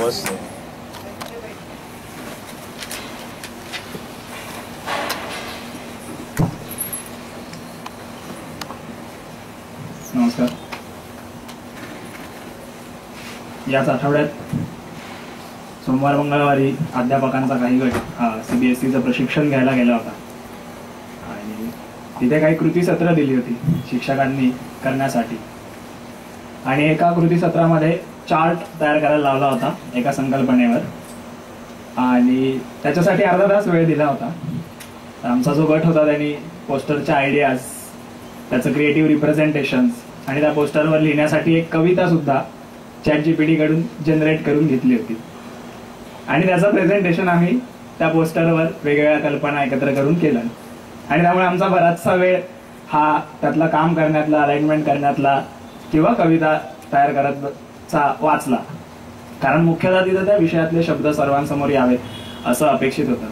नमस्ते. नमस्कार. याच आठवड्यात सोमवार मंगळवारी अध्यापकांचा काही गट CBSEचं प्रशिक्षण घ्यायला गेला होता आणि तिथे काही कृतीसत्र दिली होती शिक्षकांनी करण्यासाठी. आणि एका कृतीसत्रामध्ये चार्ट तयार करायला लावला होता एका संकल्पनेवर आणि त्याच्यासाठी अर्धा तास वेळ दिला होता. आमचा जो गट होता त्यांनी पोस्टरच्या आयडियाज, त्याचं क्रिएटिव्ह रिप्रेझेंटेशन्स आणि त्या पोस्टरवर लिहिण्यासाठी एक कविता सुद्धा ChatGPT कडून जनरेट करून घेतली होती आणि त्याचं प्रेझेंटेशन आम्ही त्या पोस्टरवर वेगवेगळ्या कल्पना एकत्र करून केलं. आणि त्यामुळे आमचा बराचसा वेळ हा त्यातला काम करण्यातला, अलाइनमेंट करण्यातला किंवा कविता तयार करतचा वाचला. कारण मुख्यतः तिथं त्या विषयातले शब्द सर्वांसमोर यावेत असं अपेक्षित होतं.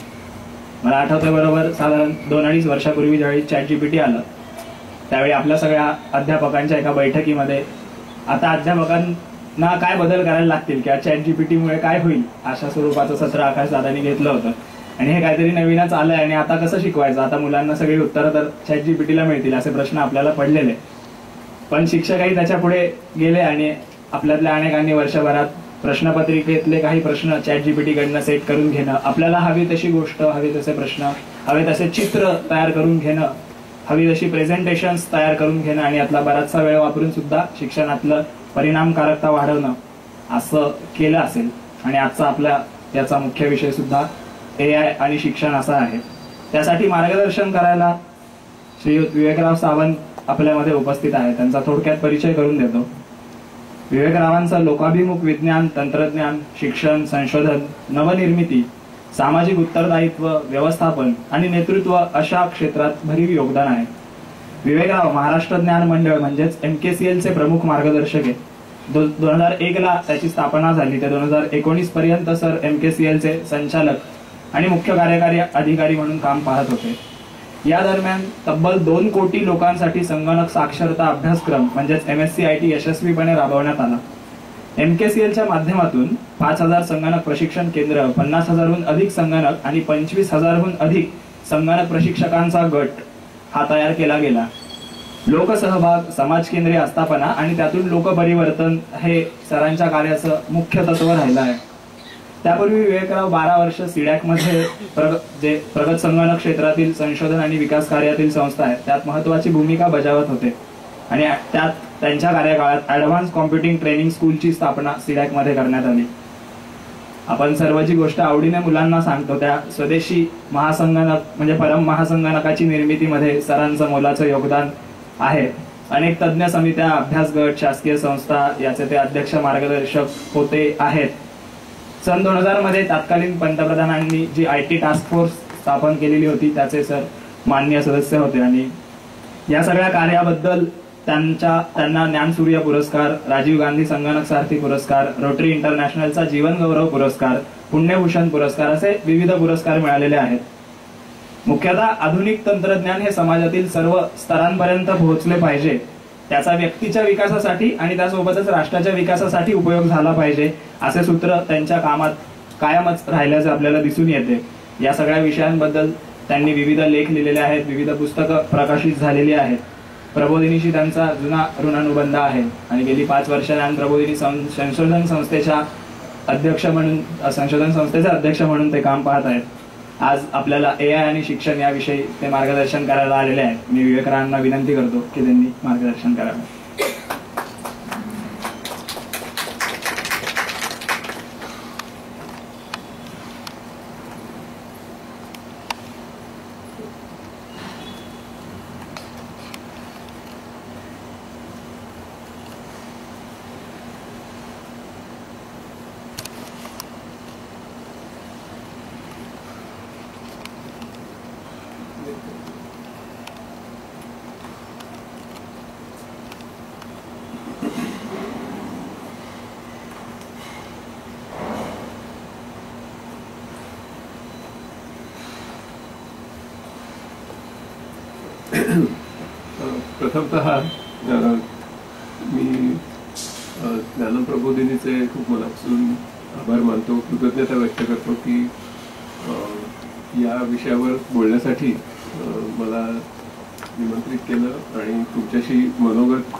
मला आठवतं बरोबर साधारण 2-2.5 वर्षापूर्वी ज्यावेळी ChatGPT आलं त्यावेळी आपल्या सगळ्या अध्यापकांच्या एका बैठकीमध्ये आता अध्यापकांना काय बदल करायला लागतील किंवा ChatGPTमुळे काय होईल अशा स्वरूपाचं सत्र आकाश दादांनी घेतलं होतं. आणि हे काहीतरी नवीनच आलंय आणि आता कसं शिकवायचं, आता मुलांना सगळी उत्तरं तर ChatGPTला मिळतील असे प्रश्न आपल्याला पडलेले. पण शिक्षकही त्याच्या पुढे गेले आणि आपल्यातल्या अनेकांनी वर्षभरात प्रश्नपत्रिकेतले काही प्रश्न ChatGPT कडनं सेट करून घेणं, आपल्याला हवी तशी गोष्ट, हवे तसे प्रश्न, हवे तसे चित्र तयार करून घेणं, हवी तशी प्रेझेंटेशन्स तयार करून घेणं आणि यातला बराचसा वेळ वापरून सुद्धा शिक्षणातलं परिणामकारकता वाढवणं असं केलं असेल. आणि आजचा आपला याचा मुख्य विषय सुद्धा AI आणि शिक्षण असा आहे. त्यासाठी मार्गदर्शन करायला श्रीयुत विवेकराव सावंत आपल्यामध्ये उपस्थित आहे. त्यांचा थोडक्यात परिचय करून देतो. विवेकरावांचं लोकाभिमुख विज्ञान, तंत्रज्ञान, शिक्षण, संशोधन, नवनिर्मिती, सामाजिक उत्तरदायित्व, व्यवस्थापन आणि नेतृत्व अशा क्षेत्रात भरीव योगदान आहे. विवेकराव महाराष्ट्र ज्ञान मंडळ म्हणजेच MKCLचे प्रमुख मार्गदर्शक आहेत. 2001ला त्याची स्थापना झाली ते 2019 पर्यंत सर MKCLचे संचालक आणि मुख्य कार्यकारी अधिकारी म्हणून काम पाहत होते. या दरम्यान तब्बल 2 कोटी लोकांसाठी संगणक साक्षरता अभ्यासक्रम म्हणजेच MSCIT यशस्वीपणे राबवण्यात आला. MKCLच्या माध्यमातून 5,000 संगणक प्रशिक्षण केंद्र, 50,000हून अधिक संगणक आणि 25,000हून अधिक संगणक प्रशिक्षकांचा गट हा तयार केला गेला. लोकसहभाग, समाजकेंद्रीय आस्थापना आणि त्यातून लोकपरिवर्तन हे सरांच्या कार्याचं मुख्य तत्व राहिलं आहे. त्यापूर्वी विवेकराव 12 वर्ष CDAC मध्ये जे प्रगत संगणक क्षेत्रातील संशोधन आणि विकास कार्यातील संस्था आहे त्यात महत्वाची भूमिका बजावत होते आणि त्यात त्यांच्या कार्यकाळात ऍडव्हान्स कॉम्प्युटिंग ट्रेनिंग स्कूलची स्थापना CDAC मध्ये करण्यात आली. आपण सर्व जी गोष्ट आवडीने मुलांना सांगतो त्या स्वदेशी महासंगणक म्हणजे परम महासंगणकाची निर्मितीमध्ये सरांचं मोलाचं योगदान आहे. अनेक तज्ज्ञ समित्या, अभ्यास गट, शासकीय संस्था याचे ते अध्यक्ष मार्गदर्शक होते आहेत. सन 2000 मध्ये तत्कालीन पंतप्रधानांनी जी IT टास्क फोर्स स्थापन केलेली होती त्याचे सर माननीय सदस्य होते आणि या सगळ्या कार्याबद्दल त्यांना ज्ञानसूर्य पुरस्कार, राजीव गांधी संगणक सारथी पुरस्कार, रोटरी इंटरनॅशनलचा जीवन गौरव पुरस्कार, पुण्यभूषण पुरस्कार असे विविध पुरस्कार मिळालेले आहेत. मुख्यतः आधुनिक तंत्रज्ञान हे समाजातील सर्व स्तरांपर्यंत पोहोचले पाहिजे, त्याचा व्यक्तीच्या विकासासाठी आणि त्यासोबतच राष्ट्राच्या विकासासाठी उपयोग झाला पाहिजे असे सूत्र त्यांच्या कामात कायमच राहिल्याचे आपल्याला दिसून येते. या सगळ्या विषयांबद्दल त्यांनी विविध लेख लिहिलेले आहेत, विविध पुस्तकं प्रकाशित झालेली आहेत. प्रबोधिनीशी त्यांचा जुना ऋणानुबंध आहे आणि गेली 5 वर्ष प्रबोधिनी संशोधन संस्थेच्या अध्यक्ष म्हणून ते काम पाहत आहेत. आज आपल्याला AI आणि शिक्षण याविषयी ते मार्गदर्शन करायला आलेले आहेत. मी विवेकरावांना विनंती करतो की त्यांनी मार्गदर्शन करावं. प्रथमतः मी ज्ञानप्रबोधिनीचे खूप मनापासून आभार मानतो, कृतज्ञता व्यक्त करतो की या विषयावर बोलण्यासाठी मला निमंत्रित केलं आणि तुमच्याशी मनोगत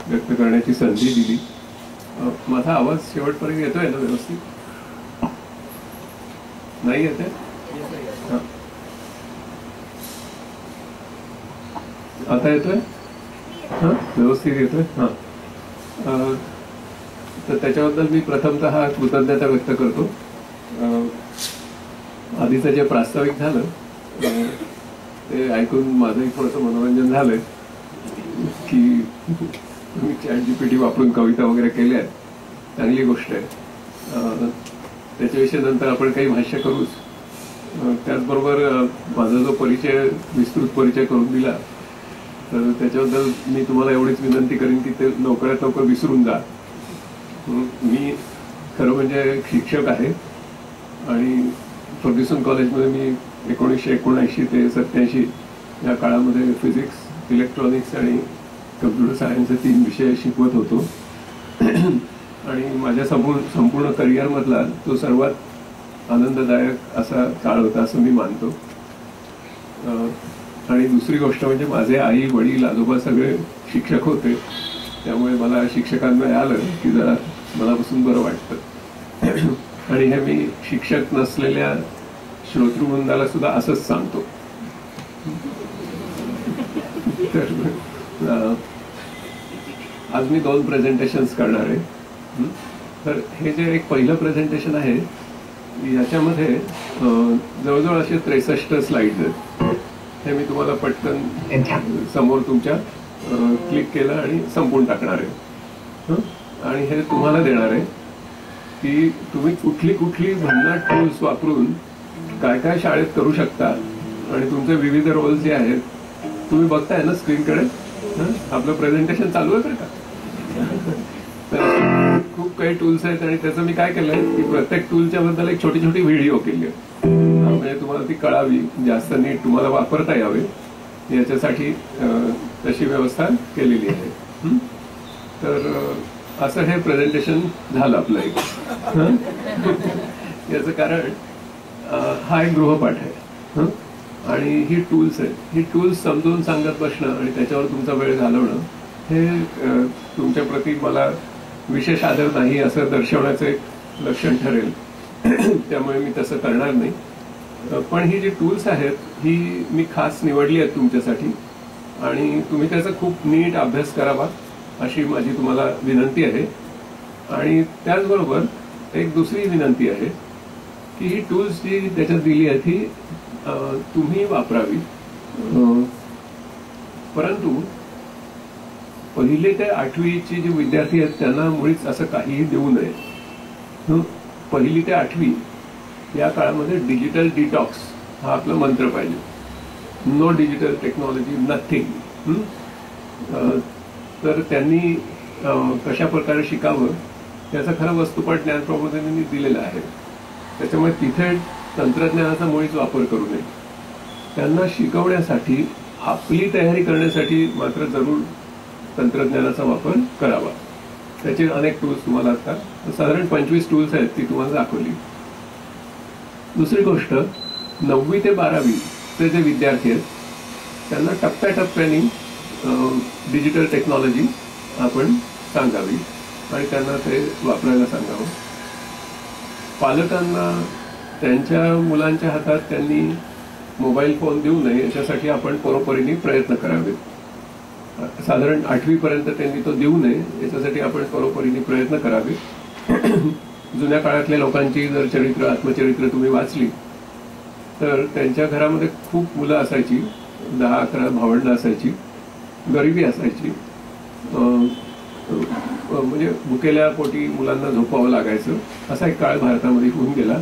व्यक्त करण्याची संधी दिली. माझा आवाज शेवटपर्यंत येतोय ना व्यवस्थित? नाही येते? आता येतोय? हां, व्यवस्थित येतोय. हां, तर त्याच्याबद्दल मी प्रथमतः कृतज्ञता व्यक्त करतो. आधीचं जे प्रास्ताविक झालं ते ऐकून माझंही थोडंसं मनोरंजन झालंय की तुम्ही ChatGPT वापरून कविता वगैरे केल्या आहेत, चांगली गोष्ट आहे. त्याच्याविषयी नंतर आपण काही भाष्य करूच. त्याचबरोबर माझा जो परिचय, विस्तृत परिचय करून दिला, तर त्याच्याबद्दल मी तुम्हाला एवढीच विनंती करीन की ते लवकरात लवकर विसरून जा. मी खरं म्हणजे शिक्षक आहे आणि फर्ग्युसन कॉलेजमध्ये मी 1979 ते 87 या काळामध्ये फिजिक्स, इलेक्ट्रॉनिक्स आणि कम्प्युटर सायन्स हे 3 विषय शिकवत होतो. आणि माझ्या संपूर्ण करिअरमधला तो सर्वात आनंददायक असा काळ होता असं मी मानतो. आणि दुसरी गोष्ट म्हणजे माझे आई, वडील, आजोबा सगळे शिक्षक होते, त्यामुळे मला शिक्षकांना आलं की जरा मनापासून बरं वाटतं. आणि हे मी शिक्षक नसलेल्या श्रोतृवृंदाला सुद्धा असंच सांगतो. तर आज मी 2 प्रेझेंटेशन्स करणार आहे. तर हे जे एक पहिलं प्रेझेंटेशन आहे याच्यामध्ये जवळजवळ असे 63 स्लाइड्स आहेत. हे मी तुम्हाला पटकन समोर तुमच्या क्लिक केलं आणि संपवून टाकणार आहे. आणि हे तुम्हाला देणार आहे की तुम्ही कुठली कुठली भन्नाट टूल्स वापरून काय काय शाळेत करू शकता. आणि तुमचे विविध रोल्स जे आहेत तुम्ही बघताय ना स्क्रीनकडे. आपलं प्रेझेंटेशन चालू आहे बरं का. तर खूप काही टूल्स आहेत आणि त्याचं मी काय केलंय की प्रत्येक टूलच्या बद्दल एक छोटी छोटी व्हिडिओ केली आहे, म्हणजे तुम्हाला ती कळावी, जास्त नीट तुम्हाला वापरता यावे याच्यासाठी तशी व्यवस्था केलेली आहे. तर असं हे प्रेझेंटेशन झालं आपलं एक. याचं कारण हा एक गृहपाठ आहे आणि ही टूल्स आहेत. ही टूल्स समजून सांगत बसणं आणि त्याच्यावर तुमचा वेळ घालवणं हे तुमच्या प्रती मला विशेष आदर नाही असं दर्शवण्याचं एक लक्षण ठरेल. त्यामुळे मी तसं करणार नाही. पण ही जी टूल्स आहेत ही मी खास निवडली आहेत तुमच्यासाठी आणि तुम्ही त्याचा खूप नीट अभ्यास करावा अशी माझी तुम्हाला विनंती आहे. आणि त्याचबरोबर एक दुसरी विनंती आहे की ही टूल्स जी त्याच्यात दिली आहेत ही तुम्ही वापरावी. परंतु 1ली ते 8वीचे जे विद्यार्थी आहेत त्यांना मुळीच असं काहीही देऊ नये. 1ली ते 8वी या काळामध्ये डिजिटल डिटॉक्स हा आपला मंत्र पाहिजे. No digital technology, nothing. तर त्यांनी कशा प्रकारे शिकावं त्याचं खरं वस्तुपाठ ज्ञानप्रबोधिनींनी दिलेलं आहे. त्याच्यामुळे तिथे तंत्रज्ञानाचा मुळीच वापर करू नये. त्यांना शिकवण्यासाठी, आपली तयारी करण्यासाठी मात्र जरूर तंत्रज्ञानाचा वापर करावा. त्याचे अनेक टूल्स तुम्हाला आता साधारण 25 टूल्स आहेत ती तुम्हाला दाखवली. दुसरी गोष्ट, 9वी ते 12वीचे जे विद्यार्थी आहेत त्यांना टप्प्याटप्प्याने डिजिटल टेक्नॉलॉजी आपण सांगावी आणि त्यांना ते वापरायला सांगावं. पालकांना त्यांच्या मुलांच्या हातात त्यांनी मोबाईल फोन देऊ नये याच्यासाठी आपण परोपरीने प्रयत्न करावेत. साधारण 8वीपर्यंत त्यांनी तो देऊ नये याच्यासाठी आपण परोपरीने प्रयत्न करावे. जुन्या काळातल्या लोकांची जर चरित्र, आत्मचरित्र तुम्ही वाचली तर त्यांच्या घरामध्ये खूप मुलं असायची, 10-11 भावंडं असायची, गरिबी असायची, म्हणजे भुकेल्या पोटी मुलांना झोपावं लागायचं. असा एक काळ भारतामध्ये होऊन गेला.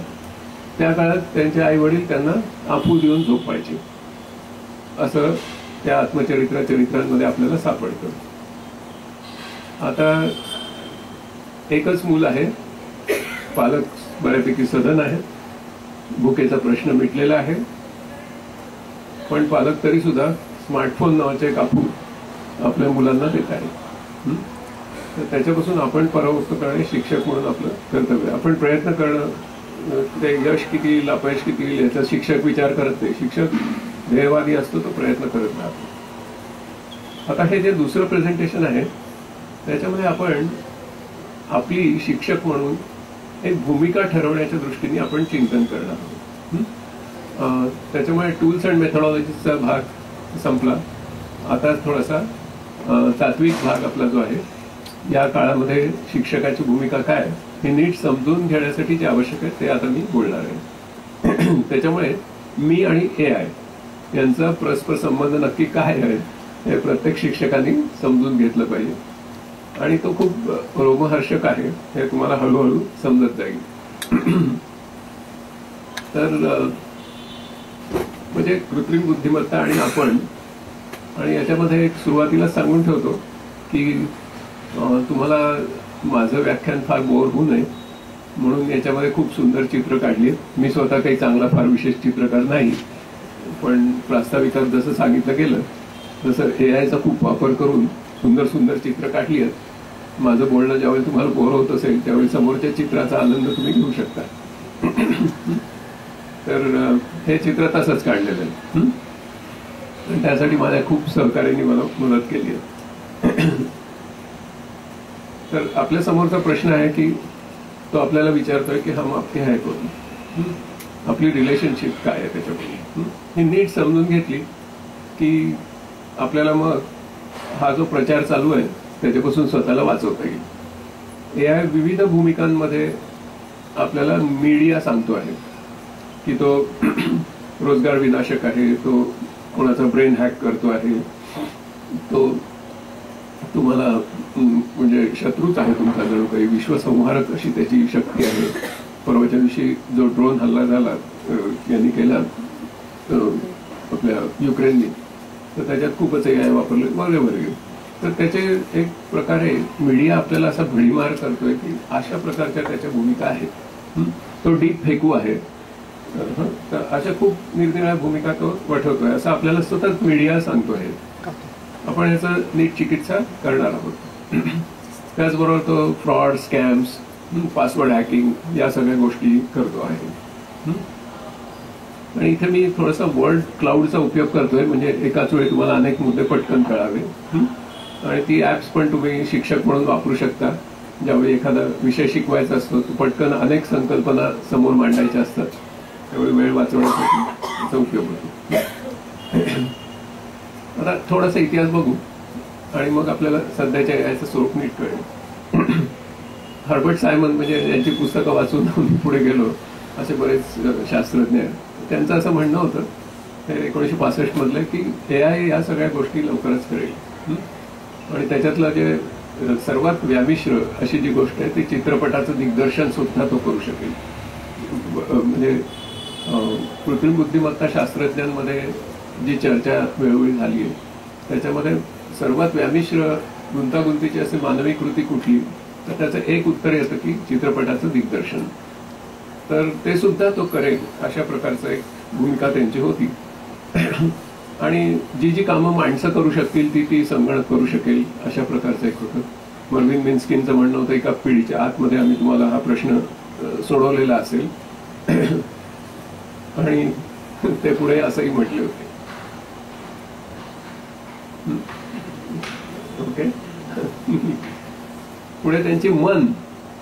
त्या काळात त्यांचे आई वडील त्यांना आफू देऊन झोपायचे असं त्या चरित्रांमध्ये आपल्याला सापडतं. आता एकच मूल आहे, पालक बऱ्यापैकी सधन आहेत, भुकेचा प्रश्न मिटलेला आहे, पण पालक तरी सुद्धा स्मार्टफोन नावाचे एक आफू आपल्या मुलांना देत आहे. तर त्याच्यापासून आपण परावृत्त करणे शिक्षक म्हणून आपलं कर्तव्य. आपण प्रयत्न करणं, ते यश किती येईल अपयश किती येईल याचा शिक्षक विचार करत नाही. शिक्षक ध्येयवादी असतो, तो प्रयत्न करत राहतो. आता हे जे दुसरं प्रेझेंटेशन आहे त्याच्यामध्ये आपण आपली शिक्षक म्हणून एक भूमिका ठरवण्याच्या दृष्टीने आपण चिंतन करणार आहोत. त्याच्यामुळे टूल्स अँड मेथॉडॉलॉजीचा भाग संपला. आता थोडासा तात्विक भाग आपला जो आहे, या काळामध्ये शिक्षकाची भूमिका काय हे नीट समजून घेण्यासाठी जे आवश्यक आहे ते आता मी बोलणार आहे. त्याच्यामुळे मी आणि AI यांचा परस्पर संबंध नक्की काय आहे हे प्रत्येक शिक्षकांनी समजून घेतलं पाहिजे. आणि तो खूप रोमहर्षक आहे, हे तुम्हाला हळूहळू समजत जाईल. तर म्हणजे कृत्रिम बुद्धिमत्ता आणि आपण, आणि याच्यामध्ये एक सुरुवातीला सांगून ठेवतो की तुम्हाला माझं व्याख्यान फार बोर होऊ नये म्हणून याच्यामध्ये खूप सुंदर चित्र काढली. मी स्वतः काही चांगला फार विशेष चित्रकार नाही, पण प्रास्ताविकात जसं सांगितलं गेलं तसं AIचा खूप वापर करून सुंदर सुंदर चित्र काढली आहेत. माझं बोलणं ज्यावेळी तुम्हाला बोर होत असेल त्यावेळी समोरच्या चित्राचा आनंद तुम्ही घेऊ शकता. तर हे चित्र तसंच काढलेलं आहे. त्यासाठी माझ्या खूप सहकार्याने मला मदत केली आहे. तर आपल्या समोरचा प्रश्न आहे की तो आपल्याला विचारतोय की हम आपके है कोण, आपली रिलेशनशिप काय आहे त्याच्याकडून. ही नीट समजून घेतली की आपल्याला मग हा जो प्रचार चालू आहे त्याच्यापासून स्वतःला वाचवता येईल. AI विविध भूमिकांमध्ये आपल्याला मीडिया सांगतो आहे की तो रोजगार विनाशक आहे, तो कोणाचा ब्रेन हॅक करतो आहे, तो तुम्हाला म्हणजे शत्रूच आहे तुमचा जणू काही, विश्वसंहारक अशी त्याची शक्ती आहे. परवाच्या दिवशी जो ड्रोन हल्ला झाला यांनी केला आपल्या युक्रेननी, तर त्याच्यात खूपच AI वापरले वगैरे वगैरे. तर त्याचे एक प्रकारे मीडिया आपल्याला असा भडीमार करतोय की अशा प्रकारच्या त्याच्या भूमिका आहेत. तो डीप फेकू आहे, तर अशा खूप निरनिराळ्या भूमिका तो वठवतोय असं आपल्याला सतत मीडिया सांगतोय. आपण याचं नीट चिकित्सा करणार आहोत. त्याचबरोबर तो फ्रॉड, स्कॅम्स, पासवर्ड हॅकिंग या सगळ्या गोष्टी करतो आहे. आणि इथे मी थोडासा वर्ड क्लाउडचा उपयोग करतोय म्हणजे एकाच वेळी तुम्हाला अनेक मुद्दे पटकन कळावे. आणि ती ॲप्स पण तुम्ही शिक्षक म्हणून वापरू शकता. ज्यावेळी एखादा विषय शिकवायचा असतो तो पटकन अनेक संकल्पना समोर मांडायच्या असतात, त्यावेळी वेळ वाचवण्यासाठी त्याचा उपयोग होतो. आता थोडासा इतिहास बघू आणि मग आपल्याला सध्याच्या याचं स्वरूप नीट कळेल. हर्बर्ट सायमन म्हणजे यांची पुस्तकं वाचून पुढे गेलो असे बरेच शास्त्रज्ञ आहेत. त्यांचं असं म्हणणं होतं हे 1965 मधलं की AI या सगळ्या गोष्टी लवकरच करेल. आणि त्याच्यातलं जे सर्वात व्यामिश्र अशी जी गोष्ट आहे ती चित्रपटाचं दिग्दर्शन सुद्धा तो करू शकेल. म्हणजे कृत्रिम बुद्धिमत्ता शास्त्रज्ञांमध्ये जी चर्चा वेळोवेळी झाली आहे त्याच्यामध्ये सर्वात व्यामिश्र गुंतागुंतीची अशी मानवी कृती कुठली, तर त्याचं एक उत्तर येतं की चित्रपटाचं दिग्दर्शन. तर ते सुद्धा तो करेल अशा प्रकारचं एक भूमिका त्यांची होती. आणि जी जी कामं माणसं करू शकतील ती संगणक करू शकेल अशा प्रकारचं एक होतं. मर्विन मिन्स्किनचं म्हणणं होतं एका पिढीच्या आतमध्ये आम्ही तुम्हाला हा प्रश्न सोडवलेला असेल. आणि ते पुढे असंही म्हटले होते. ओके. पुढे त्यांची मन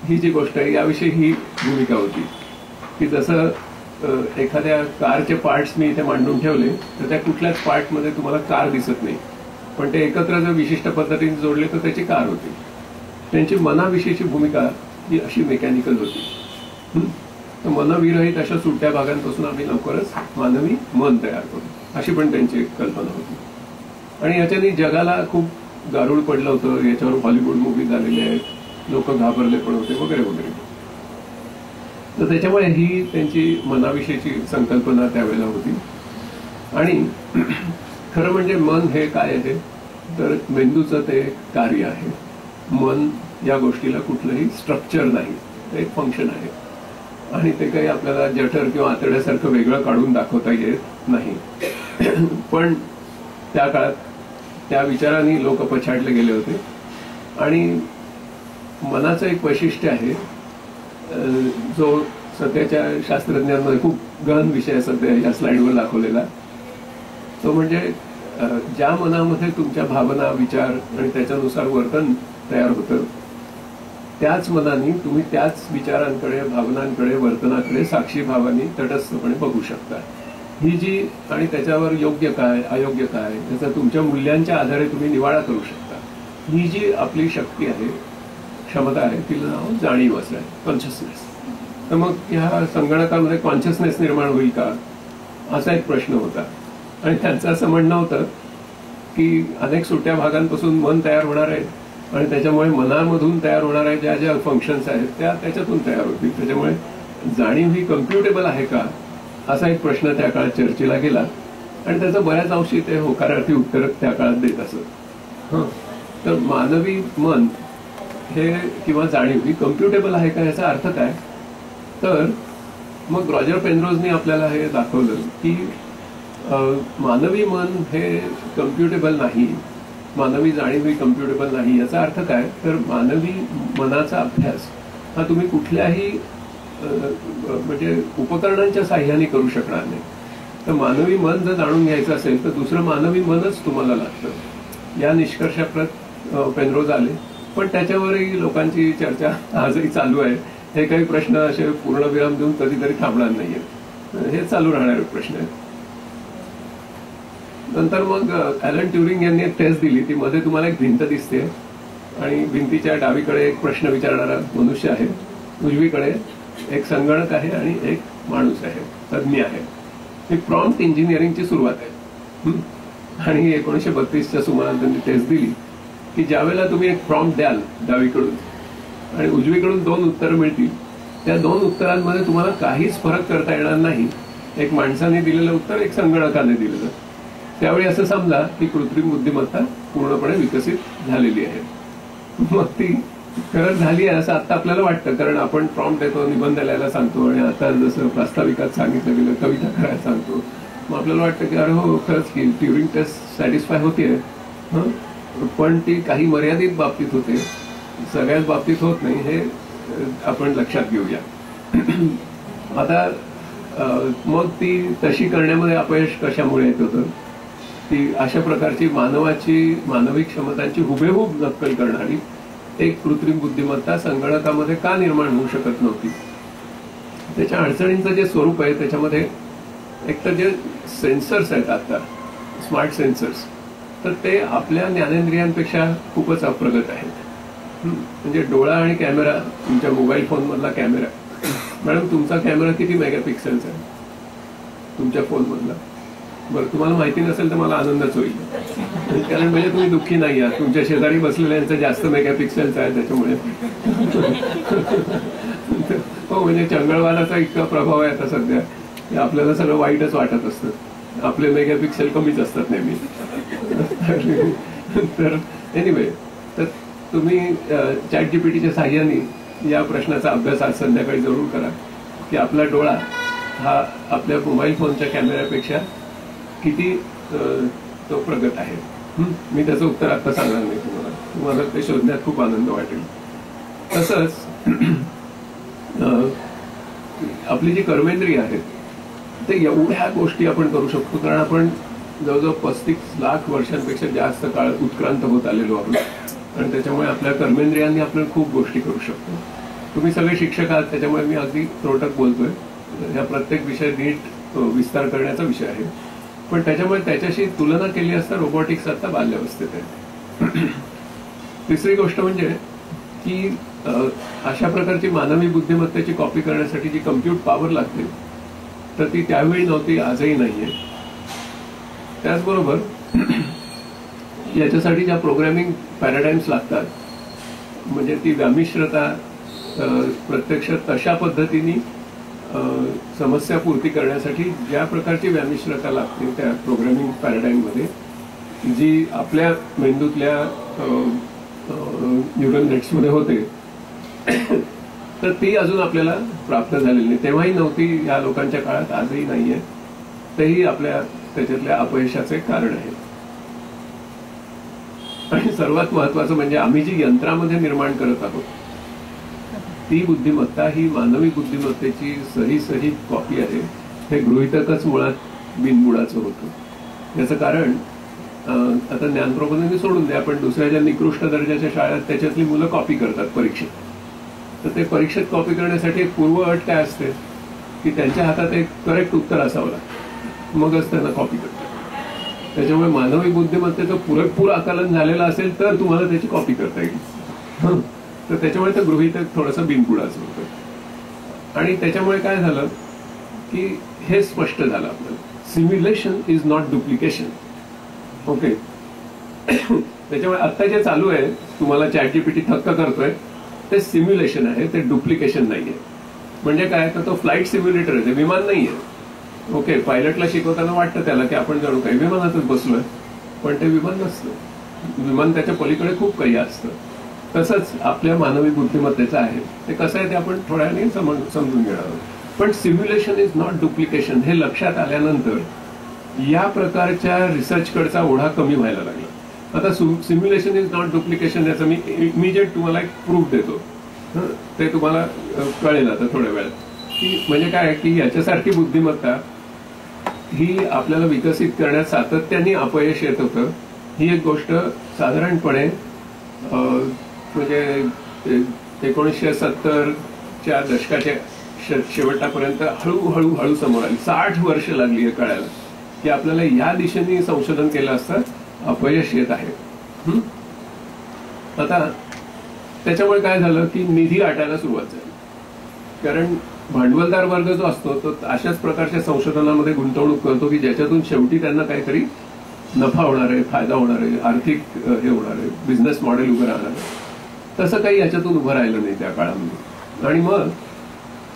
ही जी गोष्ट आहे याविषयी ही भूमिका होती की जसं एखाद्या कारचे पार्ट्स मी इथे मांडून ठेवले तर त्या कुठल्याच पार्टमध्ये तुम्हाला कार दिसत नाही, पण ते एकत्र जर विशिष्ट पद्धतीने जोडले तर त्याची कार होती. त्यांची मनाविषयीची भूमिका ही अशी मेकॅनिकल होती. तर मनविरहित अशा सुट्ट्या भागांपासून आम्ही लवकरच मानवी मन तयार करू अशी पण त्यांची कल्पना होती. आणि याच्याने जगाला खूप गारुड पडलं होतं. याच्यावर हॉलिवूड मूव्ही झालेले आहेत, लोक घाबरले पण होते वगैरे वगैरे. तर त्याच्यामुळे ही त्यांची मनाविषयीची संकल्पना त्यावेळेला होती. आणि खरं म्हणजे मन हे काय आहे तर मेंदूचं ते कार्य आहे. मन या गोष्टीला कुठलंही स्ट्रक्चर नाही, ते एक फंक्शन आहे. आणि ते काही आपल्याला जठर किंवा आतड्यासारखं वेगळं काढून दाखवता येत नाही. पण त्या काळात त्या विचारांनी लोक पछाडले गेले होते. आणि मनाचं एक वैशिष्ट्य आहे जो सध्याच्या शास्त्रज्ञांमध्ये खूप गहन विषय सध्या या स्लाइडवर दाखवलेला. तो म्हणजे ज्या मनामध्ये तुमच्या भावना, विचार आणि त्याच्यानुसार वर्तन तयार होतं, त्याच मनाने तुम्ही त्याच विचारांकडे, भावनांकडे, वर्तनाकडे साक्षी भावाने तटस्थपणे बघू शकता. ही जी आणि त्याच्यावर योग्य काय, अयोग्य काय, त्याचा तुमच्या मूल्यांच्या आधारे तुम्ही निवाडा करू शकता. ही जी आपली शक्ती आहे, क्षमता आहे, तिला नाव जाणीव असं आहे, कॉन्शियसनेस. तर मग ह्या संगणकामध्ये कॉन्शियसनेस निर्माण होईल का, असा एक प्रश्न होता. आणि त्यांचं असं म्हणणं होतं की अनेक सुट्या भागांपासून मन तयार होणार आहे आणि त्याच्यामुळे मनामधून तयार होणाऱ्या ज्या ज्या फंक्शन्स आहेत त्या त्याच्यातून तयार होतील. त्याच्यामुळे जाणीव ही कम्प्युटेबल आहे का, असा एक प्रश्न त्या काळात चर्चेला गेला आणि त्याचं बऱ्याच अंशी ते होकारार्थी उत्तर त्या काळात देत असत. तर मानवी मन हे किंवा जाणीव ही कम्प्युटेबल आहे का, याचा अर्थ काय? तर मग रॉजर पेनरोजनी आपल्याला हे दाखवलं की मानवी मन हे कम्प्युटेबल नाही, मानवी जाणीव ही कम्प्युटेबल नाही. याचा अर्थ काय? तर मानवी मनाचा अभ्यास हा तुम्ही कुठल्याही म्हणजे उपकरणांच्या साह्याने करू शकणार नाही. तर मानवी मन जर जाणून घ्यायचं असेल तर दुसरं मानवी मनच तुम्हाला लागतं. या निष्कर्षाप्रत पेनरोज आले. पण त्याच्यावरही लोकांची चर्चा आजही चालू आहे. हे काही प्रश्न असे पूर्णविराम देऊन कधीतरी थांबणार नाहीये, हे चालू राहणारे प्रश्न आहेत. नंतर मग ॲलन ट्युरिंग यांनी एक टेस्ट दिली. ती मध्ये तुम्हाला एक भिंत दिसते आणि भिंतीच्या डावीकडे एक प्रश्न विचारणारा मनुष्य आहे, उजवीकडे एक संगणक आहे आणि एक माणूस आहे, तज्ञ आहे. ही प्रॉम्प्ट इंजिनिअरिंगची सुरुवात आहे. आणि 1932च्या सुमारास त्यांनी टेस्ट दिली की ज्यावेळेला तुम्ही एक प्रॉम्प्ट द्याल डावीकडून आणि उजवीकडून 2 उत्तरं मिळतील, त्या 2 उत्तरांमध्ये तुम्हाला काहीच फरक करता येणार नाही. एक माणसाने दिलेलं उत्तर, एक संगणकाने दिलेलं. त्यावेळी असं समजा की कृत्रिम बुद्धिमत्ता पूर्णपणे विकसित झालेली आहे. मग ती खरंच झाली आहे असं आता आपल्याला वाटतं, कारण आपण प्रॉम्प्ट देतो, निबंध लिहायला सांगतो आणि आता जसं प्रास्ताविकात सांगितलं गेलं कविता करायला सांगतो. मग आपल्याला वाटतं की अरे हो, खरंच की ट्युरिंग टेस्ट सॅटिस्फाय होतीये. पण ती काही मर्यादित बाबतीत होते, सगळ्याच बाबतीत होत नाही, हे आपण लक्षात घेऊया. आता मग ती तशी करण्यामध्ये अपयश कशामुळे येत होतं? ती अशा प्रकारची मानवी क्षमतांची हुबेहूब नक्कल करणारी एक कृत्रिम बुद्धिमत्ता संगणकामध्ये का निर्माण होऊ शकत नव्हती? त्याच्या अडचणींचं जे स्वरूप आहे त्याच्यामध्ये एकतर जे सेन्सर्स आहेत आता, स्मार्ट सेन्सर्स, तर ते आपल्या ज्ञानेंद्रियांपेक्षा खूपच अप्रगत आहेत. म्हणजे डोळा आणि कॅमेरा, तुमच्या मोबाईल फोन मधला कॅमेरा, मॅडम तुमचा कॅमेरा किती मेगापिक्सेलचा आहे तुमच्या फोन मधला? बरं, तुम्हाला माहिती नसेल तर मला आनंदच होईल, कारण म्हणजे तुम्ही दुःखी नाही आहात. तुमच्या शेजारी बसलेल्यांचं जास्त मेगापिक्सेलचं आहे त्याच्यामुळे. हो, म्हणजे चंगळवादाचा इतका प्रभाव आहे आता सध्या की आपल्याला सगळं वाईटच वाटत असतं. आपले मेगापिक्सेल कमीच असतात नेहमी. तर एनिवे, तर तुम्ही ChatGPTच्या साह्याने या प्रश्नाचा अभ्यास आज संध्याकाळी जरूर करा की आपला डोळा हा आपल्या मोबाईल फोनच्या कॅमेऱ्यापेक्षा किती तो प्रगत आहे. मी त्याचं उत्तर आता सांगणार नाही तुम्हाला ते शोधण्यात खूप आनंद वाटेल. तसंच आपली जी कर्मेंद्रिय आहेत ते एवढ्या गोष्टी आपण करू शकतो, कारण आपण जवळजवळ 35 लाख वर्षांपेक्षा जास्त काळ उत्क्रांत होत आलेलो आहोत आणि त्याच्यामुळे आपल्या कर्मेंद्रियांनी आपण खूप गोष्टी करू शकतो. तुम्ही सगळे शिक्षक आहात, त्याच्यामुळे मी अगदी त्रोटक बोलतोय. ह्या प्रत्येक विषय नीट विस्तार करण्याचा विषय आहे, पण त्याच्यामुळे त्याच्याशी तुलना केली असता रोबोटिक्स आता बाल्यावस्थेत आहे. तिसरी गोष्ट म्हणजे की अशा प्रकारची मानवी बुद्धिमत्तेची कॉपी करण्यासाठी जी कम्प्यूट पॉवर लागते तर ती त्यावेळी नव्हती, आजही नाहीये. त्याचबरोबर याच्यासाठी ज्या प्रोग्रॅमिंग पॅराडाईम्स लागतात, म्हणजे ती व्यामिश्रता प्रत्यक्ष तशा पद्धतीने समस्या पूर्ती करण्यासाठी ज्या प्रकारची व्यामिश्रता लागते त्या प्रोग्रॅमिंग पॅराडाईममध्ये, जी आपल्या मेंदूतल्या न्यूरल नेट्समध्ये होते, तर ती अजून आपल्याला प्राप्त झालेली नाही. तेव्हाही नव्हती, या लोकांच्या काळात आजही नाहीये. तेही आपल्या त्याच्यातल्या अपयशाचे कारण आहे. आणि सर्वात महत्वाचं म्हणजे आम्ही जी यंत्रामध्ये निर्माण करत आहोत ती बुद्धिमत्ता ही मानवी बुद्धिमत्तेची सही कॉपी आहे. हे गृहीतकच मुळात बिनबुडाचं होतं. याचं कारण आता ज्ञानप्रबोधिनी सोडून द्या, पण दुसऱ्या ज्या निकृष्ट दर्जाच्या शाळेत त्याच्यातली मुलं कॉपी करतात परीक्षेत. तर ते परीक्षेत कॉपी करण्यासाठी एक पूर्व अट काय असते की त्यांच्या हातात एक करेक्ट उत्तर असावं लागतं, मगच त्यांना कॉपी करतात. त्याच्यामुळे मानवी बुद्धिमत्तेचं पुरेपूर आकलन झालेलं असेल तर तुम्हाला त्याची कॉपी करता येईल. तर त्याच्यामुळे तर गृहीतक थोडंसं बिनबुडाचं होतं. आणि त्याच्यामुळे काय झालं की हे स्पष्ट झालं आपल्याला, simulation is not duplication. Okay. त्याच्यामुळे आता जे चालू आहे, तुम्हाला ChatGPT थक्क करतोय, ते सिम्युलेशन आहे, ते डुप्लिकेशन नाहीये. म्हणजे काय, तर तो फ्लाईट सिम्युलेटर आहे, ते विमान नाहीये. ओके. पायलटला शिकवताना वाटतं त्याला की आपण जणू काही विमानातच बसलोय, पण ते विमान नसतं. विमान त्याच्या पलीकडे खूप काही असतं. तसंच आपल्या मानवी बुद्धिमत्तेचं आहे. ते कसं आहे ते आपण थोड्या वेळाने समजून घेणार आहोत. पण सिम्युलेशन इज नॉट डुप्लिकेशन हे लक्षात आल्यानंतर या प्रकारच्या रिसर्चकडचा ओढा कमी व्हायला लागला. आता सिम्युलेशन इज नॉट डुप्लिकेशन याचा मी इमिजिएट तुम्हाला एक प्रूफ देतो. ते तुम्हाला कळेल आता थोड्या वेळात की म्हणजे काय की याच्यासारखी बुद्धिमत्ता ही आपल्याला विकसित करण्यात सातत्याने अपयश येत होतं. ही एक गोष्ट साधारणपणे म्हणजे 1970च्या दशकाच्या शेवटापर्यंत हळूहळू समोर आली. 60 वर्ष लागली कळायला की आपल्याला या दिशेने संशोधन केलं असतं अपयश येत आहे. आता त्याच्यामुळे काय झालं की निधी आटायला सुरुवात झाली. कारण भांडवलदार वर्ग जो असतो तो अशाच प्रकारच्या संशोधनामध्ये गुंतवणूक करतो की ज्याच्यातून शेवटी त्यांना काहीतरी नफा होणार आहे, फायदा होणार आहे, आर्थिक हे होणार आहे, बिझनेस मॉडेल उभं राहणार आहे. तसं काही याच्यातून उभं राहिलं नाही त्या काळामध्ये. आणि मग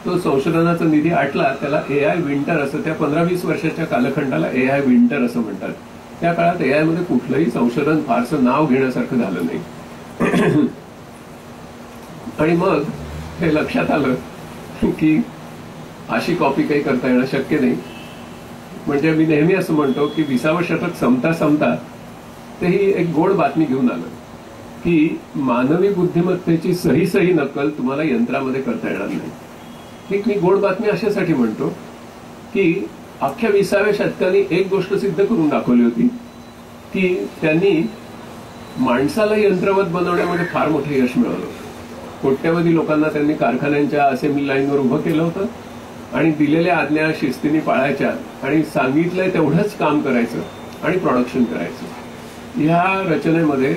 तो संशोधनाचा निधी आटला. त्याला AI विंटर असं, त्या 15-20 वर्षाच्या कालखंडाला AI विंटर असं म्हणतात. त्या काळात AI मध्ये कुठलंही संशोधन फारसं नाव घेण्यासारखं झालं नाही. आणि मग हे लक्षात आलं की अशी कॉपी काही करता येणं शक्य नाही. म्हणजे मी नेहमी असं म्हणतो की 20वे शतक संपता तेही एक गोड बातमी घेऊन आलं की मानवी बुद्धिमत्तेची सही नक्कल तुम्हाला यंत्रामध्ये करता येणार नाही. ही मी गोड बातमी अशासाठी म्हणतो की अख्ख्या 20व्या शतकाने एक गोष्ट सिद्ध करून दाखवली होती की त्यांनी माणसाला यंत्रवत बनवण्यामध्ये फार मोठं यश मिळवलं होतं. कोट्यवधी लोकांना त्यांनी कारखान्यांच्या असेंब्ली लाईनवर उभं केलं होतं आणि दिलेल्या आज्ञा शिस्तीने पाळायच्या आणि सांगितलंय तेवढंच काम करायचं आणि प्रोडक्शन करायचं. ह्या रचनेमध्ये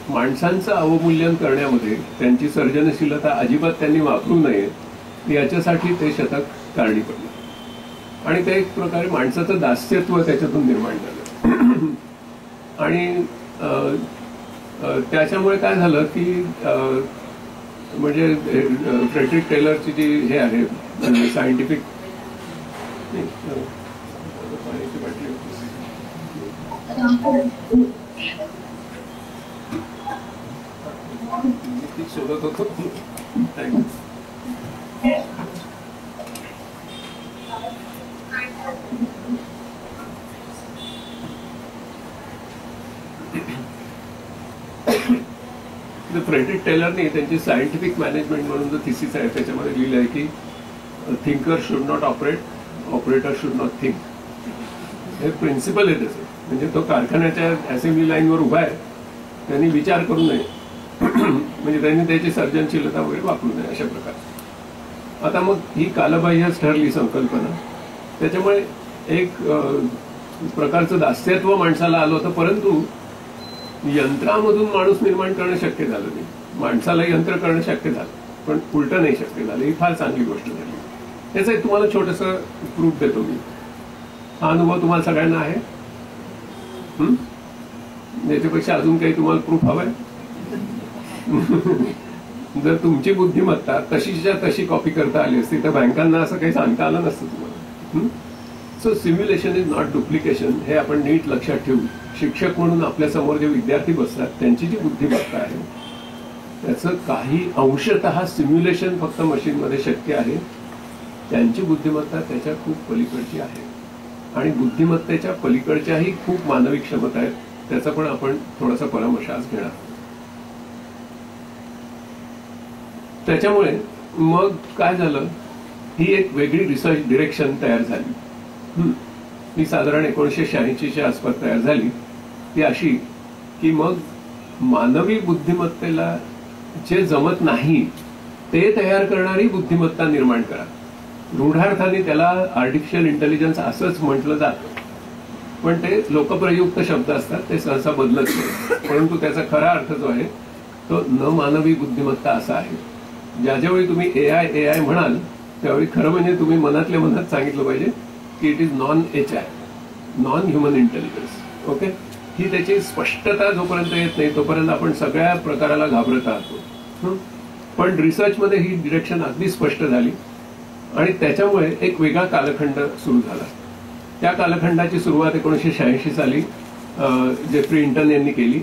माणसांचं अवमूल्यन करण्यामध्ये त्यांची सर्जनशीलता अजिबात त्यांनी वापरू नये याच्यासाठी ते शतक कारणी पडलं. आणि ते एक प्रकारे माणसाचं दास्यत्व त्याच्यातून निर्माण झालं. आणि त्याच्यामुळे काय झालं की म्हणजे फ्रेडरिक टेलरची जी हे आहे सायंटिफिक शोधत होतो. फ्रेडरिक टेलरने त्यांची सायंटिफिक मॅनेजमेंट म्हणून जो थिसिस आहे त्याच्यामध्ये लिहिलं आहे की thinker should not operate, operator should not think. हे प्रिन्सिपल आहे त्याचं. म्हणजे तो कारखान्याच्या असेंब्ली लाईनवर उभा आहे, त्यांनी विचार करू नये. म्हणजे त्यांनी त्याची सर्जनशीलता वगैरे वापरू नये अशा प्रकारे. आता मग ही कालबाह्यच ठरली संकल्पना. त्याच्यामुळे एक प्रकारचं दास्यत्व माणसाला आलं होतं. परंतु यंत्रामधून माणूस निर्माण करणं शक्य झालं नाही. माणसाला यंत्र करणं शक्य झालं पण उलटं नाही शक्य झालं. ही फार चांगली गोष्ट झाली. त्याचं एक तुम्हाला छोटंसं प्रूफ देतो मी. हा अनुभव तुम्हाला सगळ्यांना आहे. याच्यापेक्षा अजून काही तुम्हाला प्रूफ हवंय? जर तुमची बुद्धिमत्ता तशीच्या तशी कॉपी करता आली असती तर बँकांना असं काही सांगता आलं नसतं तुम्हाला. So simulation is not duplication हे आपण नीट लक्षात ठेवू. शिक्षक म्हणून आपल्या समोर जे विद्यार्थी बसतात त्यांची जी बुद्धिमत्ता आहे त्याचं काही अंशतः सिम्युलेशन फक्त मशीनमध्ये शक्य आहे. त्यांची बुद्धिमत्ता त्याच्या खूप पलीकडची आहे. आणि बुद्धिमत्तेच्या पलीकडच्याही खूप मानवी क्षमता आहेत. त्याचा पण आपण थोडासा परामर्श आज घेणार. त्याच्यामुळे मग काय झालं, ही एक वेगळी रिसर्च डिरेक्शन तयार झाली. ही साधारण 1986च्या आसपास तयार झाली. ती अशी की मग मानवी बुद्धिमत्तेला जे जमत नाही ते तयार करणारी बुद्धिमत्ता निर्माण करा. रूढार्थाने त्याला आर्टिफिशियल इंटेलिजन्स असंच म्हटलं जातं, पण ते लोकप्रयुक्त शब्द असतात, ते सहसा बदलत नाही. परंतु त्याचा खरा अर्थ जो आहे तो न मानवी बुद्धिमत्ता असा आहे. ज्यावेळी तुम्ही एआय म्हणाल त्यावेळी खरं म्हणजे तुम्ही मनातल्या मनात सांगितलं पाहिजे की it is non HI, non human intelligence. Okay, ही त्याची स्पष्टता जोपर्यंत येत नाही तोपर्यंत आपण सगळ्या प्रकाराला घाबरत राहतो. पण रिसर्चमध्ये ही डिरेक्शन अगदी स्पष्ट झाली आणि त्याच्यामुळे एक वेगळा कालखंड सुरू झाला. त्या कालखंडाची सुरुवात 1986 साली जेफ्री हिंटन यांनी केली.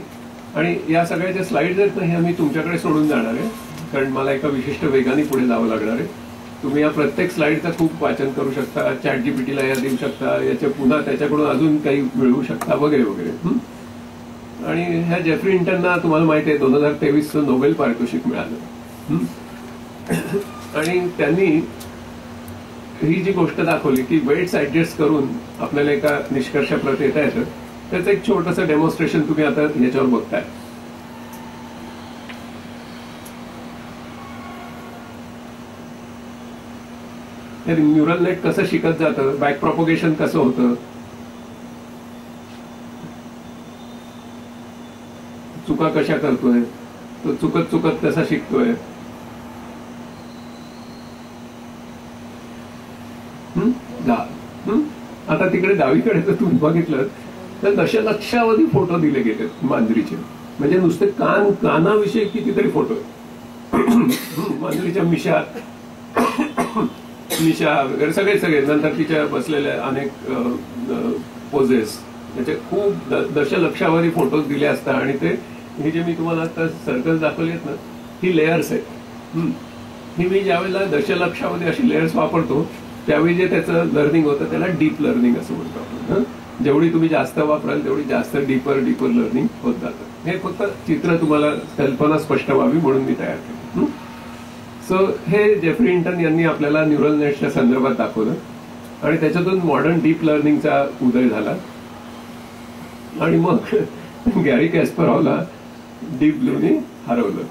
आणि या सगळ्याच्या स्लाइड्स आहेत ना, हे आम्ही तुमच्याकडे सोडून जाणार आहे, कारण मला एका विशिष्ट वेगाने पुढे जावं लागणार आहे. तुम्ही या प्रत्येक स्लाइडचं खूप वाचन करू शकता, ChatGPTला या देऊ शकता, याच्या पुन्हा त्याच्याकडून अजून काही मिळवू शकता वगैरे वगैरे. आणि ह्या जेफ्री हिंटनना तुम्हाला माहिती आहे 2023चं नोबेल पारितोषिक मिळालं. आणि त्यांनी ही जी गोष्ट दाखवली की वेट्स ऍडजस्ट करून आपल्याला एका निष्कर्षाप्रत येता येतं, त्याचं एक छोटंसं डेमॉन्स्ट्रेशन तुम्ही आता याच्यावर बघताय. न्यूरल नेट कसं शिकत जातं, बॅक प्रॉपगेशन कसं होतं, चुका कशा करतोय, तो चुकत चुकत कसा शिकतोय. आता तिकडे डावीकडे जर तुम्ही बघितलं तर दशलक्षावधी फोटो दिले गेले मांजरीचे. म्हणजे नुसते कानाविषयी कितीतरी फोटो मांजरीच्या मिशा वगैरे सगळे. नंतर तिच्या बसलेल्या अनेक पोजेस, त्याचे खूप दशलक्षावधी फोटोज दिले असतात. आणि ते हे जे मी तुम्हाला आता सर्कल दाखवली आहेत ना, ही लेयर्स आहेत. ही मी ज्यावेळेला दशलक्षावधी अशी लेयर्स वापरतो त्यावेळी जे त्याचं लर्निंग होतं त्याला डीप लर्निंग असं म्हणतो आपण. जेवढी तुम्ही जास्त वापराल तेवढी जास्त डीपर लर्निंग होत जातं. हे फक्त चित्र तुम्हाला कल्पना स्पष्ट व्हावी म्हणून मी तयार केलं. सो हे जेफ्री हिंटन यांनी आपल्याला न्यूरल नेट्सच्या संदर्भात दाखवलं आणि त्याच्यातून मॉडर्न डीप लर्निंगचा उदय झाला. आणि मग गॅरी कॅस्परॉवला डीप ब्लूने हरवलं.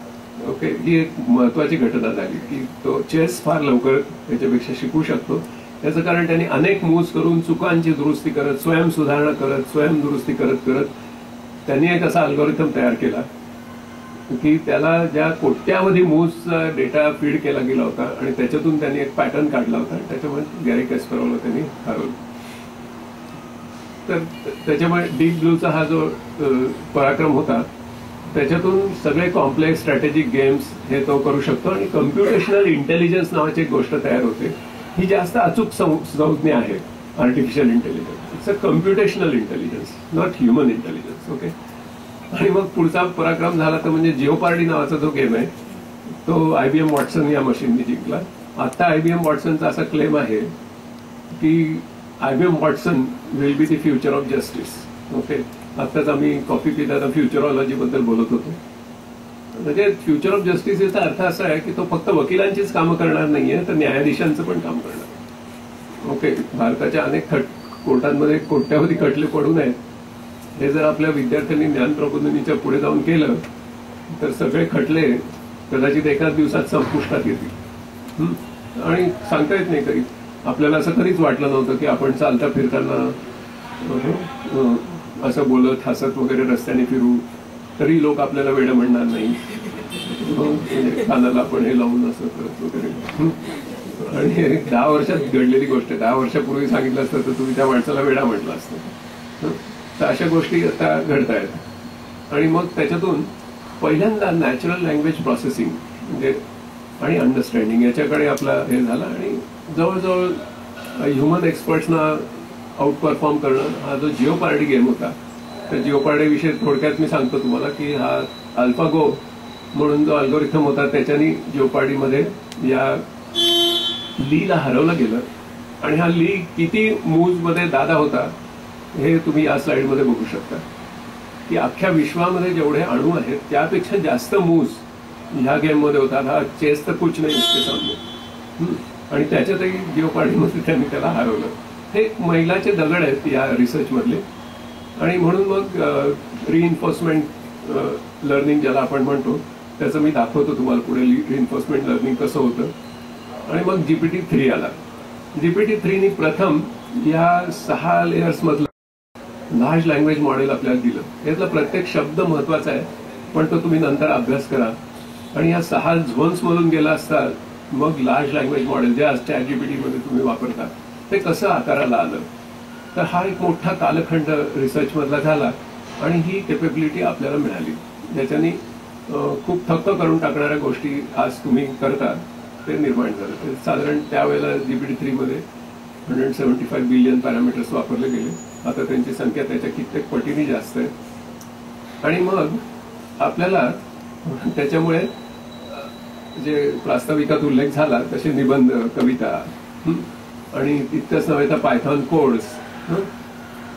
ओके, ही एक महत्वाची घटना झाली की तो चेस फार लवकर त्याच्यापेक्षा शिकू शकतो. त्याचं कारण त्यांनी अनेक मूव्स करून चुकांची दुरुस्ती करत, स्वयं सुधारणा करत, स्वयं दुरुस्ती करत त्यांनी एक असा अल्गोरिथम तयार केला की त्याला ज्या कोट्यावधी मूव्सचा डेटा फीड केला गेला होता आणि त्याच्यातून त्यांनी एक पॅटर्न काढला होता. त्याच्यामुळे गॅरी कॅस्परॉवला त्यांनी हरवलं. तर त्याच्यामुळे डीप ब्लूचा हा जो पराक्रम होता त्याच्यातून सगळे कॉम्प्लेक्स स्ट्रॅटेजिक गेम्स हे तो करू शकतो. आणि कम्प्युटेशनल इंटेलिजन्स नावाची एक गोष्ट तयार होते. ही जास्त अचूक संज्ञा आहे artificial intelligence. It's a computational intelligence, not human intelligence. Okay, आणि मग पुढचा पराक्रम झाला तर म्हणजे जिओपार्डी नावाचा जो गेम आहे तो IBM वॉटसन या मशीनने जिंकला. आता IBM वॉटसनचा असा क्लेम आहे की IBM Watson will be the future of justice. Okay, आत्ताच आम्ही कॉफी पिताना फ्युचरॉलॉजी बद्दल बोलत होतो. म्हणजे फ्युचर ऑफ जस्टिस याचा अर्थ असा आहे की तो फक्त वकिलांचीच कामं करणार नाहीये, तर न्यायाधीशांचं पण काम करणार. ओके, भारताच्या अनेक कोर्टांमध्ये कोट्यावधी खटले पडून आहेत. हे जर आपल्या विद्यार्थ्यांनी ज्ञान प्रबोधिनीच्या पुढे जाऊन केलं तर सगळे खटले कदाचित एकाच दिवसात संपुष्टात येतील. आणि सांगता येत नाही कधी. आपल्याला असं कधीच वाटलं नव्हतं की आपण चालता फिरताना असं बोलत हसत वगैरे रस्त्याने फिरू तरी लोक आपल्याला वेडं म्हणणार नाही. कानाला आपण हे लावून असं करत वगैरे. आणि 10 वर्षात घडलेली गोष्ट आहे. 10 वर्षापूर्वी सांगितलं असतं तर तुम्ही त्या माणसाला वेडा म्हटलं असतं. तर अशा गोष्टी आता घडतायत. आणि मग त्याच्यातून पहिल्यांदा नॅचरल लँग्वेज प्रोसेसिंग म्हणजे आणि अंडरस्टँडिंग याच्याकडे आपला हे झाला. आणि जवळजवळ ह्युमन एक्सपर्ट्सना आउट परफॉर्म करणं हा जो जिओपार्डी गेम होता, त्या जिओपार्डी विषयी थोडक्यात मी सांगतो तुम्हाला की हा अल्फागो म्हणून जो अल्गोरिथम होता त्याच्यानी जिओपार्डीमध्ये या लीला हरवलं गेलं. आणि हा ली किती मूव्समध्ये दादा होता हे तुम्ही या स्लाइडमध्ये बघू शकता की अख्ख्या विश्वामध्ये जेवढे अणू आहेत त्यापेक्षा जास्त मूव्स ह्या गेममध्ये होता, हा चेस तर कुछ नाही इसके सामने, आणि त्याच्यातही जिओपार्डीमध्ये त्यांनी त्याला हरवलं. हे मैलाचे दगड आहेत या रिसर्चमधले. आणि म्हणून मग रिइन्फोर्समेंट लर्निंग ज्याला आपण म्हणतो त्याचं मी दाखवतो तुम्हाला पुढे रिइन्फोर्समेंट लर्निंग कसं होतं. आणि मग GPT-3 आला. GPT-3नी प्रथम या 6 लेयर्समधलं लार्ज लँग्वेज मॉडेल आपल्याला दिलं. यातला प्रत्येक शब्द महत्वाचा आहे, पण तो तुम्ही नंतर अभ्यास करा. आणि या 6 झोन्समधून गेला असता मग लार्ज लँग्वेज मॉडेल जे आज ChatGPTमध्ये तुम्ही वापरता ते कसं आकाराला आलं. तर हा एक मोठा कालखंड रिसर्चमधला झाला आणि ही केपेबिलिटी आपल्याला मिळाली. ज्याच्यानी खूप थक्क करून टाकणाऱ्या गोष्टी आज तुम्ही करता ते निर्माण झालं. साधारण त्यावेळेला GPT-3मध्ये 175 बिलियन पॅरामीटर्स वापरले गेले. आता त्यांची संख्या त्याच्या कित्येक पटीने जास्त आहे. आणि मग आपल्याला त्याच्यामुळे जे प्रास्ताविकात उल्लेख झाला तसे निबंध, कविता आणि इतकंच नव्हे तर पायथॉन कोड्स,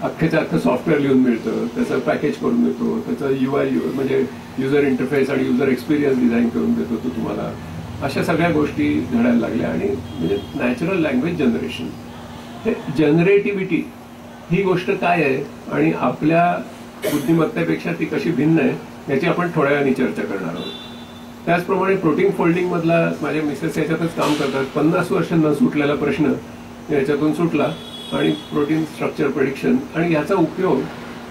अख्खेचं अख्खं सॉफ्टवेअर लिहून मिळतं, त्याचं पॅकेज करून देतो, त्याचं UI म्हणजे युजर इंटरफेस आणि युजर एक्सपिरियन्स डिझाईन करून देतो तो तुम्हाला. अशा सगळ्या गोष्टी घडायला लागल्या. आणि म्हणजे नॅचरल लँग्वेज जनरेशन, हे जनरेटिव्हिटी ही गोष्ट काय आहे आणि आपल्या बुद्धिमत्तेपेक्षा ती कशी भिन्न आहे याची आपण थोड्या वेळाने चर्चा करणार आहोत. त्याचप्रमाणे प्रोटीन फोल्डिंग मधला माझे मिसेस याच्यातच काम करतात. 50 वर्ष न सुटलेला प्रश्न याच्यातून सुटला आणि प्रोटीन स्ट्रक्चर प्रेडिक्शन. आणि याचा उपयोग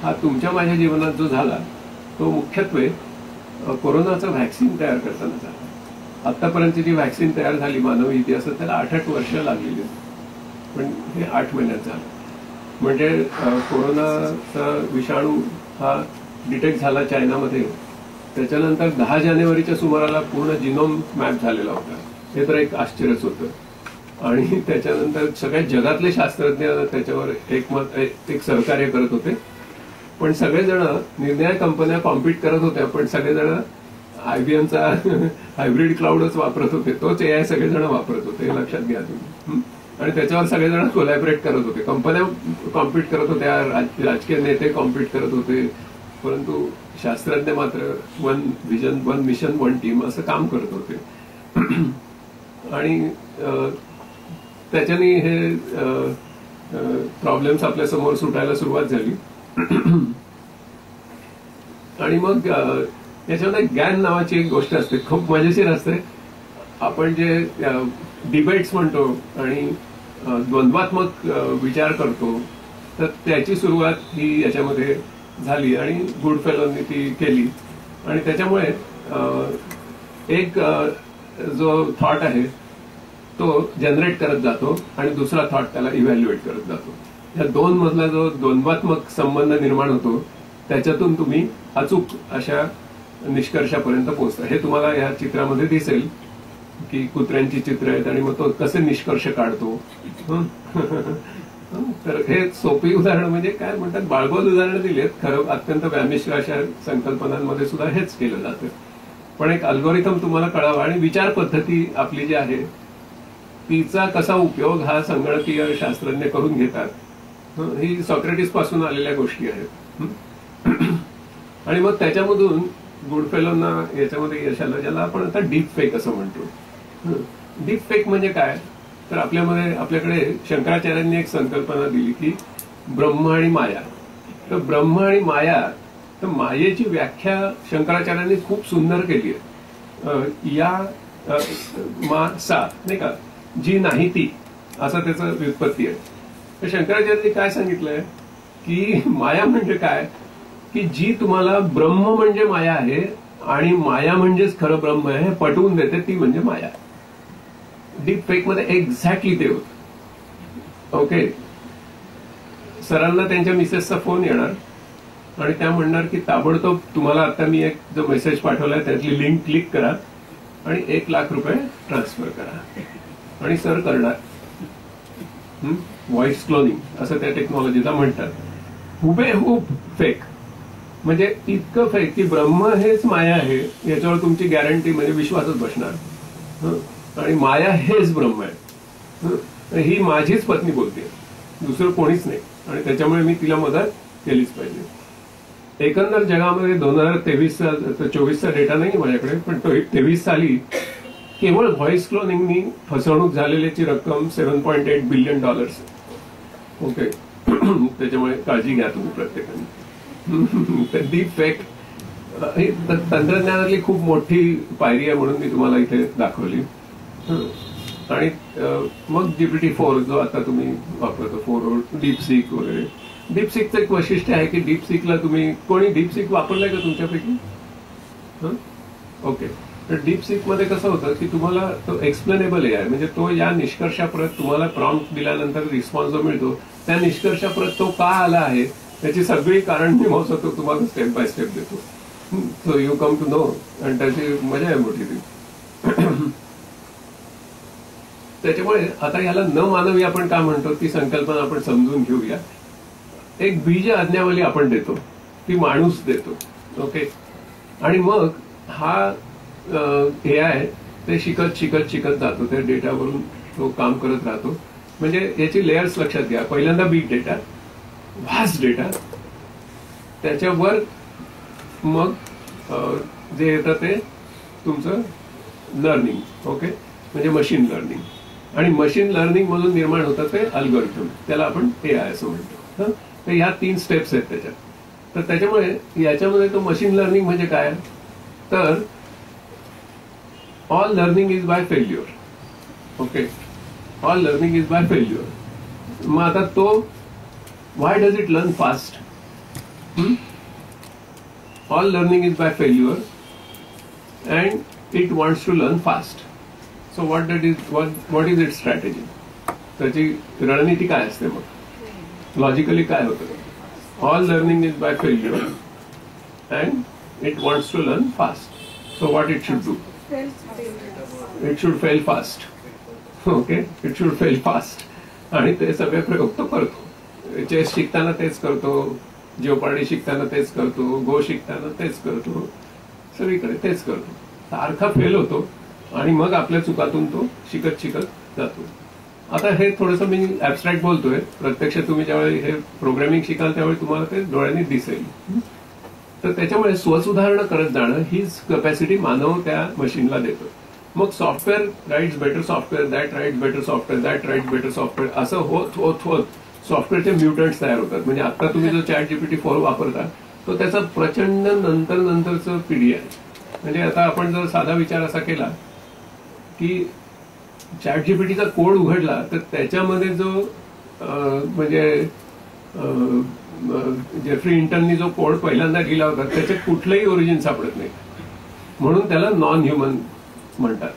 हा तुमच्या माझ्या जीवनात जो झाला तो मुख्यत्वे कोरोनाचं व्हॅक्सिन तयार करताना झाला. आतापर्यंत जी व्हॅक्सिन तयार झाली मानवी इतिहासात त्याला 8 वर्ष लागलेली, पण हे 8 महिन्यात झालं. म्हणजे कोरोनाचा विषाणू हा डिटेक्ट झाला चायनामध्ये, त्याच्यानंतर 10 जानेवारीच्या सुमाराला पूर्ण जिनोम मॅप झालेला होता. हे तर एक आश्चर्यच होतं. आणि त्याच्यानंतर सगळ्या जगातले शास्त्रज्ञ त्याच्यावर एक सहकार्य करत होते. पण सगळेजण निर्णय कंपन्या कॉम्पिट करत होत्या, पण सगळेजण IBMचा हायब्रिड क्लाउडच वापरत होते. तोच AI सगळेजण वापरत होते, हे लक्षात घ्या तुम्ही. आणि त्याच्यावर सगळेजण कोलॅबरेट करत होते. कंपन्या कॉम्पिट करत होत्या, राजकीय नेते कॉम्पिट करत होते, परंतु शास्त्रज्ञ मात्र 1 विजन 1 मिशन 1 टीम असं काम करत होते. आणि त्याच्याने हे प्रॉब्लेम्स आपल्या समोर सुटायला सुरुवात झाली. आणि मग याच्यामध्ये गॅन नावाची एक गोष्ट असते, खूप मजेशीर असते. आपण जे डिबेट्स म्हणतो आणि द्वंद्वात्मक विचार करतो तर त्याची सुरुवात ही याच्यामध्ये झाली आणि गुडफेलोनी ती केली. आणि त्याच्यामुळे एक जो थॉट आहे तो जनरेट करत जातो आणि दुसरा थॉट त्याला इव्हॅल्युएट करत जातो. या दोन मधला जो द्वंद्वात्मक संबंध निर्माण होतो त्याच्यातून तुम्ही अचूक अशा निष्कर्षापर्यंत पोहोचता. हे तुम्हाला या चित्रामध्ये दिसेल की कुत्र्यांची चित्र आहेत आणि मग तो कसे निष्कर्ष काढतो. तर हे सोपी उदाहरण म्हणजे काय म्हणतात, बाळगोल उदाहरण दिलेत. खरं अत्यंत व्यामिश्र अशा संकल्पनांमध्ये सुद्धा हेच केलं जातं. पण एक अल्गोरिथम तुम्हाला कळावा आणि विचार पद्धती आपली जी आहे तिचा कसा उपयोग हा संगणकीय शास्त्रज्ञ करून घेतात. ही सॉक्रेटिस पासून आलेल्या गोष्टी आहेत. आणि मग त्याच्यामधून गुडफेलोना याच्यामध्ये यश आलं, ज्याला आपण आता डीप फेक असं म्हणतो. डीप फेक म्हणजे काय, तर आपल्याकडे शंकराचार्यांनी एक संकल्पना दिली की ब्रह्म आणि माया. तर ब्रह्म आणि माया, तर मायेची व्याख्या शंकराचार्यांनी खूप सुंदर केली आहे. या मा सा नाही का, जी नाही ती, असं त्याचं व्युत्पत्ती आहे. तर शंकराचार्यांनी काय सांगितलंय की माया म्हणजे काय, की जी तुम्हाला ब्रह्म म्हणजे माया आहे आणि माया म्हणजेच खरं ब्रह्म आहे हे पटवून देते, ती म्हणजे माया. डीप फेक मध्ये एक्झॅक्टली ते होत. ओके, सरांना त्यांच्या मिसेसचा फोन येणार आणि त्या म्हणणार की ताबडतोब तुम्हाला आता मी एक जो मेसेज पाठवलाय त्यातली लिंक क्लिक करा आणि 1 लाख रुपये ट्रान्सफर करा. आणि सर करणार. व्हॉइस क्लोनिंग असं त्या टेक्नॉलॉजीला म्हणतात. हुबेहूब फेक म्हणजे इतकं फेक की ब्रह्म हेच माया आहे याच्यावर तुमची गॅरंटी म्हणजे विश्वासच बसणार. आणि माया हेच ब्रह्म आहे. ही माझीच पत्नी बोलते, दुसरं कोणीच नाही, आणि त्याच्यामुळे मी तिला मदत केलीच पाहिजे. एकंदर जगामध्ये 2023-24चा डेटा नाही माझ्याकडे, पण तो 23 साली केवळ व्हॉइस क्लोनिंगनी फसवणूक झालेल्याची रक्कम $7.8 बिलियन. ओके. त्याच्यामुळे काळजी घ्या तुम्ही प्रत्येकाने. डीप फेक ही तंत्रज्ञानातली खूप मोठी पायरी आहे म्हणून मी तुम्हाला इथे दाखवली. आणि मग GPT-4 जो आता तुम्ही वापरतो, 4 डीपसीक वगैरे. डीपसीकचं एक वैशिष्ट्य आहे की डीपसीकला तुम्ही कोणी डीपसीक वापरलंय का तुमच्यापैकी? ओके. तर डीपसीक मध्ये कसं होतं की तुम्हाला तो एक्सप्लेनेबल आहे, म्हणजे तो या निष्कर्षाप्रत तुम्हाला प्रॉम्प्ट दिल्यानंतर रिस्पॉन्स जो मिळतो त्या निष्कर्षाप्रत तो का आला आहे त्याची सगळी कारण मीमांसा तो तुम्हाला स्टेप बाय स्टेप देतो. So you come to know, आणि त्याची मजा आहे मोठी ती. त्याच्यामुळे आता याला न मानवी आपण काय म्हणतो ती संकल्पना आपण समजून घेऊया. एक बीज आज्ञावली आपण देतो, ती माणूस देतो. ओके. आणि मग हा AI ते शिकत शिकत शिकत जातो, त्या डेटावरून तो काम करत राहतो. म्हणजे याची लेयर्स लक्षात घ्या. पहिल्यांदा बिग डेटा, व्हास्ट डेटा, त्याच्यावर मग जे येतं ते तुमचं लर्निंग. ओके. म्हणजे मशीन लर्निंग, आणि मशीन लर्निंग मधून निर्माण होतं ते अल्गोरिथम, त्याला आपण AI असं म्हणतो. तर ह्या 3 स्टेप्स आहेत त्याच्यात. तर त्याच्यामुळे याच्यामध्ये तो मशीन लर्निंग म्हणजे काय, तर all learning is by failure. Okay. All learning is by failure. मग आता तो why does it learn fast? All learning is by failure and it wants to learn fast. So what is it strategy? त्याची रणनीती काय असते? मग logically काय होतं? All learning is by failure and it wants to learn fast. So what it should do? It should fail fast. Okay. It should fail fast. आणि ते सगळे प्रयोग तो करतो. चेस शिकताना तेच करतो, जिओपार्डी शिकताना तेच करतो, गो शिकताना तेच करतो, सगळीकडे तेच करतो. सारखा फेल होतो आणि मग आपल्या चुकातून तो शिकत शिकत जातो. आता हे थोडंसं मी ऍबस्ट्रॅक्ट बोलतोय, प्रत्यक्ष तुम्ही ज्यावेळी हे प्रोग्रामिंग शिकाल त्यावेळी तुम्हाला ते डोळ्यांनी दिसेल. तर त्याच्यामुळे स्वसुधारणा करत जाणं हीच कॅपॅसिटी मानव त्या मशीनला देतो. मग software writes better software, that writes better software, that writes better software, असं होत होत होत सॉफ्टवेअरचे म्युटंट्स तयार होतात. म्हणजे आता तुम्ही जो ChatGPT-4 वापरता तो त्याचा प्रचंड नंतरचं पिढी आहे. म्हणजे आता आपण जर साधा विचार असा केला की ChatGPTचा कोड उघडला तर त्याच्यामध्ये जो म्हणजे जेफ्री इंटननी जो कोड पहिल्यांदा लिहिला होता त्याच्यात कुठलंही ओरिजिन सापडत नाही, म्हणून त्याला नॉन ह्युमन म्हणतात.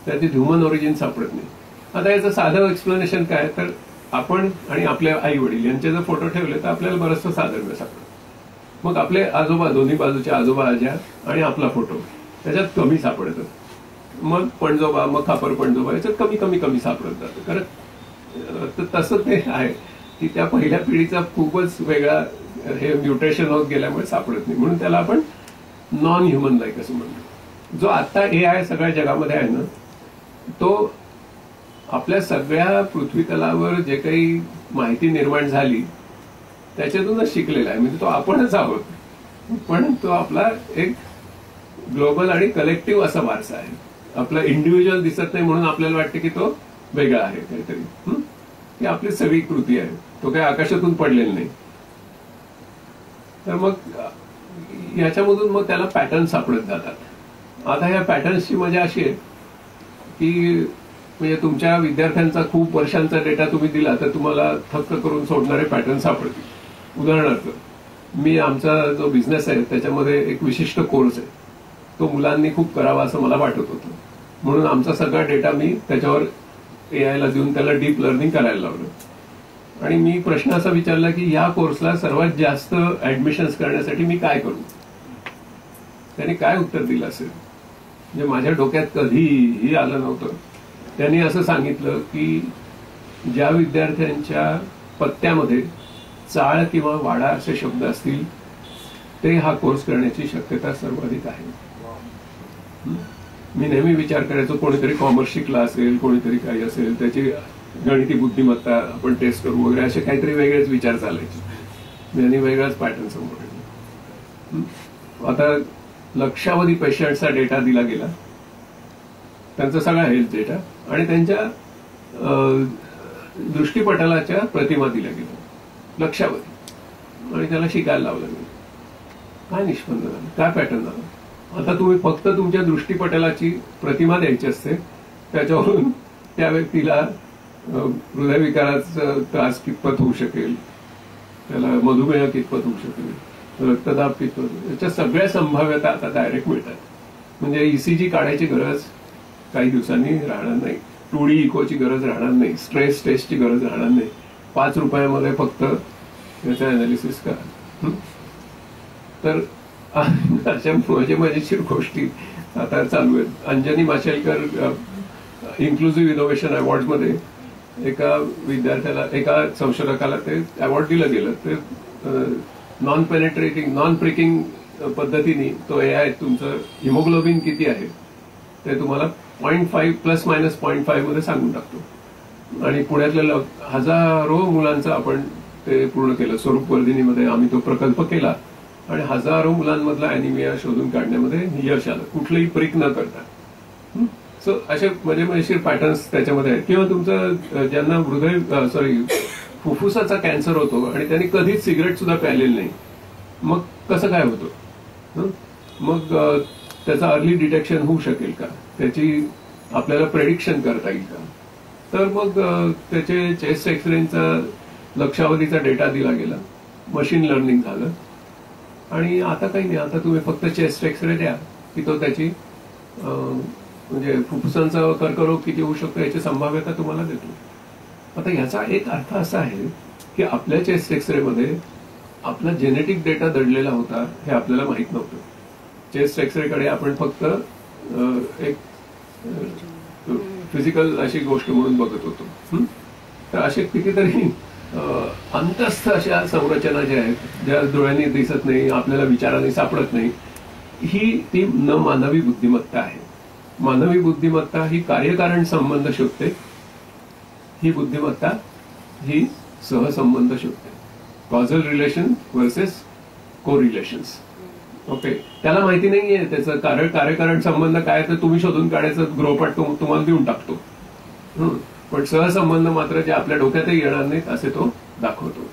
त्याचे ह्युमन ओरिजिन सापडत नाही. आता याचं साधं एक्सप्लेनेशन काय, तर आपण आणि आपले आई वडील यांचे जर फोटो ठेवले तर आपल्याला बरंचसं साधर्म्य सापडतं. मग आपले आजोबा, दोन्ही बाजूचे आजोबा आज्या आणि आपला फोटो त्याच्यात कमी सापडतं. मग पणजोबा, मग खापर पणजोबा याच्यात कमी कमी कमी सापडत जातं. कारण तसं ते आहे की त्या पहिल्या पिढीचा खूपच वेगळा हे म्युटेशन होत गेल्यामुळे सापडत नाही, म्हणून त्याला आपण नॉन ह्युमन लाईक असं म्हणतो. जो आता AI सगळ्या जगामध्ये आहे ना, तो आपल्या सगळ्या पृथ्वी तलावर जे काही माहिती निर्माण झाली त्याच्यातूनच शिकलेला आहे. म्हणजे तो आपणच आहोत, पण तो आपला एक ग्लोबल आणि कलेक्टिव्ह असा वारसा आहे. आपला इंडिव्हिज्युअल दिसत नाही म्हणून आपल्याला वाटतं की तो वेगळा आहे काहीतरी. ही आपली सगळी कृती आहे, तो काही आकाशातून पडलेला नाही. तर मग याच्यामधून मग त्याला पॅटर्न सापडत जातात. आता ह्या पॅटर्न्सची मजा अशी आहे की म्हणजे तुमच्या विद्यार्थ्यांचा खूप वर्षांचा डेटा तुम्ही दिला तर तुम्हाला थक्क करून सोडणारे पॅटर्न सापडतील. उदाहरणार्थ, मी आमचा जो बिझनेस आहे त्याच्यामध्ये एक विशिष्ट कोर्स आहे, तो मुलांनी खूप करावा असं मला वाटत होतं, म्हणून आमचा सगळा डेटा मी त्याच्यावर AI ला देऊन त्याला डीप लर्निंग करायला लावलं. आणि मी प्रश्न असा विचारला की या कोर्सला सर्वात जास्त ऍडमिशन्स करण्यासाठी मी काय करू. त्याने काय उत्तर दिलं असेल, म्हणजे माझ्या डोक्यात कधीही आलं नव्हतं. त्यांनी असं सांगितलं की ज्या विद्यार्थ्यांच्या पत्त्यामध्ये चाळ किंवा वाडा असे शब्द असतील ते हा कोर्स करण्याची शक्यता सर्वाधिक आहे. मी नेहमी विचार करायचो कोणीतरी कॉमर्स शिकला असेल, कोणीतरी काही असेल, त्याची गणिती बुद्धिमत्ता आपण टेस्ट करू वगैरे असे काहीतरी वेगळेच विचार चालायचे. त्यांनी वेगळाच पॅटर्न समोर. आता लक्षावधी पेशंटचा डेटा दिला गेला, त्यांचा सगळा हेल्थ डेटा आणि त्यांच्या दृष्टीपटलाच्या प्रतिमा दिल्या गेल्या लक्षावधी, आणि त्याला शिकायला लावलं गेलं. काय निष्पन्न झालं, काय पॅटर्न झाला? आता तुम्ही फक्त तुमच्या दृष्टीपटलाची प्रतिमा द्यायची असते, त्याच्यावरून त्या व्यक्तीला हृदयविकाराचा त्रास कितपत होऊ शकेल, त्याला मधुमेह कितपत होऊ शकेल, रक्तदाब कितपत, याच्या सगळ्या संभाव्यता आता डायरेक्ट मिळतात. म्हणजे ईसीजी काढायची गरज काही दिवसांनी राहणार नाही, 2D इकोची गरज राहणार नाही, स्ट्रेस टेस्टची गरज राहणार नाही. 5 रुपयामध्ये फक्त याचं अनालिसिस करा. तर अशा मजेशीर गोष्टी आता चालू आहेत. अंजनी माशेलकर इन्क्लुझिव्ह इनोव्हेशन अवॉर्ड्समध्ये एका विद्यार्थ्याला, एका संशोधकाला ते अवॉर्ड दिलं गेलं. ते नॉन पेनेट्रेटिंग, नॉन प्रिकिंग पद्धतीने तो AI तुमचं हिमोग्लोबिन किती आहे ते तुम्हाला 0.5 प्लस मायनस 0.5 मध्ये सांगून टाकतो. आणि पुण्यातल्या हजारो मुलांचं आपण ते पूर्ण केलं. स्वरूप वर्धिनीमध्ये आम्ही तो प्रकल्प केला आणि हजारो मुलांमधला अॅनिमिया शोधून काढण्यामध्ये यश आलं, कुठलंही प्रिक न करता. सो असे मजेशीर पॅटर्न्स त्याच्यामध्ये आहेत. किंवा तुमचं ज्यांना फुफ्फुसाचा कॅन्सर होतो आणि त्यांनी कधीच सिगरेट सुद्धा प्यायलेलं नाही, मग कसं काय होतं? मग त्याचा अर्ली डिटेक्शन होऊ शकेल का, त्याची आपल्याला प्रेडिक्शन करता येईल का? तर मग त्याचे चेस्ट एक्सरेचा लक्षावधीचा डेटा दिला गेला, मशीन लर्निंग झालं आणि आता काही नाही. आता तुम्ही फक्त चेस्ट एक्सरे द्या की तो त्याची म्हणजे फुफ्फुसांचा कर्करोग किती होऊ शकतो याची संभाव्यता तुम्हाला देतो. आता याचा एक अर्थ असा आहे की आपल्या चेस्ट एक्सरेमध्ये आपला जेनेटिक डेटा दडलेला होता हे आपल्याला माहित नव्हतं. चेस्ट एक्सरेकडे आपण फक्त एक फिजिकल अशी गोष्ट म्हणून बघत होतो. तर असे कितीतरी अंतस्थ अशा संरचना ज्या आहेत, ज्या डोळ्यांनी दिसत नाही, आपल्याला विचारांनी सापडत नाही, ही ती न मानवी बुद्धिमत्ता आहे. मानवी बुद्धिमत्ता ही कार्यकारण संबंध शोधते, ही बुद्धिमत्ता ही सहसंबंध शोधते. कॉझल रिलेशन वर्सेस को रिलेशन्स. ओके, त्याला माहिती नाहीये त्याचं कार्यकारण संबंध काय, तर तुम्ही शोधून काढायचं गृहपाठ तुम्हाला देऊन टाकतो. पण सहसंबंध मात्र जे आपल्या डोक्यातही येणार नाहीत असे तो दाखवतो.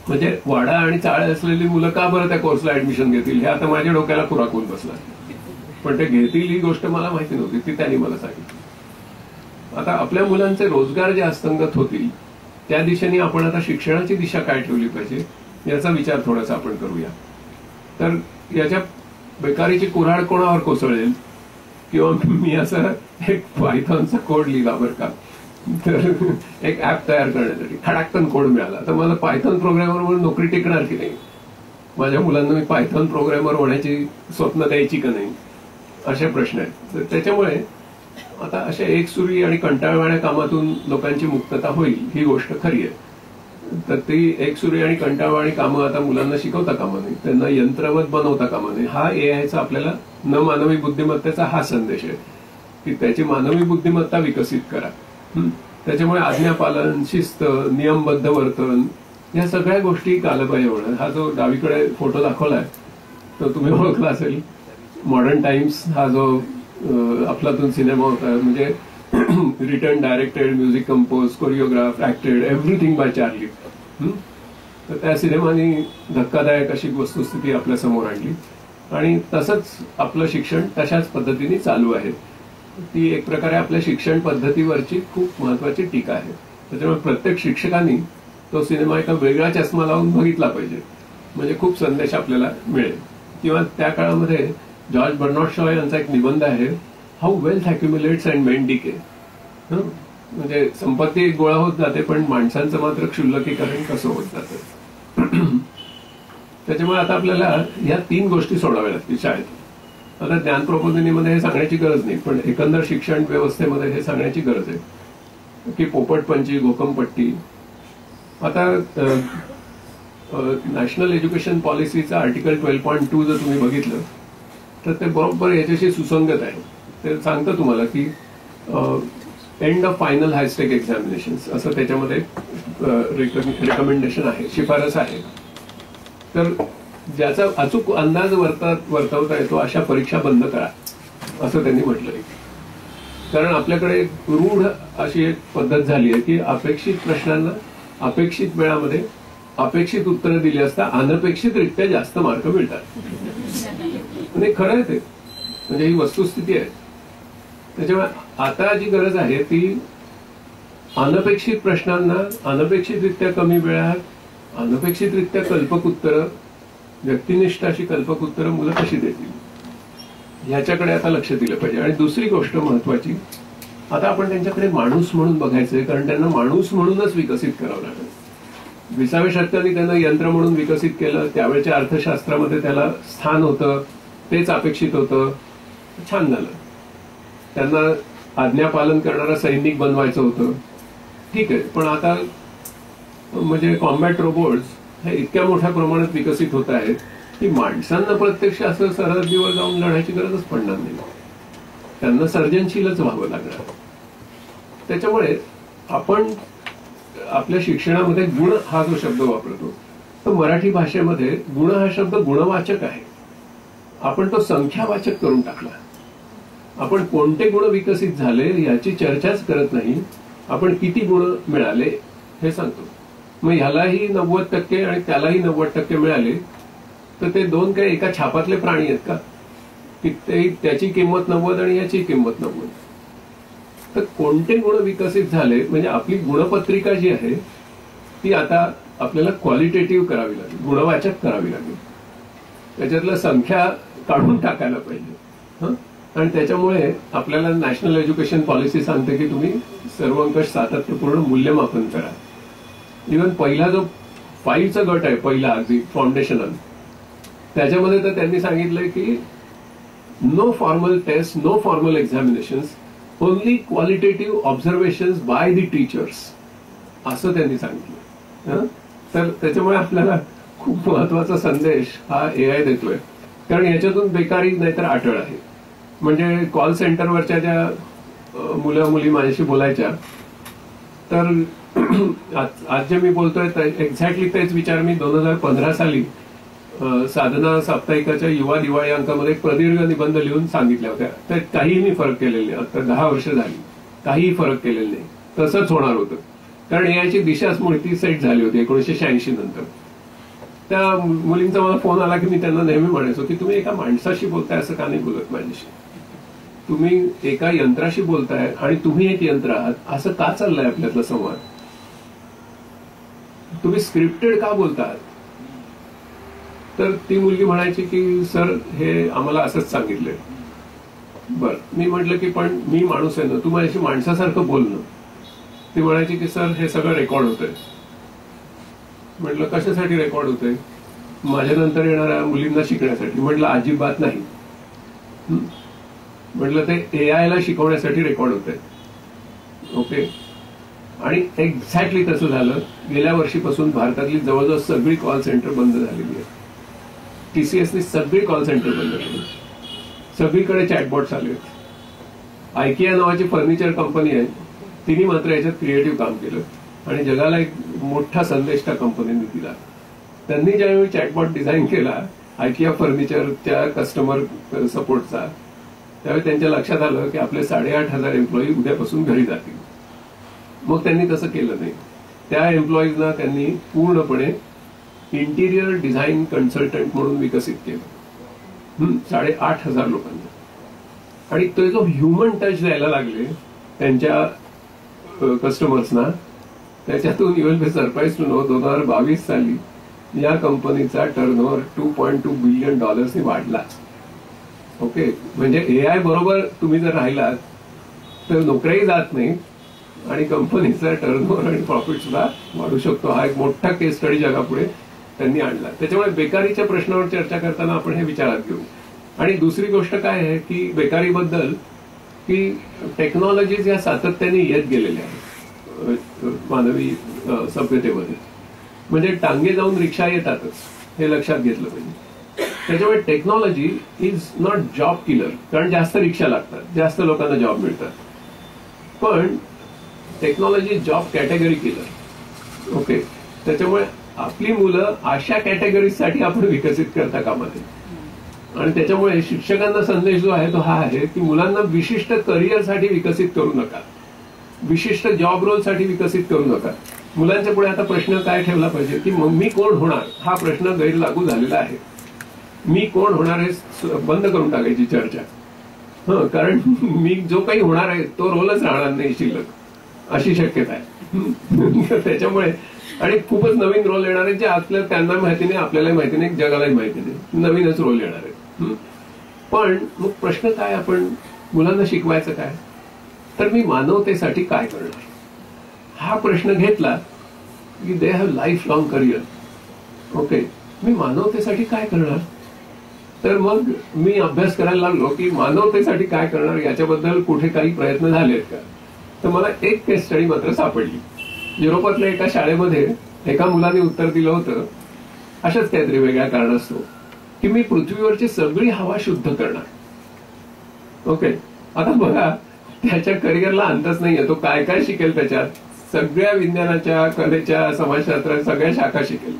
म्हणजे वाडा आणि चाळे असलेली मुलं का बरं त्या कोर्सला ऍडमिशन घेतील हे आता माझ्या डोक्याला खुराकून बसला. पण ते घेतील ही गोष्ट मला माहिती नव्हती, ती त्यांनी मला सांगितली. आता आपल्या मुलांचे रोजगार जे असंगत होतील त्या दिशेने आपण आता शिक्षणाची दिशा काय ठेवली पाहिजे याचा विचार थोडासा आपण करूया. तर याच्या बेकारीची कुऱ्हाड कोणावर कोसळेल, किंवा मी असं एक पायथॉनचा कोड लिहिला बरं का, तर एक ऍप तयार करण्यासाठी खडाक्कन कोड मिळाला. तर मला पायथॉन प्रोग्रॅमर म्हणून नोकरी टिकणार की नाही, माझ्या मुलांना मी पायथॉन प्रोग्रॅमर होण्याची स्वप्न द्यायची का नाही, असे प्रश्न आहेत. तर त्याच्यामुळे आता अशा एकसुरी आणि कंटाळवाण्या कामातून लोकांची मुक्तता होईल ही गोष्ट खरी आहे. तर ती एकसुरी आणि कंटाळवाणी कामं आता मुलांना शिकवता कामा नये, त्यांना यंत्रवत बनवता कामा नये. हा एआयचा आपल्याला न मानवी बुद्धिमत्तेचा हा संदेश आहे की त्याची मानवी बुद्धिमत्ता विकसित करा. त्याच्यामुळे आज्ञापालन, शिस्त, नियमबद्ध वर्तन या सगळ्या गोष्टी कालबाह्य होणार. हा जो डावीकडे फोटो दाखवलाय तो तुम्ही ओळखला असेल, मॉडर्न टाइम्स हा जो अफलातून सिनेमा होता, म्हणजे written, directed, music compose, choreograph, acted, everything by Charlie. तर त्या सिनेमाने धक्कादायक अशी वस्तुस्थिती आपल्या समोर आणली आणि तसंच आपलं शिक्षण तशाच पद्धतीने चालू आहे. ती एक प्रकारे आपल्या शिक्षण पद्धतीवरची खूप महत्वाची टीका आहे. त्याच्यामुळे प्रत्येक शिक्षकांनी तो सिनेमा एका वेगळा चष्मा लावून बघितला पाहिजे, म्हणजे खूप संदेश आपल्याला मिळेल. किंवा त्या काळामध्ये जॉर्ज बर्नार्ड शॉ यांचा एक निबंध आहे, how wealth accumulates and men decay. म्हणजे संपत्ती गोळा होत जाते पण माणसांचं मात्र क्षुल्लकीकरण कसं होत जातं. त्याच्यामुळे आता आपल्याला या 3 गोष्टी सोडाव्या लागतील शाळेत. आता ज्ञान प्रबोधिनीमध्ये हे सांगण्याची गरज नाही, पण एकंदर शिक्षण व्यवस्थेमध्ये हे सांगण्याची गरज आहे की पोपटपंची, घोकमपट्टी. आता नॅशनल एज्युकेशन पॉलिसीचा आर्टिकल 12.2 जर तुम्ही बघितलं तर ते बरोबर याच्याशी सुसंगत आहे. ते सांगतं तुम्हाला की एंड ऑफ फायनल हायस्टेक एक्झामिनेशन्स असं त्याच्यामध्ये रिकमेंडेशन आहे, शिफारस आहे. तर ज्याचा अचूक अंदाज वर्तवता येतो अशा परीक्षा बंद करा, असं त्यांनी म्हटलंय. कारण आपल्याकडे रूढ अशी एक पद्धत झाली आहे की अपेक्षित प्रश्नांना अपेक्षित वेळामध्ये अपेक्षित उत्तरं दिली असता अनपेक्षितरित्या जास्त मार्क मिळतात. आणि खरं आहे ते, म्हणजे ही वस्तुस्थिती आहे. त्याच्यामुळे आता जी गरज आहे ती अनपेक्षित प्रश्नांना अनपेक्षितरित्या कमी वेळात अनपेक्षितरित्या कल्पक उत्तरं, व्यक्तिनिष्ठ अशी कल्पक उत्तरं मुलं कशी देतील ह्याच्याकडे आता लक्ष दिलं पाहिजे. आणि दुसरी गोष्ट महत्वाची, आता आपण त्यांच्याकडे माणूस म्हणून बघायचंय, कारण त्यांना माणूस म्हणूनच विकसित करावं लागेल. 20व्या शतकाने त्यांना यंत्र म्हणून विकसित केलं, त्यावेळच्या अर्थशास्त्रामध्ये त्याला स्थान होतं, तेच अपेक्षित होतं, छान झालं. त्यांना आज्ञापालन करणारा सैनिक बनवायचं होतं, ठीक आहे. पण आता म्हणजे कॉम्बॅट रोबोट्स हे इतक्या मोठ्या प्रमाणात विकसित होत आहेत की माणसांना प्रत्यक्ष असं सरहद्दीवर जाऊन लढायची गरजच पडणार नाही. त्यांना सर्जनशीलच व्हावं लागणार. त्याच्यामुळे आपण आपल्या शिक्षणामध्ये गुण हा जो शब्द वापरतो, तो मराठी भाषेमध्ये गुण हा शब्द गुणवाचक आहे. आपण तो संख्यावाचक करून टाकला. आपण कोणते गुण विकसित झाले याची चर्चाच करत नाही, आपण किती गुण मिळाले हे सांगतो. मग ह्यालाही 90% आणि त्यालाही 90% मिळाले तर ते दोन काही एका छापातले प्राणी आहेत का? की त्याची किंमत 90 आणि याची किंमत 90. तर कोणते गुण विकसित झाले, म्हणजे आपली गुणपत्रिका जी आहे ती आता आपल्याला क्वालिटेटिव्ह करावी लागेल, गुणवाचक करावी लागेल. त्याच्यातलं संख्या काढून टाकायला पाहिजे. आणि त्याच्यामुळे आपल्याला नॅशनल एज्युकेशन पॉलिसी सांगते की तुम्ही सर्वंकष सातत्यपूर्ण मूल्यमापन करा. इव्हन पहिला जो 5चा गट आहे, पहिला अगदी फाउंडेशनल, त्याच्यामध्ये तर त्यांनी सांगितलंय की no formal test, no formal examinations, only qualitative observations by the teachers, असं त्यांनी सांगितलं. तर त्याच्यामुळे आपल्याला खूप महत्वाचा संदेश हा एआय देतोय. कारण याच्यातून बेकारी नाहीतर अटळ आहे. म्हणजे कॉल सेंटरवरच्या ज्या मुलं मुली माझ्याशी बोलायच्या, तर आज जे मी बोलतोय एक्झॅक्टली तेच विचार मी 2015 साली साधना साप्ताहिकाच्या युवा दिवाळी अंकामध्ये एक प्रदीर्घ निबंध लिहून सांगितल्या होत्या. तर काहीही मी फरक केलेला नाही. आता 10 वर्ष झाली, काहीही फरक केलेला नाही. तसंच होणार होतं, कारण एआयची दिशाच मुळती सेट झाली होती 1986 नंतर. त्या मुलींचा मला फोन आला की मी त्यांना नेहमी म्हणायचो की तुम्ही एका माणसाशी बोलताय असं का नाही बोलत माझ्याशी? तुम्ही एका यंत्राशी बोलताय आणि तुम्ही एक यंत्र आहात, असं का चाललंय आपल्यातला संवाद? तुम्ही स्क्रिप्टेड का बोलतात? तर ती मुलगी म्हणायची की सर हे आम्हाला असंच सांगितलंय. बर, मी म्हटलं की पण मी माणूस आहे ना, तू माझ्याशी माणसासारखं बोल ना. ती म्हणायची की सर हे सगळं रेकॉर्ड होतंय. म्हटलं कशासाठी रेकॉर्ड होतंय? माझ्या नंतर येणाऱ्या मुलींना शिकण्यासाठी. म्हटलं अजिबात नाही. म्हटलं ते एआयला शिकवण्यासाठी रेकॉर्ड होतंय. ओके. आणि एक्झॅक्टली तसं झालं. गेल्या वर्षीपासून भारतातली जवळजवळ सगळी कॉल सेंटर बंद झालेली आहे. टीसीएसनी सगळी कॉल सेंटर बंद केली. सगळीकडे चॅटबॉट्स आले. आयकिया नावाची फर्निचर कंपनी आहे, तिने मात्र याच्यात क्रिएटिव्ह काम केलं आणि जगाला एक मोठा संदेश त्या कंपनीने दिला. त्यांनी ज्यावेळी चॅटबॉट डिझाईन केला आयकिया फर्निचरच्या कस्टमर सपोर्टचा, त्यावेळी त्यांच्या लक्षात आलं की आपले 8,500 एम्प्लॉई उद्यापासून घरी जातील. मग त्यांनी तसं केलं नाही. त्या एम्प्लॉईजना त्यांनी पूर्णपणे इंटिरियर डिझाईन कन्सल्टंट म्हणून विकसित केलं. 8,500 लोकांना. आणि तो जो ह्युमन टच द्यायला लागले त्यांच्या कस्टमर्सना, त्याच्यातून you will be surprise to know 2022 साली या कंपनीचा टर्नओव्हर $2.2 बिलियन वाढला. ओके. म्हणजे एआय बरोबर तुम्ही जर राहिलात तर नोकऱ्याही जात नाही आणि कंपनीचा टर्नओव्हर आणि प्रॉफिट सुद्धा वाढू शकतो. हा एक मोठा केस स्टडी जगापुढे त्यांनी आणला. त्याच्यामुळे बेकारीच्या प्रश्नावर चर्चा करताना आपण हे विचारात घेऊ. आणि दुसरी गोष्ट काय आहे की बेकारीबद्दल, की टेक्नॉलॉजीज या सातत्याने येत गेलेल्या आहेत मानवी सभ्यतेमध्ये. म्हणजे टांगे जाऊन रिक्षा येतातच, हे लक्षात घेतलं पाहिजे. त्याच्यामुळे technology is not job killer, कारण जास्त रिक्षा लागतात, जास्त लोकांना जॉब मिळतात. पण technology job category killer. Okay. त्याच्यामुळे आपली मुलं अशा कॅटेगरीजसाठी आपण विकसित करता कामा नये. आणि त्याच्यामुळे शिक्षकांना संदेश जो आहे तो हा आहे की मुलांना विशिष्ट करिअरसाठी विकसित करू नका, विशिष्ट जॉब रोलसाठी विकसित करू नका. मुलांच्या पुढे आता प्रश्न काय ठेवला पाहिजे की मग मी कोण होणार, हा प्रश्न गैरलागू झालेला आहे. मी कोण होणार हे बंद करून टाकायची चर्चा. कारण मी जो काही होणार आहे तो रोलच राहणार नाही शिल्लक, अशी शक्यता आहे. त्याच्यामुळे आणि खूपच नवीन रोल येणार आहे जे आपल्याला त्यांना माहिती नाही, आपल्यालाही माहिती नाही, जगालाही माहिती नाही. नवीनच रोल येणार आहे. पण मग प्रश्न काय, आपण मुलांना शिकवायचं काय, तर मी मानवतेसाठी काय करणार, हा प्रश्न घेतला की they have life long career. Okay, मी मानवतेसाठी काय करणार, तर मग मी अभ्यास करायला लागलो की मानवतेसाठी काय करणार याच्याबद्दल कुठे काही प्रयत्न झालेत का. तर मला एक केस स्टडी मात्र सापडली. युरोपातल्या एका शाळेमध्ये एका मुलाने उत्तर दिलं होतं अशाच काहीतरी वेगळ्या कारणास्तव की मी पृथ्वीवरची सगळी हवा शुद्ध करणार. ओके, आता बघा त्याच्या करिअरला अंतच नाहीये, तो काय काय शिकेल त्याच्यात, सगळ्या विज्ञानाच्या, कलेच्या, समाजशास्त्राच्या सगळ्या शाखा शिकेल.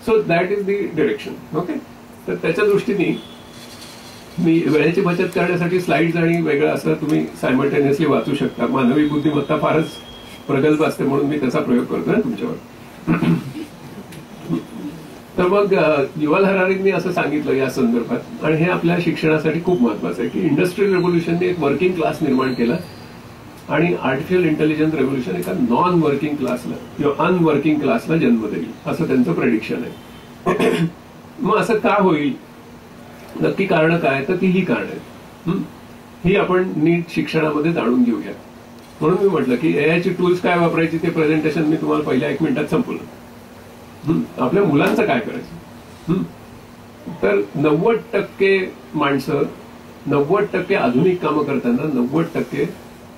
So that is the direction. Okay, तर त्याच्या दृष्टीने मी वेळेची बचत करण्यासाठी स्लाइड्स आणि वेगळं असं तुम्ही सायमल्टेनियसली वाचू शकता. मानवी बुद्धिमत्ता फारच प्रगल्भ असते म्हणून मी त्याचा प्रयोग करतो ना तुमच्यावर. तर मग युval हरारींनी असं सांगितलं या संदर्भात, आणि हे आपल्या शिक्षणासाठी खूप महत्वाचं आहे की इंडस्ट्रियल रेव्होल्युशनने एक वर्किंग क्लास निर्माण केला आणि आर्टिफिशियल इंटेलिजन्स रेव्होल्युशन एका नॉन वर्किंग क्लासला किंवा अनवर्किंग क्लासला जन्म देईल, असं त्यांचं प्रेडिक्शन आहे. मग असं का होईल, नक्की कारण काय, तर ती ही कारण आहेत. ही आपण नीट शिक्षणामध्ये जाणून घेऊया. म्हणून मी म्हटलं की एआयची टूल्स काय वापरायची ते प्रेझेंटेशन मी तुम्हाला पहिल्या 1 मिनिटात संपवलं. आपल्या मुलांचं काय करायचं, तर 90% माणसं 90% आधुनिक कामं करताना 90%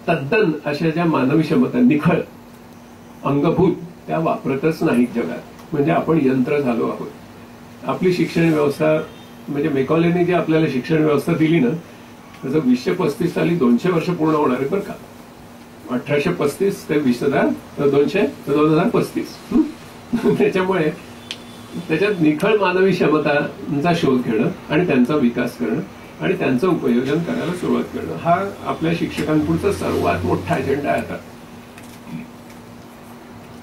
तद्दन अशा ज्या मानवी क्षमता निखळ अंगभूत त्या वापरतच नाहीत जगात. म्हणजे आपण यंत्र झालो आहोत. आपली शिक्षण व्यवस्था म्हणजे मेकॉलेने जी आपल्याला शिक्षण व्यवस्था दिली ना, त्याचं 2035 साली 200 वर्ष पूर्ण होणार आहे बरं का. 1835 ते 200 तर 2035. त्याच्यामुळे त्याच्यात निखळ मानवी क्षमतांचा शोध घेणं आणि त्यांचा विकास करणं आणि त्यांचं उपयोजन करायला सुरुवात करणं हा आपल्या शिक्षकांपुढचा सर्वात मोठा अजेंडा आहे आता.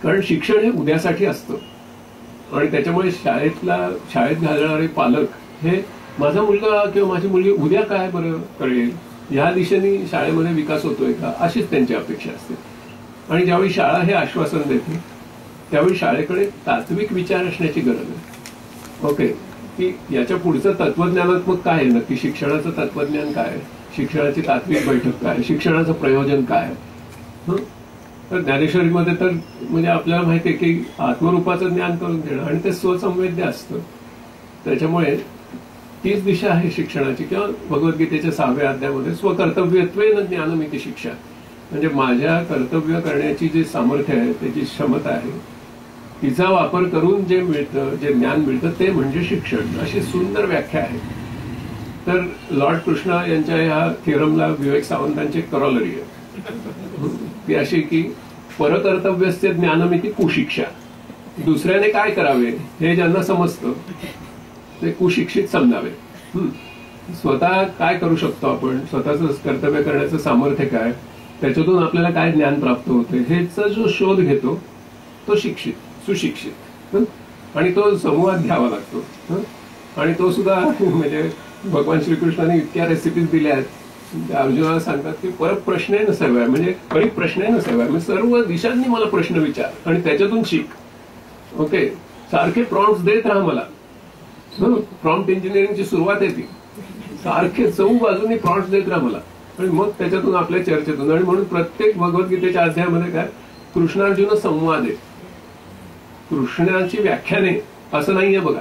कारण शिक्षण हे उद्यासाठी असतं आणि त्याच्यामुळे शाळेत घालणारे पालक हे माझा मुलगा किंवा माझी मुलगी उद्या काय बरं करेल, या दिशेने शाळेमध्ये विकास होतोय का, अशीच त्यांची अपेक्षा असते. आणि ज्यावेळी शाळा हे आश्वासन देते त्यावेळी शाळेकडे तात्विक विचार असण्याची गरज आहे. ओके, की याच्या पुढचं तत्वज्ञानात्मक काय आहे, नक्की शिक्षणाचं तत्वज्ञान काय आहे, शिक्षणाची तात्विक बैठक काय, शिक्षणाचं प्रयोजन काय. तर ज्ञानेश्वरीमध्ये तर म्हणजे आपल्याला माहिती आहे की आत्मरूपाचं ज्ञान करून देणं आणि ते स्वसंवेद्य असतं. त्याच्यामुळे तीच दिशा आहे शिक्षणाची. किंवा भगवद्गीतेच्या 6व्या अध्यायामध्ये स्वकर्तव्यत्वेन ज्ञानमिति शिक्षा, म्हणजे माझ्या कर्तव्य करण्याची जी सामर्थ्य आहे, त्याची क्षमता आहे, तिचा वापर करून जे मिळतं, जे ज्ञान मिळतं ते म्हणजे शिक्षण, अशी सुंदर व्याख्या आहे. तर लॉर्ड कृष्णा यांच्या ह्या थिअरमला विवेक सावंतांची एक करॉलरी आहे, ती अशी की परकर्तव्यस्य ज्ञानमिति कुशिक्षा, दुसऱ्याने काय करावे हे ज्यांना समजतं ते कुशिक्षित समजावे. स्वतः काय करू शकतो आपण, स्वतःचं कर्तव्य करण्याचं सामर्थ्य काय, त्याच्यातून आपल्याला काय ज्ञान प्राप्त होते, हेचा जो शोध घेतो तो शिक्षित, सुशिक्षित. आणि तो समूहात घ्यावा लागतो. आणि तो सुद्धा म्हणजे भगवान श्रीकृष्णाने इतक्या रेसिपीज दिल्या आहेत, अर्जुनाला सांगतात की परत प्रश्न नसाव्या, म्हणजे परिप्रश्न नसाव्या, म्हणजे सर्व दिशांनी मला प्रश्न विचार आणि त्याच्यातून शिक. ओके, सारखे प्रॉम्प्ट्स देत राहा मला. प्रॉम्प्ट इंजिनिअरिंगची सुरुवात आहे ती, सारखे 4 बाजूंनी प्रॉम्प्ट्स देत राहा मला आणि मग त्याच्यातून आपल्या चर्चेतून. आणि म्हणून प्रत्येक भगवद्गीतेच्या अध्यायामध्ये काय कृष्णार्जुन संवाद आहे. कृष्णाची व्याख्याने असं नाहीये बघा,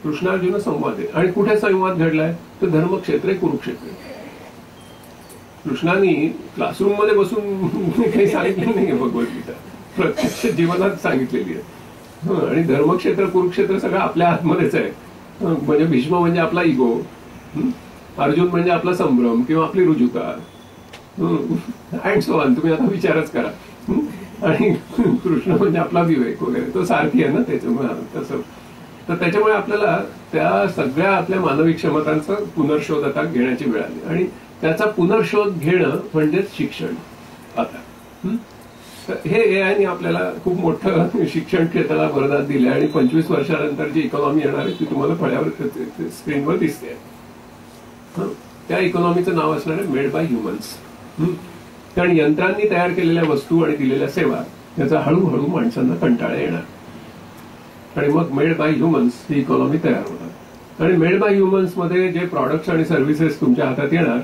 कृष्णार्जुन संवाद आहे. आणि कुठे संवाद घडलाय तर धर्मक्षेत्र कुरुक्षेत्र. कृष्णाने क्लासरूम मध्ये बसून काही सांगितलं नाहीये भगवद्गीता, प्रत्यक्ष जीवनात सांगितलेली आहे. आणि धर्मक्षेत्र कुरुक्षेत्र सगळं आपल्या आतमध्येच आहे. म्हणजे भीष्म म्हणजे आपला इगो, अर्जुन म्हणजे आपला संभ्रम किंवा आपली रुजुता, अँड सो ऑन. तुम्ही आता विचारच करा. आणि कृष्ण म्हणजे आपला विवेक वगैरे तो सारखी आहे ना त्याच्यामुळे तसं. तर त्याच्यामुळे आपल्याला त्या सगळ्या आपल्या मानवी क्षमतांचं पुनर्शोध आता घेण्याची वेळ आली आणि त्याचा पुनर्शोध घेणं म्हणजेच शिक्षण. आता हे एआयने आपल्याला खूप मोठं शिक्षण क्षेत्राला वरदान दिले आणि 25 वर्षानंतर जी इकॉनॉमी येणार आहे ती तुम्हाला फळ्यावर स्क्रीनवर दिसते. त्या इकॉनॉमीचं नाव असणार आहे मेड बाय ह्युमन्स. कारण यंत्रांनी तयार केलेल्या वस्तू आणि दिलेल्या सेवा याचा हळूहळू माणसांना कंटाळा येणार आणि मग made by humans he economy तयार होणार. आणि मेड बाय ह्युमन्स मध्ये जे प्रॉडक्ट्स आणि सर्व्हिसेस तुमच्या हातात येणार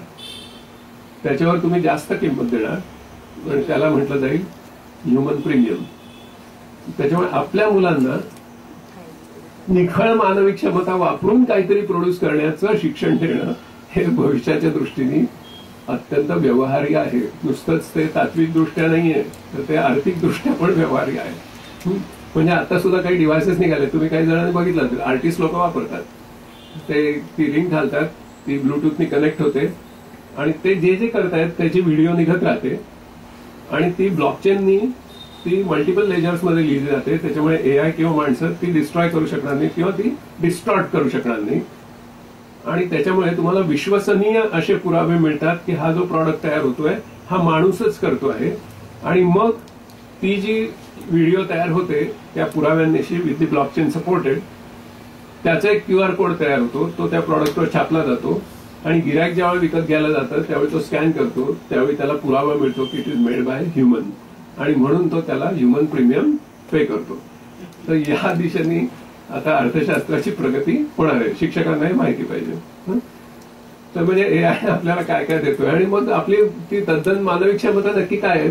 त्याच्यावर तुम्ही जास्त किंमत देणार आणि त्याला म्हटलं जाईल ह्युमन प्रीमियम. त्याच्यामुळे आपल्या मुलांना निखळ मानवी क्षमता वापरून काहीतरी प्रोड्यूस करण्याचं शिक्षण देणं हे भविष्याच्या दृष्टीने अत्यंत व्यवहार्य आहे. नुसतंच ते तात्विक दृष्ट्या नाहीये तर ते आर्थिक दृष्ट्या पण व्यवहार्य आहे. म्हणजे आता सुद्धा काही डिव्हायसेस निघाले, तुम्ही काही जणांनी बघितलं, आर्टिस्ट लोक वापरतात. ते ती रिंग घालतात, ती ब्लूटूथनी कनेक्ट होते आणि ते जे जे करतायत त्याची व्हिडिओ निघत राहते आणि ती ब्लॉकचेननी ती मल्टिपल लेजर्स मध्ये लिहिली जाते. त्याच्यामुळे एआय किंवा माणसं ती डिस्ट्रॉय करू शकणार नाही किंवा ती डिस्टॉर्ट करू शकणार नाही आणि त्याच्यामुळे तुम्हाला विश्वसनीय असे पुरावे मिळतात की हा जो प्रॉडक्ट तयार होतोय हा माणूसच करतो आहे. आणि मग ती जी व्हिडिओ तयार होते त्या पुराव्यांशी विथ दी ब्लॉकचेन सपोर्टेड त्याचा एक QR कोड तयार होतो, तो त्या प्रॉडक्टवर छापला जातो आणि गिरायक ज्यावेळी विकत घ्यायला जातं त्यावेळी तो स्कॅन करतो, त्यावेळी त्याला पुरावा मिळतो की it is made by human आणि म्हणून तो त्याला ह्युमन प्रीमियम पे करतो. तर या दिशेने आता अर्थशास्त्राची प्रगती होणार आहे. शिक्षकांनाही माहिती पाहिजे. तर म्हणजे एआय आपल्याला काय काय देतोय आणि मग आपली ती तद्दन मानवी क्षमता नक्की काय आहे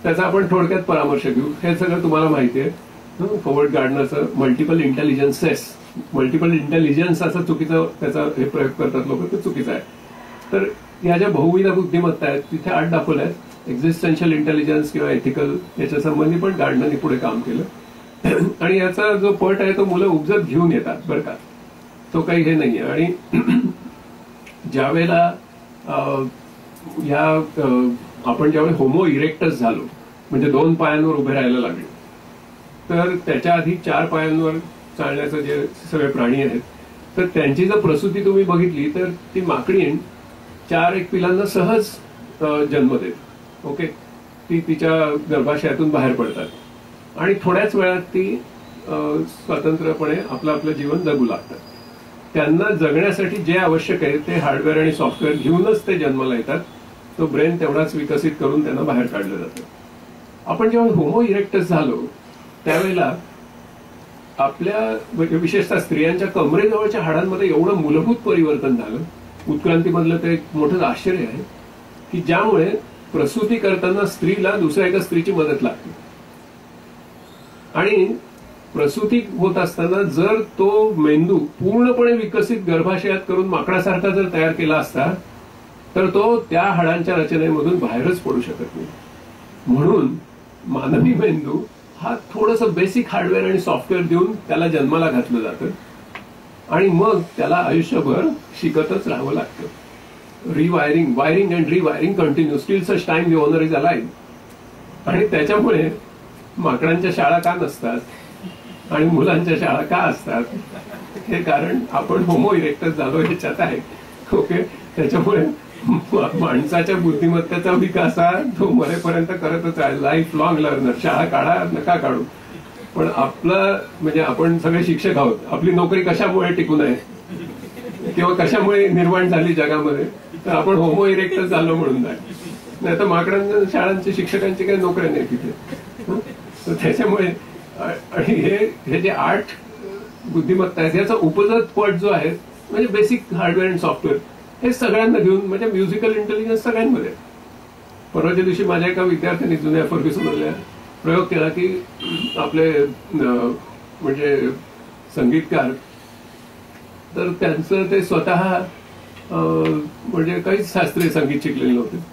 त्याचा आपण थोडक्यात परामर्श घेऊ. हे सगळं तुम्हाला माहिती आहे. फॉवर्ड गार्डनरचं मल्टिपल इंटेलिजन्सेस, मल्टिपल इंटेलिजन्स असं चुकीचं त्याचा हे प्रयोग करतात लोक, ते चुकीचं आहे. तर या ज्या बहुविध बुद्धिमत्ता आहेत तिथे 8 दाखवल्या आहेत. एक्झिस्टन्शियल इंटेलिजन्स किंवा एथिकल याच्या संबंधी पण गार्डनरनी पुढे काम केलं आणि याचा जो पट आहे तो मुलं उपजत घेऊन येतात बरं का, तो काही हे नाहीये. आणि ज्या वेळेला आपण ज्यावेळी होमो इरेक्टस झालो म्हणजे 2 पायांवर उभे राहायला लागले, तर त्याच्या आधी 4 पायांवर चालण्याचे जे सगळे प्राणी आहेत तर त्यांची जर प्रसूती तुम्ही बघितली तर ती माकडीण 4 पिलांना सहज जन्म देते. ओके, ती तिच्या गर्भाशयातून बाहेर पडतात आणि थोड्याच वेळात ती स्वतंत्रपणे आपलं जीवन जगू लागतात. त्यांना जगण्यासाठी जे आवश्यक आहे ते हार्डवेअर आणि सॉफ्टवेअर घेऊनच ते जन्माला येतात. तो ब्रेन तेवढाच विकसित करून त्यांना बाहेर काढलं जातं. आपण जेव्हा होमो इरेक्टस झालो त्यावेळेला आपल्या विशेषतः स्त्रियांच्या कमरेजवळच्या हाडांमध्ये एवढं मूलभूत परिवर्तन झालं, उत्क्रांतीमधलं ते एक मोठं आश्चर्य आहे की ज्यामुळे प्रसूती करताना स्त्रीला दुसऱ्या एका स्त्रीची मदत लागते आणि प्रसूती होत असताना जर तो मेंदू पूर्णपणे विकसित गर्भाशयात करून माकडासारखा जर तयार केला असता तर तो त्या हाडांच्या रचनेमधून बाहेरच पडू शकत नाही. म्हणून मानवी मेंदू हा थोडंसं बेसिक हार्डवेअर आणि सॉफ्टवेअर देऊन त्याला जन्माला घातलं जातं आणि मग त्याला आयुष्यभर शिकतच राहावं लागतं. Rewiring, wiring and rewiring continue steel such time the owner is alive. आणि त्याच्यामुळे माकडांच्या शाळा का नसतात आणि मुलांच्या शाळा का असतात हे कारण आपण होमो इरेक्टस झालो ह्याच्यात आहे. ओके, त्याच्यामुळे माणसाच्या बुद्धिमत्तेचा विकास हा तो मरेपर्यंत करतच आहे. Life long learner. शाळा काढा नका काढू, पण आपलं म्हणजे आपण सगळे शिक्षक आहोत. आपली नोकरी कशामुळे टिकून आहे किंवा कशामुळे निर्माण झाली जगामध्ये, तर आपण होमो इरेक्टस झालो म्हणून नाही तर माकडांच्या शाळांच्या शिक्षकांची काही नोकऱ्या नाही तिथे. तर त्याच्यामुळे आणि हे जे 8 बुद्धिमत्ता आहेत याचा उपजत पट जो आहे म्हणजे बेसिक हार्डवेअर अँड सॉफ्टवेअर हे सगळ्यांना घेऊन म्हणजे म्युझिकल इंटेलिजन्स सगळ्यांमध्ये. परवाच्या दिवशी माझ्या एका विद्यार्थ्यांनी जुन्या फर्ग्युसनमधल्या प्रयोग केला की आपले म्हणजे संगीतकार तर त्यांचं ते स्वतः म्हणजे काहीच शास्त्रीय संगीत शिकलेले नव्हते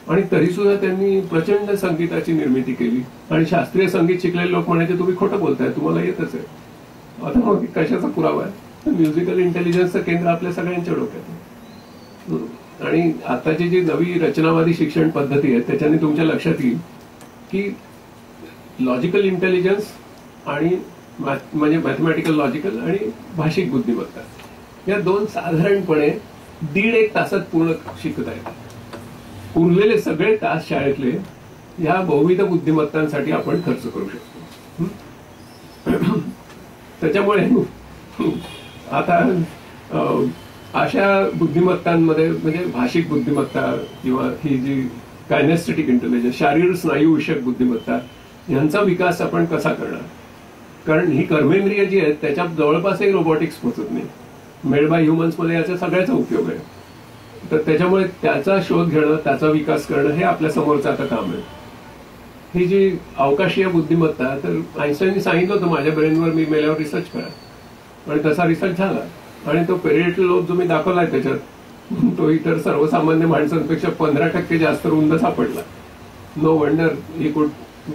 आणि तरी सुद्धा त्यांनी प्रचंड संगीताची निर्मिती केली. आणि शास्त्रीय संगीत शिकलेले लोक म्हणायचे तुम्ही खोटं बोलताय, तुम्हाला येतच आहे. आता मग कशाचा पुरावा आहे? म्युझिकल इंटेलिजन्सचं केंद्र आपल्या सगळ्यांच्या डोक्यात आहे. आणि आताची जी नवी रचनावादी शिक्षण पद्धती आहे त्याच्याने तुमच्या लक्षात येईल की लॉजिकल इंटेलिजन्स आणि म्हणजे मॅथमॅटिकल लॉजिकल आणि भाषिक बुद्धिमत्ता या दोन साधारणपणे 1.5 तासात पूर्ण शिकता येतात. उरलेले सगळे तास शाळेतले या बहुविध बुद्धिमत्तांसाठी आपण खर्च करू शकतो. त्याच्यामुळे आता अशा बुद्धिमत्तांमध्ये म्हणजे भाषिक बुद्धिमत्ता किंवा ही जी कायनेस्थेटिक इंटेलिजन्स शारीर स्नायू विषयक बुद्धिमत्ता यांचा विकास आपण कसा करणार. कारण ही कर्मेंद्रिय जी आहेत त्याच्या जवळपासही रोबोटिक्स पोहोचत नाही. मेड बाय ह्युमन्स मध्ये याचा सगळ्याचा उपयोग आहे. तर त्याच्यामुळे त्याचा शोध घेणं त्याचा विकास करणं हे आपल्या समोरचं आता काम आहे. ही जी अवकाशीय बुद्धिमत्ता तर आईन्स्टाईननी सांगितलं होतं माझ्या ब्रेनवर मी मेल्यावर रिसर्च करा आणि तसा रिसर्च झाला आणि तो पेरिएटल लोब जो मी दाखवलाय त्याच्यात तो इतर सर्वसामान्य माणसांपेक्षा 15% जास्त रुंद सापडला. No wonder he could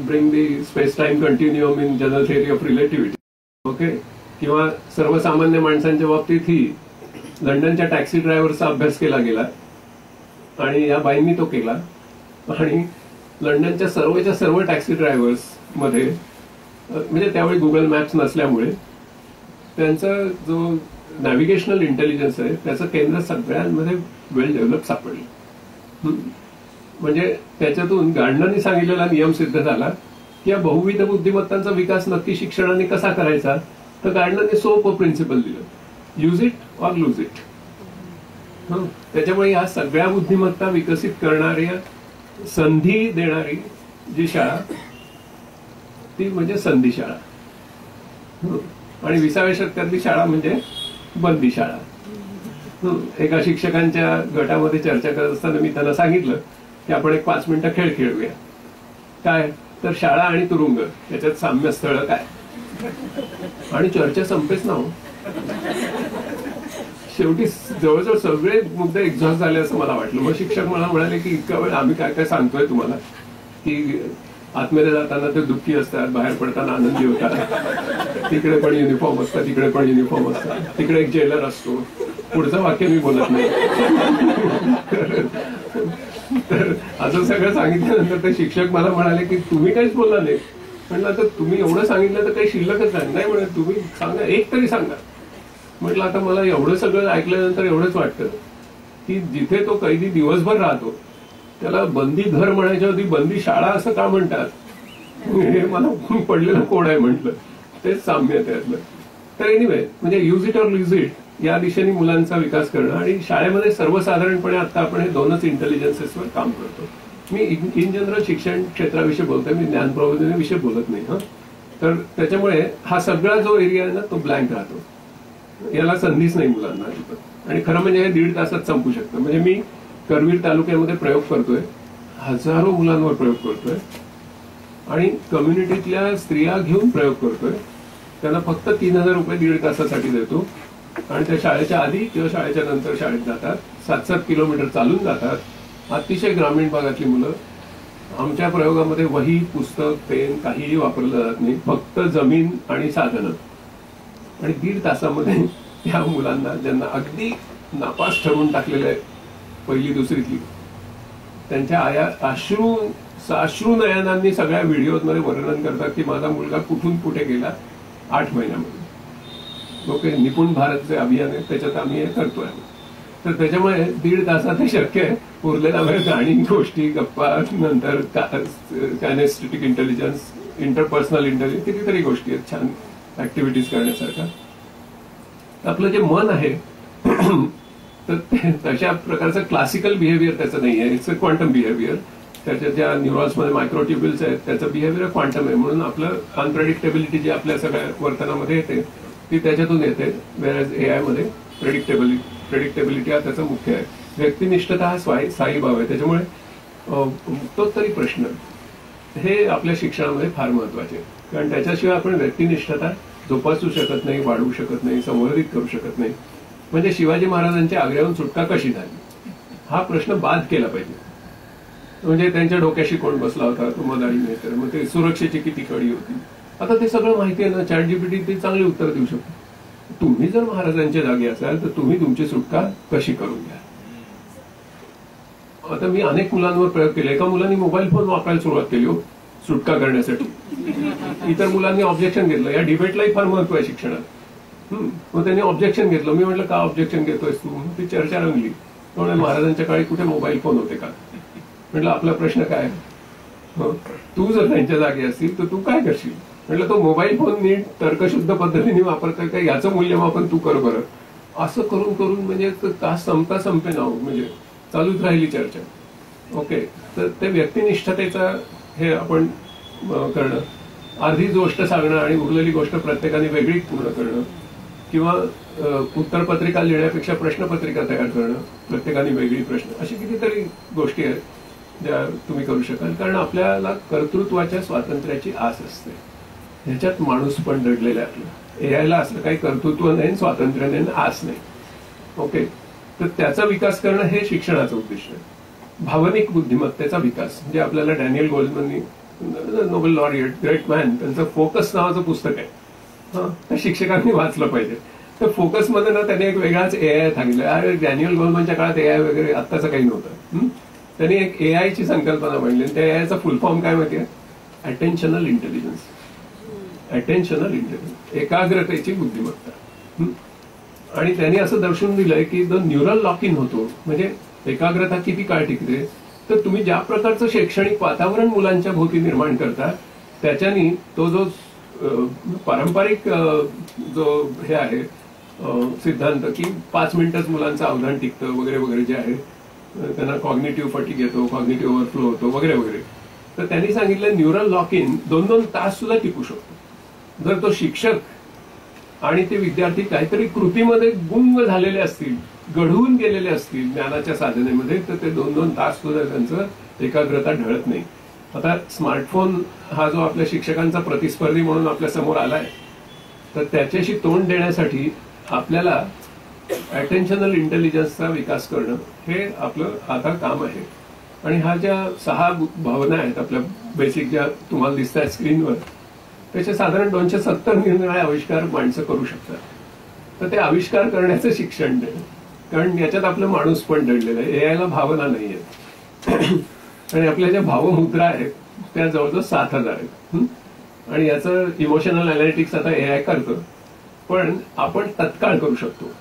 bring the space time continuum in general theory of relativity. Okay. किंवा सर्वसामान्य माणसांच्या बाबतीत ही लंडनच्या टॅक्सी ड्रायव्हरचा अभ्यास केला गेला आणि या बाईंनी तो केला आणि लंडनच्या सर्व टॅक्सी ड्रायव्हर्स मध्ये म्हणजे त्यावेळी गुगल मॅप्स नसल्यामुळे त्यांचा जो नॅव्हिगेशनल इंटेलिजन्स आहे त्याचं केंद्र सगळ्यांमध्ये वेल डेव्हलप सापडलं. म्हणजे त्याच्यातून गार्डनरनी सांगितलेला नियम सिद्ध झाला की या बहुविध बुद्धिमत्तांचा विकास नक्की शिक्षणाने कसा करायचा. तर गार्डनरने सोपं प्रिन्सिपल दिलं, use it or lose it. त्याच्यामुळे या सगळ्या बुद्धिमत्ता विकसित करणाऱ्या संधी देणारी जी शाळा ती म्हणजे संधी शाळा आणि 20व्या शतकातली शाळा म्हणजे बंदी शाळा. एका शिक्षकांच्या गटामध्ये चर्चा करत असताना मी त्यांना सांगितलं की आपण एक 5 मिनिटं खेळ खेळूया. काय तर शाळा आणि तुरुंग याच्यात साम्य स्थळ काय. आणि चर्चा संपेच ना. शेवटी जवळजवळ सगळे मुद्दे एक्झॉस्ट झाले असं मला वाटलं. मग शिक्षक मला म्हणाले की इतका वेळ आम्ही काय काय सांगतोय तुम्हाला की आतमध्ये जाताना ते दुःखी असतात, बाहेर पडताना आनंदी होतात, तिकडे पण युनिफॉर्म असतात, तिकडे पण युनिफॉर्म असतात, तिकडे एक जेलर असतो. पुढचं वाक्य मी बोलत नाही. तर असं सगळं सांगितल्यानंतर ते शिक्षक मला म्हणाले की तुम्ही काहीच बोलला नाही. म्हटलं आता तुम्ही एवढं सांगितलं तर काही शिल्लकच नाही म्हणत, तुम्ही सांगा एक तरी सांगा. म्हटलं आता मला एवढं सगळं ऐकल्यानंतर एवढंच वाटतं की जिथे तो कैदी दिवसभर राहतो त्याला बंदी घर म्हणायच्या आधी बंदी शाळा असं का म्हणतात हे मला पडलेलं कोण आहे म्हटलं. तेच साम्य त्यातलं. तर एनिवे म्हणजे use it or lose it या दिशेने मुलांचा विकास करणं आणि शाळेमध्ये सर्वसाधारणपणे आता आपण हे 2च इंटेलिजन्सेसवर काम करतो. मी इन जनरल शिक्षण क्षेत्राविषयी बोलतोय, मी ज्ञान प्रबोधनाविषयी बोलत नाही. तर त्याच्यामुळे हा सगळा जो एरिया आहे ना तो ब्लँक राहतो. याला संधीच नाही मुलांना अजिबात. आणि खरं म्हणजे हे 1.5 तासात संपू शकतं. म्हणजे मी करवीर तालुक्यामध्ये प्रयोग करतोय, हजारो मुलांवर प्रयोग करतोय आणि कम्युनिटीतल्या स्त्रिया घेऊन प्रयोग करतोय. त्यांना फक्त 3,000 रुपये 1.5 तासासाठी देतो आणि त्या शाळेच्या आधी किंवा शाळेच्या नंतर शाळेत जातात. 7-7 किलोमीटर चालून जातात. अतिशय ग्रामीण भागातली मुलं. आमच्या प्रयोगामध्ये वही, पुस्तक, पेन काहीही वापरलं जात नाही, फक्त जमीन आणि साधनं. आणि 1.5 तासामध्ये या मुलांना ज्यांना अगदी नापास ठरवून टाकलेलं आहे पहिली दुसरीतली त्यांच्या आया साश्रू नयनांनी सगळ्या व्हिडिओमध्ये वर्णन करतात की माझा मुलगा कुठून कुठे गेला 8 महिन्यामध्ये. ओके. निपुण भारत जे अभियान आहे त्याच्यात आम्ही हे करतोय. तर त्याच्यामुळे 1.5 तासात हे शक्य आहे. उरलेला वेळ गाणी, गोष्टी, गप्पा, नंतर कायनेस्थेटिक इंटेलिजन्स, इंटरपर्सनल इंटेलिजन्स, कितीतरी गोष्टी आहेत छान ऍक्टिव्हिटीज करण्यासारखा. आपलं जे मन आहे तर तशा प्रकारचं क्लासिकल बिहेवियर त्याचं नाही आहे. It's a quantum behaviour. त्याच्या ज्या न्यूरॉन्समध्ये मायक्रोट्युब्युल्स आहेत त्याचं बिहेवियर क्वांटम आहे. म्हणून आपलं अनप्रेडिक्टेबिलिटी जी आपल्या सगळ्या वर्तनामध्ये येते ती त्याच्यातून येते. वेअरएज एआय मध्ये प्रेडिक्टेबिलिटी हा त्याचा मुख्य आहे. व्यक्तिनिष्ठता हा स्थायी भाव आहे. त्याच्यामुळे तो तरी प्रश्न हे आपल्या शिक्षणामध्ये फार महत्वाचे आहे. कारण त्याच्याशिवाय आपण व्यक्तिनिष्ठता जोपासू शकत नाही, वाढवू शकत नाही, संवर्धित करू शकत नाही. म्हणजे शिवाजी महाराजांच्या आग्र्याहून सुटका कशी झाली हा प्रश्न बाद केला पाहिजे. म्हणजे त्यांच्या डोक्याशी कोण बसला होता, तो मदारी नाही तर मग ते सुरक्षेची किती कडी होती. आता ते सगळं माहिती आहे ना. चॅटजीपीटी ते चांगली उत्तर देऊ शकतो. तुम्ही जर महाराजांच्या जागी असाल तर तुम्ही तुमची सुटका कशी करून घ्या. आता मी अनेक मुलांवर प्रयोग केले. एका मुलांनी मोबाईल फोन वापरायला सुरुवात केली. सुटका करण्यासाठी. इतर मुलांनी ऑब्जेक्शन घेतलं. या डिबेटलाही फार महत्व आहे शिक्षणात. मग त्यांनी ऑब्जेक्शन घेतलं. मी म्हटलं का ऑब्जेक्शन घेतोयस तू? ती चर्चा रंगली. म्हणून महाराजांच्या काळी कुठे मोबाईल फोन होते का? म्हटलं आपला प्रश्न काय, तू जर त्यांच्या जागी असतील तर तू काय करशील? म्हटलं तो मोबाईल फोन नीट तर्कशुद्ध पद्धतीने वापरतोय का याचं मूल्यमापन तू कर बरं. असं करून करून म्हणजे तास संपता संपेना, म्हणजे चालूच राहिली चर्चा. ओके, तर ते व्यक्तिनिष्ठतेचा हे आपण करणं, अर्धी गोष्ट सांगणं आणि उरलेली गोष्ट प्रत्येकाने वेगळी पूर्ण करणं, किंवा उत्तरपत्रिका लिहिण्यापेक्षा प्रश्नपत्रिका तयार करणं, प्रत्येकाने वेगळी प्रश्न, अशी कितीतरी गोष्टी आहेत ज्या तुम्ही करू शकाल. कारण आपल्याला कर्तृत्वाच्या स्वातंत्र्याची आस असते. ह्याच्यात माणूस पण दडलेला आहे. आपलं एआयला असं काही कर्तृत्व नाही, स्वातंत्र्य नाही, आस नाही. ओके, तर त्याचा विकास करणं हे शिक्षणाचं उद्दिष्ट आहे. भावनिक बुद्धिमत्तेचा विकास, जे आपल्याला डॅनियल गोल्डमननी, नोबेल लॉरिएट, ग्रेट मॅन, त्यांचं फोकस नावाचं पुस्तक आहे. त्या शिक्षकांनी वाचलं पाहिजे. तर फोकसमध्ये ना त्याने एक वेगळाच एआय सांगितलं. अरे डॅनियल गोल्डमनच्या काळात एआय वगैरे आत्ताचं काही नव्हतं. त्यांनी एक एआयची संकल्पना मांडली. त्या एआयचा फुल फॉर्म काय माहितीये? अटेन्शनल इंटेलिजन्स. अटेन्शनल इंटेलिजन्स, एकाग्रतेची बुद्धिमत्ता. आणि त्यांनी असं दर्शवून दिलंय की द न्यूरल लॉक इन होतो, म्हणजे एकाग्रता किती काळ टिकते, तर तुम्ही ज्या प्रकारचं शैक्षणिक वातावरण मुलांच्या भोवती निर्माण करता त्याच्यानी तो जो पारंपरिक जो हे आहे सिद्धांत की 5 मिनिटच मुलांचं अवधान टिकतं वगैरे वगैरे जे आहे, त्यांना कॉग्निटिव्ह फटीग येतो, कॉग्निटिव्ह ओव्हरफ्लो होतो वगैरे वगैरे, तर त्यांनी सांगितलं न्यूरल लॉक इन 2-2 तास सुद्धा टिकू शकतो. जर तो शिक्षक आणि ते विद्यार्थी काहीतरी कृतीमध्ये गुंग झालेले असतील, घडवून गेलेले असतील ज्ञानाच्या साधनेमध्ये, तर ते 2-2 तास सुद्धा त्यांचं एकाग्रता ढळत नाही. आता स्मार्टफोन हा जो आपल्या शिक्षकांचा प्रतिस्पर्धी म्हणून आपल्या समोर आलाय, तर त्याच्याशी तोंड देण्यासाठी आपल्याला अटेन्शनल इंटेलिजन्सचा विकास करणं हे आपलं आता काम आहे. आणि हा ज्या 6 भावना आहेत आपल्या बेसिक, ज्या तुम्हाला दिसत आहेत स्क्रीनवर, त्याचे साधारण 270 निरनिराळे आविष्कार माणसं करू शकतात. तर ते आविष्कार करण्याचं शिक्षण देणं, कारण याच्यात आपलं माणूस पण दडलेलं आहे. एआयला भावना नाही आहेत. आणि आपल्या ज्या भावमुद्रा आहेत त्या जवळजवळ 7000 आहेत. आणि याचं इमोशनल अनालिटिक्स आता एआय करतं, पण आपण तत्काळ करू शकतो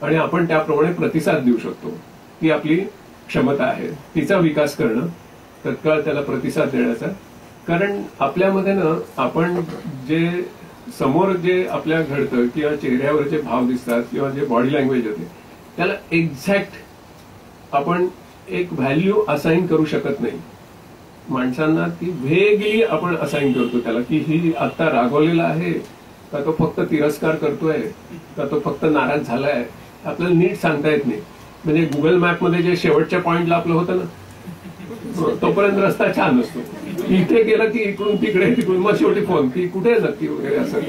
आणि आपण त्याप्रमाणे प्रतिसाद देऊ शकतो. ती आपली क्षमता आहे, तिचा विकास करणं, तत्काळ त्याला प्रतिसाद देण्याचा. कारण आपल्यामध्ये ना, आपण जे समोर जे आपल्या घडतं किंवा चेहऱ्यावर जे भाव दिसतात किंवा जे बॉडी लँग्वेज होते, त्याला एक्झॅक्ट आपण एक व्हॅल्यू असाइन करू शकत नाही. माणसांना ती वेगळी आपण असाइन करतो त्याला, की ही आता रागवलेला आहे का तो फक्त तिरस्कार करतोय का तो फक्त नाराज झालाय, आपल्याला नीट सांगता येत नाही. म्हणजे गुगल मॅपमध्ये जे शेवटच्या पॉइंटला आपलं होतं ना, तोपर्यंत रस्ता छान असतो. इथे गेलं की इकडून तिकडे, तिकडून मग शेवटी फोन की कुठे नक्की वगैरे असं.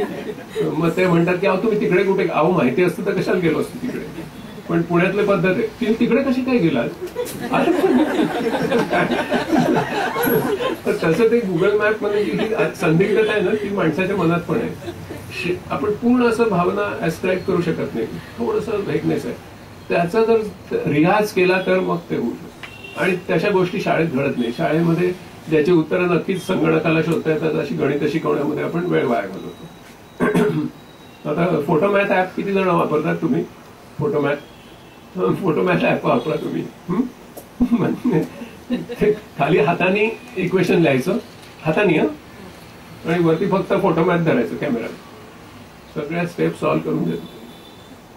मग ते म्हणतात की अहो तुम्ही तिकडे कुठे, अहो माहिती असतं तर कशाला गेलो असतो तिकडे. पण पुण्यातली पद्धत आहे, ती तिकडे कशी काय गेला. तर तसं ते गुगल मॅप मध्ये जी संदिग्धता आहे ना, ती माणसाच्या मनात पण आहे. आपण पूर्ण असं भावना ऍस्क्राईब करू शकत नाही, थोडंसं वेगनेस आहे. त्याचा जर रियाज केला तर मग ते होऊ शकतं. आणि तशा गोष्टी शाळेत घडत नाही. शाळेमध्ये ज्याची उत्तरं नक्कीच संगणकाला शोधता येतात अशी गणित शिकवण्यामध्ये आपण वेळ वाया घालवतो. आता फोटोमॅथ ऍप किती जण वापरतात तुम्ही? फोटोमॅथ ऍप वापरा तुम्ही. खाली हाताने इक्वेशन लिहायचं, हाताने, आणि वरती फक्त फोटोमॅथ धरायचं कॅमेरा, सगळ्या स्टेप सॉल्व्ह करून देतो.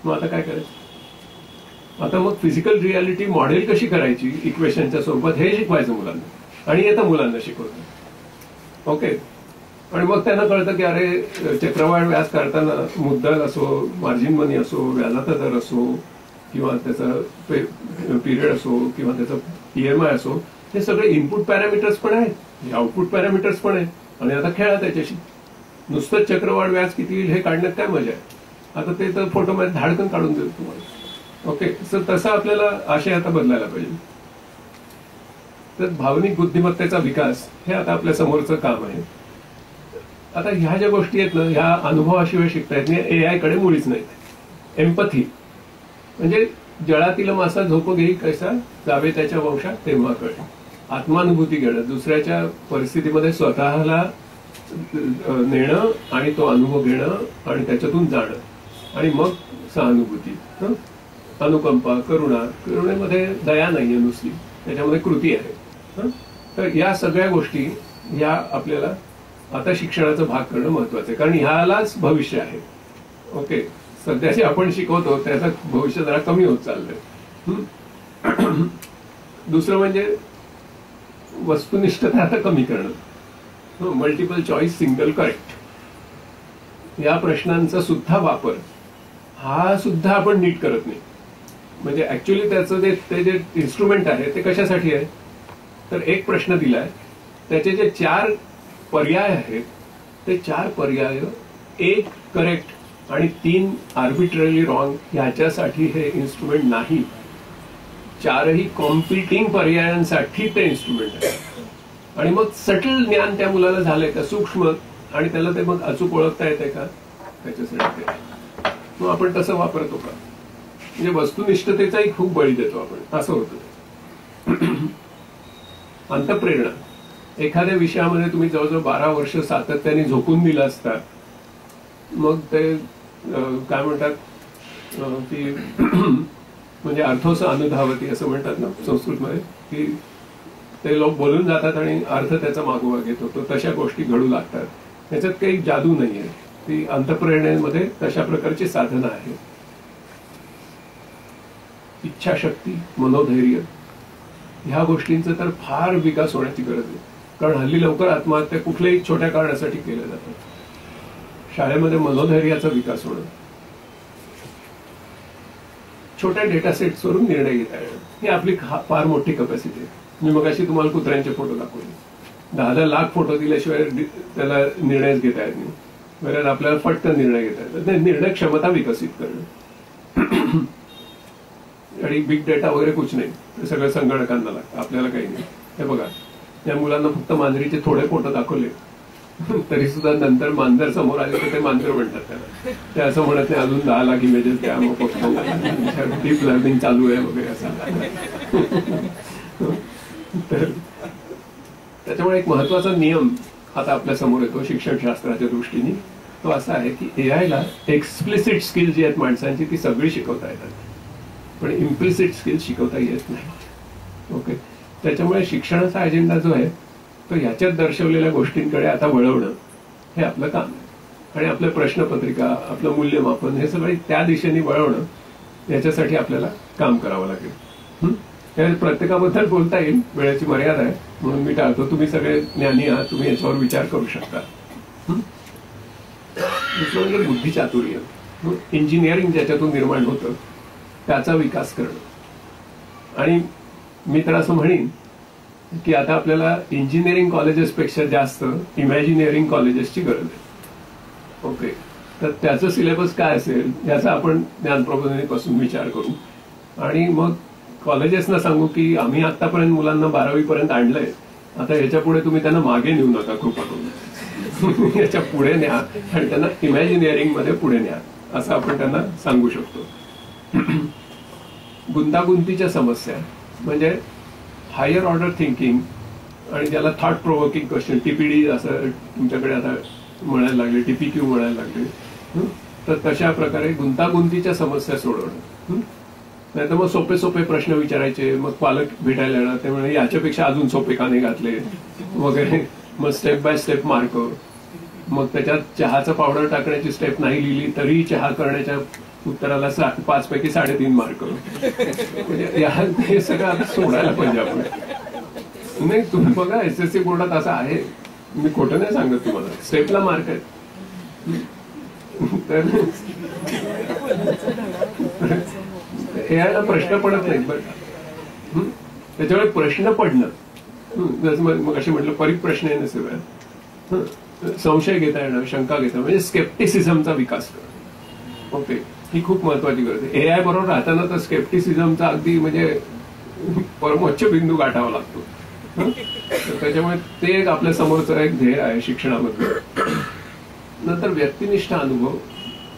मग आता काय करायचं? आता मग फिजिकल रियालिटी मॉडेल कशी करायची इक्वेशनच्या स्वरूपात हे शिकवायचं मुलांना, आणि येतं मुलांना शिकवतं. ओके, आणि मग त्यांना कळतं की अरे चक्रवाढ व्याज काढताना मुद्दल असो, मार्जिन मनी असो, व्याजाचा दर असो, किंवा त्याचा पिरियड असो, किंवा त्याचा ईएमआय असो, हे सगळे इनपुट पॅरामीटर्स पण आहेत, आउटपुट पॅरामीटर्स पण आहेत. आणि आता खेळा त्याच्याशी. नुसतं चक्रवाढ व्याज किती येईल हे काढण्यात काय मजा आहे? आता ते तर फोटोमध्ये धाडकन काढून देतो तुम्हाला. ओके, सर तसं आपल्याला आशय आता बदलायला पाहिजे. तर भावनिक बुद्धिमत्तेचा विकास हे आता आपल्या समोरचं काम आहे. आता ह्या ज्या गोष्टी आहेत ना, ह्या अनुभवाशिवाय शिकता येत नाही. एआय कडे मुळीच नाहीत. एम्पथी म्हणजे जळातील मासा झोप घेई कैसा, जावे त्याच्या वंशात तेव्हा कळे. आत्मानुभूती घेणं, दुसऱ्याच्या परिस्थितीमध्ये स्वतःला नेणं आणि तो अनुभव घेणं आणि त्याच्यातून जाणं, आणि मग सहानुभूती, अनुकंपा, करुणेमध्ये दया नाहीये नुसती, त्याच्यामध्ये कृती आहे. तर या सगळ्या गोष्टी या आपल्याला आता शिक्षणाचा भाग करणं महत्वाचं आहे, कारण ह्यालाच भविष्य आहे. ओके, सध्या जे आपण शिकवतो त्याचं भविष्य जरा कमी होत चाललंय. दुसरं म्हणजे वस्तुनिष्ठता आता कमी करणं, मल्टिपल चॉईस सिंगल करेक्ट या प्रश्नांचा सुद्धा वापर हा सुद्धा आपण नीट करत नाही. म्हणजे ऍक्च्युअली त्याचं ते जे इन्स्ट्रुमेंट आहे ते कशासाठी आहे, तर एक प्रश्न दिलाय, त्याचे जे 4 पर्याय आहेत ते 4 पर्याय, 1 करेक्ट आणि 3 आर्बिट्ररी रॉंग ह्याच्यासाठी हे इन्स्ट्रुमेंट नाही. 4ही कॉम्पिटिंग पर्यायांसाठी ते इन्स्ट्रुमेंट आहे. आणि मग सटल ज्ञान त्या मुलाला झालंय का, सूक्ष्म, आणि त्याला ते मग अचूक ओळखता येते का, त्याच्यासाठी ते मग आपण तसं वापरतो का, म्हणजे वस्तुनिष्ठतेचाही खूप बळी देतो आपण, असं होतं. अंतःप्रेरणा, एखाद्या विषयामध्ये तुम्ही जवळजवळ 12 वर्ष सातत्याने झोकून दिलं असता, मग ते काय म्हणतात की म्हणजे अर्थोस अनुधावती असं म्हणतात ना संस्कृतमध्ये, की ते लोक बोलून जातात आणि अर्थ त्याचा मागोवा घेत होतो, तशा गोष्टी घडू लागतात. त्याच्यात काही जादू नाहीये, ती अंतःप्रेरणेमध्ये तशा प्रकारची साधनं आहेत. इच्छाशक्ती, मनोधैर्य ह्या गोष्टींचा तर फार विकास होण्याची गरज आहे, कारण हल्ली लवकर आत्महत्या कुठल्याही छोट्या कारणासाठी केल्या जातात. शाळेमध्ये मनोधैर्याचा विकास होणं, छोट्या डेटा सेट्सवरून निर्णय घेता येणं, ही आपली फार मोठी कपॅसिटी आहे. मी मगाशी तुम्हाला कुत्र्यांचे फोटो दाखवले, 10,000 लाख फोटो दिल्याशिवाय त्याला निर्णयच घेता येत नाही, बरं आपल्याला फटकन निर्णय घेता येतात. निर्णय क्षमता विकसित करणं, आणि बिग डेटा वगैरे कुछ नाही, ते सगळं संगणकांना लागतं, आपल्याला काही नाही. हे बघा, या मुलांना फक्त मांजरीचे थोडे फोटो दाखवले तरी सुद्धा नंतर मांजर समोर आले तर ते मांजर म्हणतात त्याला, ते असं म्हणत नाही अजून 10 लाख इमेजेस द्या, मग फक्त डीप लर्निंग चालू आहे वगैरे असं. तर त्याच्यामुळे एक महत्वाचा नियम आता आपल्या समोर येतो शिक्षणशास्त्राच्या दृष्टीने, तो असा आहे की एआयला एक्सप्लिसिट स्किल जी आहेत माणसांची ती सगळी शिकवता येतात, पण इम्प्लिसिट स्किल शिकवता येत नाही. ओके, त्याच्यामुळे शिक्षणाचा अजेंडा जो आहे तो ह्याच्यात दर्शवलेल्या गोष्टींकडे आता वळवणं हे आपलं काम आहे, आणि आपल्या प्रश्नपत्रिका, आपलं मूल्यमापन हे सगळे त्या दिशेने वळवणं याच्यासाठी आपल्याला काम करावं लागेल. प्रत्येकाबद्दल बोलता येईल, वेळेची मर्यादा आहे म्हणून मी टाळतो. तुम्ही सगळे ज्ञानी आहात, तुम्ही याच्यावर विचार करू शकता. दुसरं म्हणजे बुद्धिचातुर्य, इंजिनिअरिंग ज्याच्यातून निर्माण होतं त्याचा विकास करणं. आणि मी तर असं म्हणेन की आता आपल्याला इंजिनिअरिंग कॉलेजेसपेक्षा जास्त इमॅजिनिअरिंग कॉलेजेसची गरज आहे. ओके, तर त्याचं सिलेबस काय असेल याचा आपण ज्ञानप्रबोधिनीपासून विचार करू, आणि मग कॉलेजेसना सांगू की आम्ही आतापर्यंत मुलांना 12वी पर्यंत आणलंय, आता याच्या पुढे तुम्ही त्यांना मागे नेऊ नका कृपा करून, याच्या पुढे न्या आणि त्यांना इमॅजिनिअरिंग मध्ये पुढे न्या, असं आपण त्यांना सांगू शकतो. गुंतागुंतीच्या समस्या म्हणजे हायर ऑर्डर थिंकिंग, आणि ज्याला थॉट प्रोव्होकिंग क्वेश्चन, टीपीडी असं तुमच्याकडे आता म्हणायला लागले, टीपीक्यू म्हणायला लागले, तर तशा प्रकारे गुंतागुंतीच्या समस्या सोडवणं. नाही तर मग सोपे सोपे प्रश्न विचारायचे, मग पालक भेटायला येणार, त्यामुळे याच्यापेक्षा अजून सोपे का नाही घातले वगैरे, मग स्टेप बाय स्टेप मार्क, मग त्याच्यात चहाचं पावडर टाकण्याची स्टेप नाही लिहिली तरी चहा करण्याच्या उत्तराला 5 पैकी 3.5 मार्क. म्हणजे हे सगळं आता सोडायला पाहिजे आपण. नाही, तुम्ही बघा एसएससी बोर्डात असं आहे, मी खोटं नाही सांगत तुम्हाला, स्टेपला मार्क आहेत. तर यायला प्रश्न पडत नाहीत बरं. त्याच्यामुळे प्रश्न पडणं, जसं मग असे म्हटलं परिप्रश्न आहे नसेल, संशय घेता येणं, शंका घेता, म्हणजे स्केप्टिसिझमचा विकास करणं. ओके, ही खूप महत्वाची गरज आहे. एआय बरोबर राहताना तर स्केप्टिसिझमचा अगदी म्हणजे परमोच्च बिंदू गाठावा लागतो. त्याच्यामुळे ते एक आपल्या समोरचं एक ध्येय आहे शिक्षणामध्ये. नंतर व्यक्तिनिष्ठ अनुभव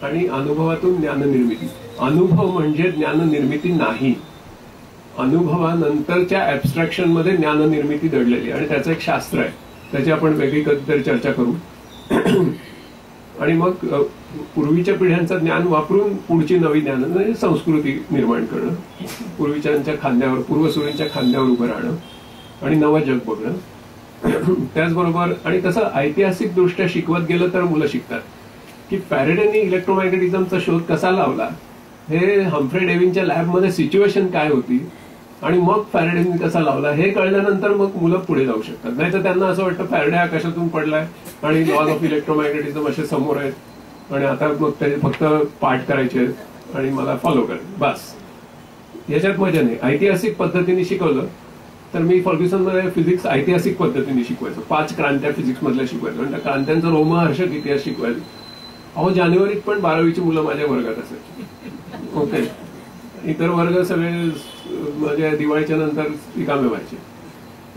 आणि अनुभवातून ज्ञाननिर्मिती. अनुभव म्हणजे ज्ञाननिर्मिती नाही, अनुभवानंतरच्या ऍबस्ट्रॅक्शन मध्ये ज्ञाननिर्मिती दडलेली आणि त्याचं एक शास्त्र आहे, त्याची आपण वेगळी कधीतरी चर्चा करू. आणि मग पूर्वीच्या पिढ्यांचं ज्ञान वापरून पुढची नवी ज्ञान म्हणजे संस्कृती निर्माण करणं, पूर्वीच्यांच्या खांद्यावर पूर्वसुरींच्या खांद्यावर उभं राहणं आणि नवं जग बघणं. त्याचबरोबर आणि तसं ऐतिहासिक दृष्ट्या शिकवत गेलं तर मुलं शिकतात की फॅरेडेनी इलेक्ट्रोमॅग्नेटिझमचा शोध कसा लावला, हे हम्फ्रे डेव्हिनच्या लॅबमध्ये सिच्युएशन काय होती आणि मग फॅरेडेनी कसा लावला हे कळल्यानंतर मग मुलं पुढे जाऊ शकतात. नाही तर त्यांना असं वाटतं फॅरेडे आकाशातून पडलाय आणि लॉज ऑफ इलेक्ट्रोमॅग्नेटिझम असे समोर आहेत आणि आता मग ते फक्त पाठ करायचे आहेत आणि मला फॉलो करायचे बस. याच्यात मजा नाही. ऐतिहासिक पद्धतीने शिकवलं तर मी फर्ग्युसनमध्ये फिजिक्स ऐतिहासिक पद्धतीने शिकवायचो. 5 क्रांत्या फिजिक्स मधल्या शिकवायचो आणि त्या क्रांत्यांचा रोमहर्षक इतिहास शिकवायचो. अहो जानेवारीत पण 12वीची मुलं माझ्या वर्गात असायची. ओके, इतर वर्ग सगळे म्हणजे दिवाळीच्या नंतर रिकामे व्हायचे.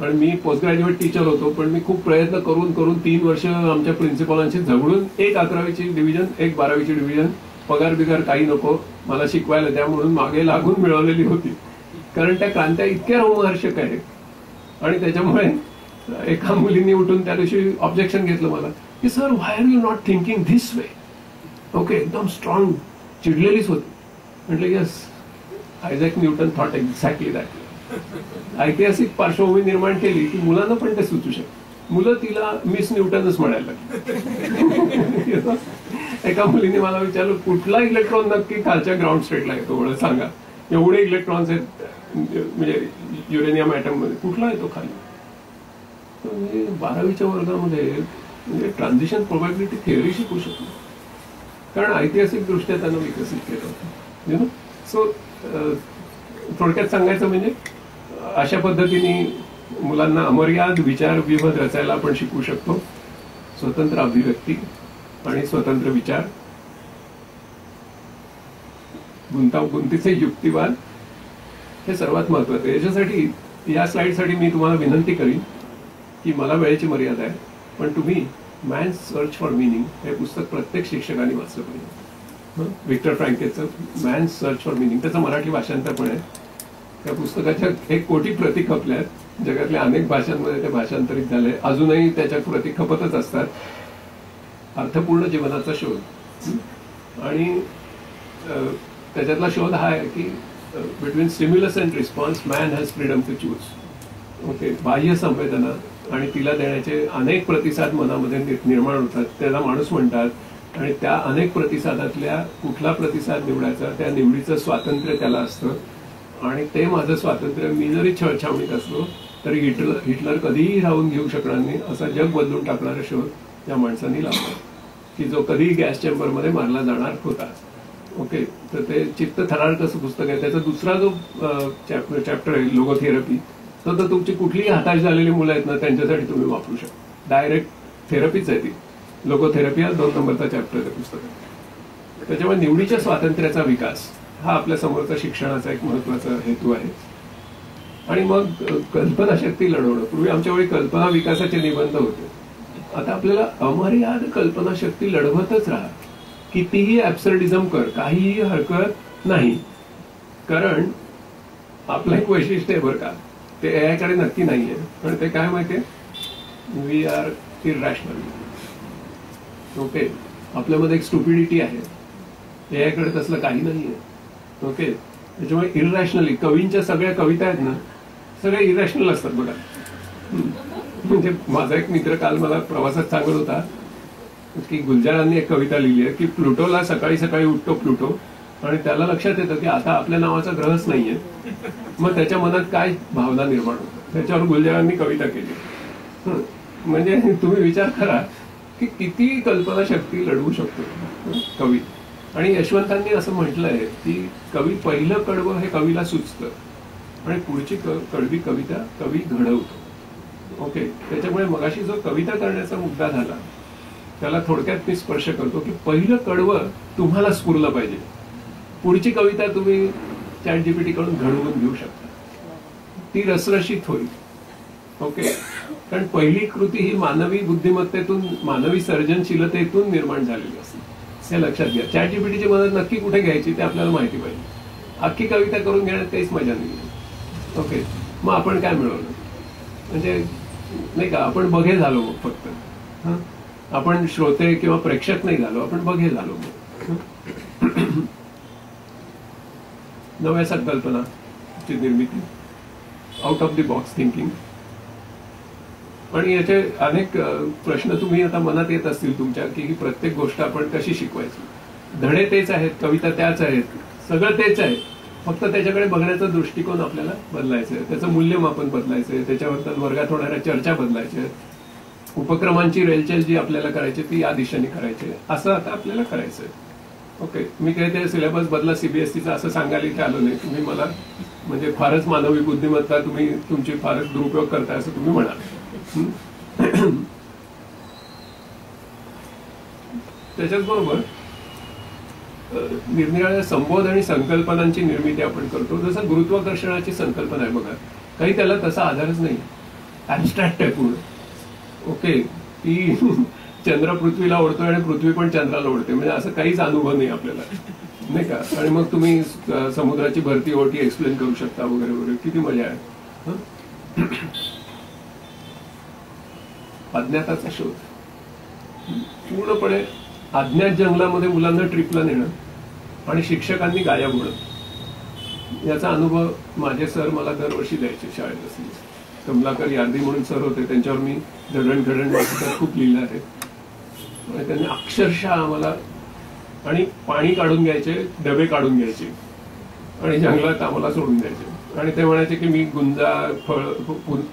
आणि मी पोस्ट ग्रॅज्युएट टीचर होतो, पण मी खूप प्रयत्न करून करून 3 वर्ष आमच्या प्रिन्सिपलांशी झगडून एक 11वीची डिव्हिजन एक 12वीची डिव्हिजन पगार बिगार काही नको मला शिकवायला द्या म्हणून मागे लागून मिळवलेली होती. कारण त्या क्रांत्या इतक्या रोमहर्षक आहेत. आणि त्याच्यामुळे एका मुलींनी उठून त्या दिवशी ऑब्जेक्शन घेतलं मला की sir why are you not thinking this way. Okay, एकदम स्ट्रॉंग चिडलेलीच होती. म्हटलं yes, Isaac Newton thought exactly that. ऐतिहासिक पार्श्वभूमी निर्माण केली की मुलांना पण ते सुचू शकतं. मुलं तिला मिस न्यूटनच म्हणायला लागली. एका मुलीने मला विचारलं कुठला इलेक्ट्रॉन नक्की खालच्या ग्राउंड स्टेटला येतो मला सांगा, एवढे इलेक्ट्रॉन्स आहेत म्हणजे युरेनियम ऍटम मध्ये कुठला येतो खाली. म्हणजे 12वीच्या वर्गामध्ये म्हणजे ट्रान्झिशन प्रोबॅबिलिटी थिअरी शिकू शकतो कारण ऐतिहासिक दृष्ट्या त्यांना विकसित केलं होतं. सो थोडक्यात सांगायचं म्हणजे अशा पद्धतीने मुलांना अमर्याद विचार विभद रचायला आपण शिकवू शकतो. स्वतंत्र अभिव्यक्ती आणि स्वतंत्र विचार, गुंतागुंतीचे युक्तिवाद हे सर्वात महत्वाचं आहे. याच्यासाठी या स्लाइडसाठी मी तुम्हाला विनंती करीन की मला वेळेची मर्यादा आहे, पण तुम्ही मॅन सर्च फॉर मिनिंग हे पुस्तक प्रत्येक शिक्षकाने वाचलं पाहिजे. विक्टर फ्रँकेलचं मॅन सर्च फॉर मिनिंग, त्याचं मराठी भाषांतर पण आहे. त्या पुस्तकाच्या 1 कोटी प्रती खपल्या आहेत. जगातल्या अनेक भाषांमध्ये ते भाषांतरित झाले. अजूनही त्याच्या प्रती खपतच असतात. अर्थपूर्ण जीवनाचा शोध आणि त्याच्यातला शोध हा आहे की between stimulus and response man has freedom to choose. Okay, बाह्य संवेदना आणि तिला देण्याचे अनेक प्रतिसाद मनामध्ये निर्माण होतात, त्याला माणूस म्हणतात. आणि त्या अनेक प्रतिसादातल्या कुठला प्रतिसाद निवडायचा त्या निवडीचं स्वातंत्र्य त्याला असतं. आणि ते माझं स्वातंत्र्य मी जरी छळछावणीत असलो तरी हिटलर कधीही राहून घेऊ शकणार नाही असा जग बदलून टाकणारा शोध या माणसांनी लावला की जो कधीही गॅस चेंबरमध्ये मारला जाणार होता. ओके, तर ते चित्त थरारकचं पुस्तक आहे. त्याचा दुसरा जो चॅप्टर आहे लोगोथेरपी, तर तुमची कुठलीही हताश झालेली मुलं आहेत ना त्यांच्यासाठी तुम्ही वापरू शकता. डायरेक्ट थेरपीच आहे ती. लोगोथेरपी हा 2 नंबरचा चॅप्टर आहे पुस्तकात. त्याच्यामुळे निवडीच्या स्वातंत्र्याचा विकास हा आपल्या समोरचा शिक्षणाचा एक महत्वाचा हेतू आहे. आणि मग कल्पनाशक्ती लढवणं. पूर्वी आमच्या वेळी कल्पना विकासाचे निबंध होते. आता आपल्याला अमर्याद कल्पनाशक्ती लढवतच राहा. कितीही ऍब्सर्डिझम कर, काहीही हरकत नाही. कारण आपलं एक वैशिष्ट्य आहे बरं का, ते एआय कडे नक्की नाहीये. पण ते काय माहितीये, वी आर इररॅशनल. ओके, आपल्यामध्ये एक स्टुपिडिटी आहे. एआय कडे तसलं काही नाहीये. ओके, त्याच्यामुळे इररॅशनली कवींच्या सगळ्या कविता आहेत ना सगळ्या इररॅशनल असतात बघा. म्हणजे माझा एक मित्र काल मला प्रवासात सांगत होता की गुलजारांनी एक कविता लिहिली आहे की प्लुटोला सकाळी सकाळी उठतो प्लुटो आणि त्याला लक्षात येतं की आता आपल्या नावाचा ग्रहच नाहीये. मग त्याच्या मनात काय भावना निर्माण होतात, त्याच्यावर गुलजारांनी कविता केली. म्हणजे तुम्ही विचार करा की किती कल्पनाशक्ती लढवू शकतो कवी. आणि यशवंतांनी असं म्हटलंय की कवी पहिलं कडवं हे कवीला सुचतं आणि पुढची कडवी कविता कवी घडवतो. ओके, त्याच्यामुळे मगाशी जो कविता करण्याचा मुद्दा झाला त्याला थोडक्यात मी स्पर्श करतो की पहिलं कडवं तुम्हाला स्फुरलं पाहिजे. पुढची कविता तुम्ही ChatGPT कडून घडवून घेऊ शकता, ती रसरशीत होईल. ओके, कारण पहिली कृती ही मानवी बुद्धिमत्तेतून मानवी सर्जनशीलतेतून निर्माण झालेली असते हे लक्षात घ्या. ChatGPT ची मदत नक्की कुठे घ्यायची ते आपल्याला माहिती पाहिजे. अख्खी कविता करून घेण्यात काहीच मजा नाही. ओके, मग आपण काय मिळवलं? म्हणजे नाही का, आपण बघे झालो मग फक्त. हं? आपण श्रोते किंवा प्रेक्षक नाही झालो, आपण बघे झालो मग. नव्या संकल्पनाची निर्मिती, out of the box thinking. आणि याचे अनेक प्रश्न तुम्ही आता मनात येत असतील तुमच्या, की ही प्रत्येक गोष्ट आपण कशी शिकवायची. धडे तेच आहेत, कविता त्याच आहेत, सगळं तेच आहे, फक्त त्याच्याकडे बघण्याचा दृष्टिकोन आपल्याला बदलायचं आहे, त्याचं मूल्यमापन बदलायचं आहे, त्याच्यावर वर्गात होणाऱ्या चर्चा बदलायच्या आहेत, उपक्रमांची रेलचेल जी आपल्याला करायची ती या दिशेने करायची आहे, असं आता आपल्याला करायचं आहे. ओके, मी काही ते सिलेबस बदला सीबीएसईचा असं सांगायला इथे आलो नाही. तुम्ही मला म्हणजे फारच मानवी बुद्धिमत्ता तुम्ही तुमची फारच दुरुपयोग करताय असं तुम्ही म्हणाल. त्याच्याच बरोबर निरनिराळ्या संबोध आणि संकल्पनांची निर्मिती आपण करतो. जसं गुरुत्वाकर्षणाची संकल्पना आहे बघा, काही त्याला तसा आधारच नाही, ऍबस्ट्रॅक्ट आहे पूर्ण. ओके, ती चंद्र पृथ्वीला ओढतोय आणि पृथ्वी पण चंद्राला ओढते, म्हणजे असं काहीच अनुभव नाही आपल्याला, नाही का. आणि मग तुम्ही समुद्राची भरती ओटी एक्सप्लेन करू शकता वगैरे वगैरे, किती मजा आहे. अज्ञाताचा शोध, पूर्णपणे अज्ञात जंगलामध्ये मुलांना ट्रिपला नेणं आणि शिक्षकांनी गायब होणं, याचा अनुभव माझे सर मला दरवर्षी द्यायचे शाळेत असतील. कमलाकर यार्दी म्हणून सर होते, त्यांच्यावर मी जडणघडण वाचतात खूप लिहिलं आहे. आणि त्यांनी अक्षरशः आम्हाला, आणि पाणी काढून घ्यायचे, डबे काढून घ्यायचे आणि जंगलात आम्हाला सोडून द्यायचे. आणि ते म्हणायचे की मी गुंजा, फळ,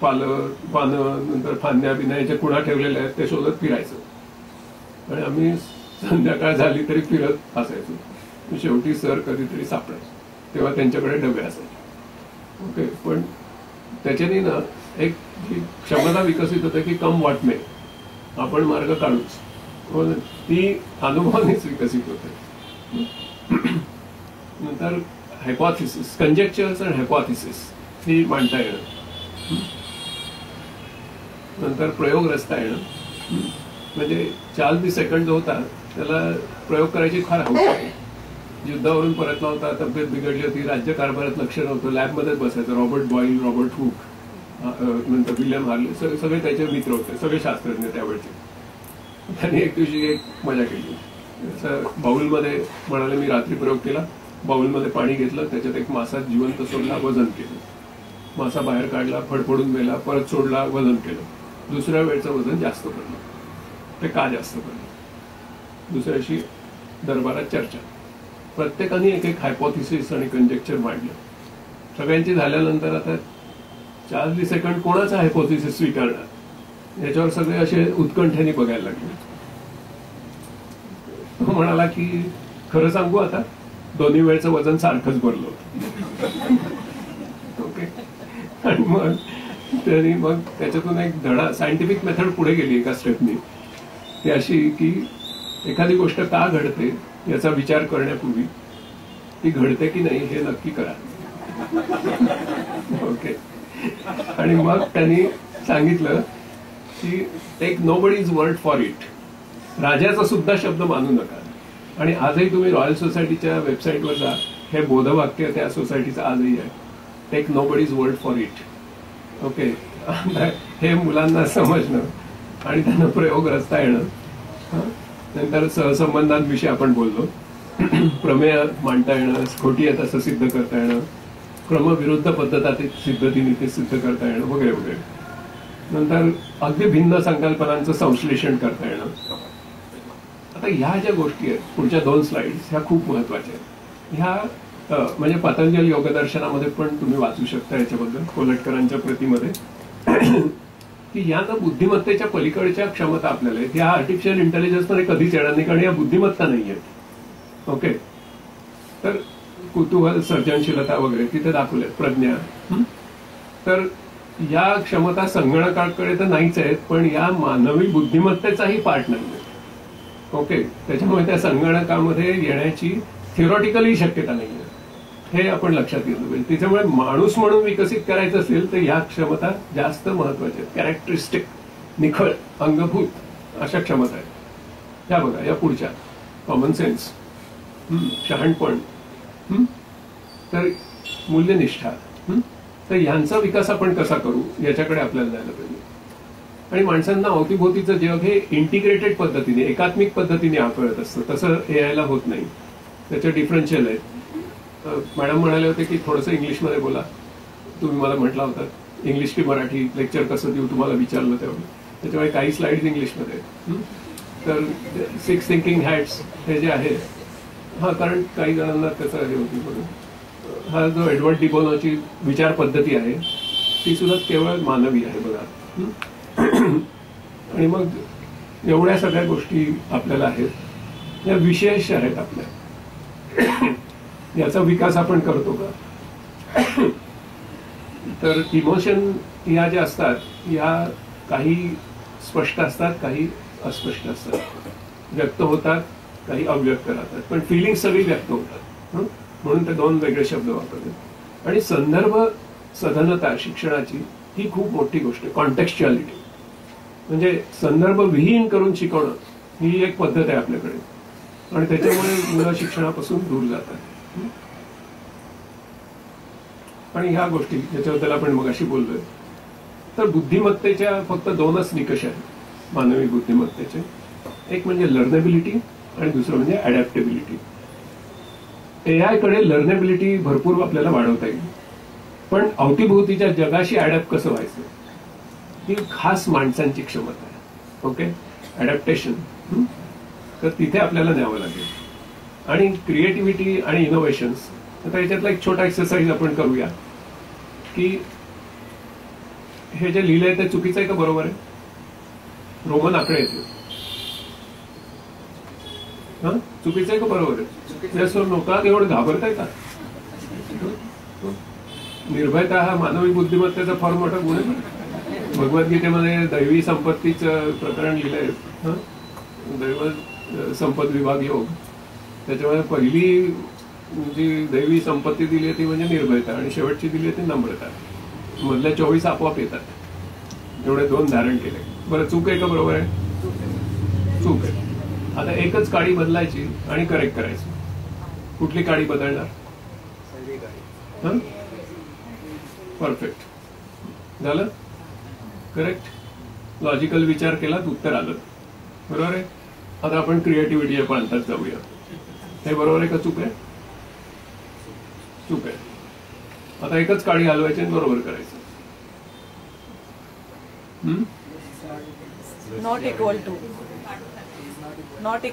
पानं, नंतर फांद्या बिना याच्या कुणा ठेवलेल्या आहेत ते शोधत फिरायचं. आणि आम्ही संध्याकाळ झाली तरी फिरत असायचो. शेवटी सर कधीतरी सापडायचे, तेव्हा त्यांच्याकडे डबे असायचे. ओके, पण त्याच्याने ना एक क्षमता विकसित होते की कम वाट मे, आपण मार्ग काढूच, ती अनुभवानेच विकसित होते. नंतर हायपोथेसिस, कंजेक्चर्स आणि हायपोथेसिस ही मांडता येणं. नंतर प्रयोग रचता येणं, म्हणजे चार्ल्स दी सेकंड जो होता त्याला प्रयोग करायची फार हौस आहे. युद्धावरून परतला होता, तब्येत बिघडली होती, राज्यकारभारात लक्ष नव्हतं, लॅबमध्येच बसायचं. रॉबर्ट बॉईल, रॉबर्ट हुक, नंतर विल्यम हार्ले, सगळे त्याचे मित्र होते, सगळे शास्त्रज्ञ त्यावेळचे. त्यांनी एक दिवशी एक मजा केली. बाउलमध्ये म्हणाले मी रात्री प्रयोग केला, बाउलमध्ये पाणी घेतलं, त्याच्यात एक मासा जिवंत सोडला, वजन केलं, मासा बाहेर काढला, फडफडून मेला, परत सोडला, वजन केलं. दुसऱ्या वेळचं वजन जास्त पडलं. ते का जास्त पडलं? दुसऱ्याशी दरबारात चर्चा, प्रत्येकाने एक एक हायपोथिसिस आणि कंजेक्चर मांडलं. सगळ्यांची झाल्यानंतर आता चार्ल्स दी सेकंड कोणाचा हायपोथिसिस स्वीकारणार याच्यावर सगळे असे उत्कंठेने बघायला लागले. तो म्हणाला की खरं सांगू, आता दोन्ही वेळचं वजन सारखंच भरलं होतं. ओके, आणि मग त्यांनी मग त्याच्यातून एक धडा, सायंटिफिक मेथड पुढे गेली एका स्टेपनी. ती अशी की एखादी गोष्ट का घडते याचा विचार करण्यापूर्वी ती घडते की नाही हे नक्की करा. ओके, आणि मग त्यांनी सांगितलं की take nobody's word for it, राजाचा सुद्धा शब्द मानू नका. आणि आजही तुम्ही रॉयल सोसायटीच्या वेबसाईटवर जा, हे बोधवाक्य त्या सोसायटीचं आजही आहे, take nobody's word for it. Okay, हे मुलांना समजणं आणि त्यांना प्रयोग रचता येणं. नंतर सहसंबंधांविषयी आपण बोललो, प्रमेय मांडता येणं, स्फोटीयता असं सिद्ध करता येणं, क्रमविरुद्ध पद्धती सिद्धतीने ते सिद्ध करता येणं वगैरे वगैरे. नंतर अगदी भिन्न संकल्पनांचं संश्लेषण करता येणं. आता ह्या ज्या गोष्टी आहेत, पुढच्या 2 स्लाइड्स ह्या खूप महत्वाच्या आहेत. ह्या म्हणजे पतंजल योगदर्शनामध्ये पण तुम्ही वाचू शकता याच्याबद्दल, कोलटकरांच्या प्रतिमध्ये, की या ना बुद्धिमत्तेच्या पलीकडच्या क्षमता आपल्याला आहेत. ह्या आर्टिफिशियल इंटेलिजन्समध्ये कधीच येणार नाही, कारण या बुद्धिमत्ता नाही आहेत. ओके, तर कुतूहल, सर्जनशीलता वगैरे तिथे दाखवल्यात, प्रज्ञा. तर या क्षमता संगणकाकडे तर नाहीच आहेत, पण या मानवी बुद्धिमत्तेचाही पार्ट नाही. ओके, त्याच्यामुळे त्या संगणकामध्ये येण्याची थिओरॉटिकली शक्यता नाही आहे, हे आपण लक्षात घेतलं पाहिजे. त्याच्यामुळे माणूस म्हणून विकसित करायचं असेल तर ह्या क्षमता जास्त महत्वाच्या आहेत. कॅरेक्टरिस्टिक, निखळ, अंगभूत अशा क्षमता आहेत. ह्या बघा, या पुढच्या कॉमन सेन्स, शहाणपण, तर मूल्यनिष्ठा, तर ह्यांचा विकास आपण कसा करू याच्याकडे आपल्याला जायला पाहिजे. आणि माणसांना अवतीभोवतीचं जग हे इंटिग्रेटेड पद्धतीने, एकात्मिक पद्धतीने आकळत असतं. तसं एआयला होत नाही. त्याचे डिफरन्शियल आहेत. मॅडम म्हणाले होते की थोडंसं इंग्लिशमध्ये बोला. तुम्ही मला म्हटला होता इंग्लिश की मराठी लेक्चर कसं देऊ तुम्हाला विचारलं तेव्हा. त्याच्यामुळे काही स्लाइड्स इंग्लिशमध्ये आहेत. तर 6 थिंकिंग हॅट्स हे जे आहे, हा कारण काही जणांना त्याचं हे होती म्हणून, हा जो एडवर्ड डी बोनोची विचार पद्धती आहे ती सुद्धा केवळ मानवी आहे बघा. आणि मग एवढ्या सगळ्या गोष्टी आपल्याला आहेत, या विशेष आहेत आपल्या. याचा विकास आपण करतो का? तर इमोशन या ज्या असतात या काही स्पष्ट असतात, काही अस्पष्ट असतात, व्यक्त होतात, काही अव्यक्त राहतात, पण फिलिंग सगळी व्यक्त होतात. म्हणून ते 2 वेगळे शब्द वापरले. आणि संदर्भ सधनता शिक्षणाची ही खूप मोठी गोष्ट आहे. कॉन्टेक्स्च्युअलिटी म्हणजे संदर्भ विहीन करून शिकवणं ही एक पद्धत आहे आपल्याकडे, आणि त्याच्यामुळे मुलं शिक्षणापासून दूर जातात. आणि ह्या गोष्टी ज्याच्याबद्दल आपण मगाशी बोललोय, तर बुद्धिमत्तेच्या फक्त 2च निकष आहेत मानवी बुद्धिमत्तेचे. एक म्हणजे लर्नेबिलिटी आणि दुसरं म्हणजे अडॅप्टेबिलिटी. एआय कडे लर्नेबिलिटी भरपूर आपल्याला वाढवता येईल, पण अवतीभोवतीच्या जगाशी अडॅप्ट कसं व्हायचं ही खास माणसांची क्षमता आहे. Okay, adaptation. तर तिथे आपल्याला न्यावं लागेल. आणि क्रिएटिव्हिटी आणि इनोव्हेशन्स. आता याच्यातला एक छोटा एक्सरसाइज आपण करूया की हे जे लिहिलंय ते चुकीचं आहे का बरोबर आहे? रोमन आकडे येते. हा, चुकीचं आहे का बरोबर आहे? नका एवढं घाबरताय का? निर्भयता हा मानवी बुद्धिमत्तेचा फार मोठा गुण आहे. भगवद्गीतेमध्ये दैवी संपत्तीचं प्रकरण लिहिलंय. दैव संपद विभाग योग. त्याच्यामध्ये पहिली जी दैवी संपत्ती दिली आहे ती म्हणजे निर्भयता, आणि शेवटची दिली आहे ती नम्रता. मधल्या 24 आपोआप येतात. एवढे 2 धारण केले. बरं, चूक आहे का बरोबर आहे? चूक आहे. आता एकच काडी बदलायची आणि करेक्ट करायची. कुठली काडी बदलणार? परफेक्ट झालं, करेक्ट. लॉजिकल विचार केला, उत्तर आलं. बरोबर आहे. आता आपण क्रिएटिव्हिटी पालतात जाऊया. हे बरोबर आहे का चूक आहे? चूक आहे. आता एकच काडी हलवायची आणि बरोबर करायचं. Not equal to not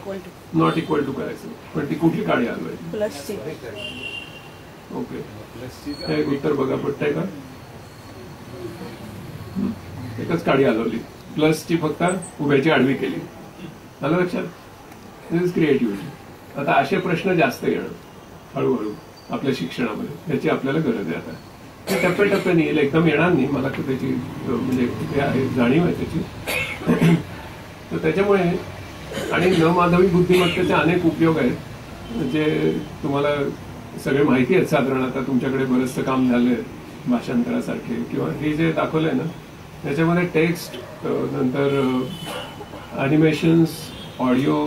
equal to करायचं. पण ती कुठली काडी हलवायची? प्लसची. ओके, हे उत्तर बघा पटतंय का? एकच काडी हलवली, प्लसची फक्त उभ्याची आडवी केली. आलं लक्षात? दिस इज क्रिएटिव्हिटी. आता असे प्रश्न जास्त येणं हळूहळू आपल्या शिक्षणामध्ये, याची आपल्याला गरज आहे. आता हे टप्प्याटप्प्याने येईल, एकदम येणार नाही. मला त्याची म्हणजे ते आहे जाणीव आहे त्याची. तर त्याच्यामुळे आणि न मानवी बुद्धिमत्तेचे अनेक उपयोग आहेत जे तुम्हाला सगळे माहिती आहेत साधारण. आता तुमच्याकडे बरंचसं काम झालंय भाषांतरासारखे, किंवा हे जे दाखवलंय ना त्याच्यामध्ये टेक्स्ट, नंतर अॅनिमेशन्स, ऑडिओ,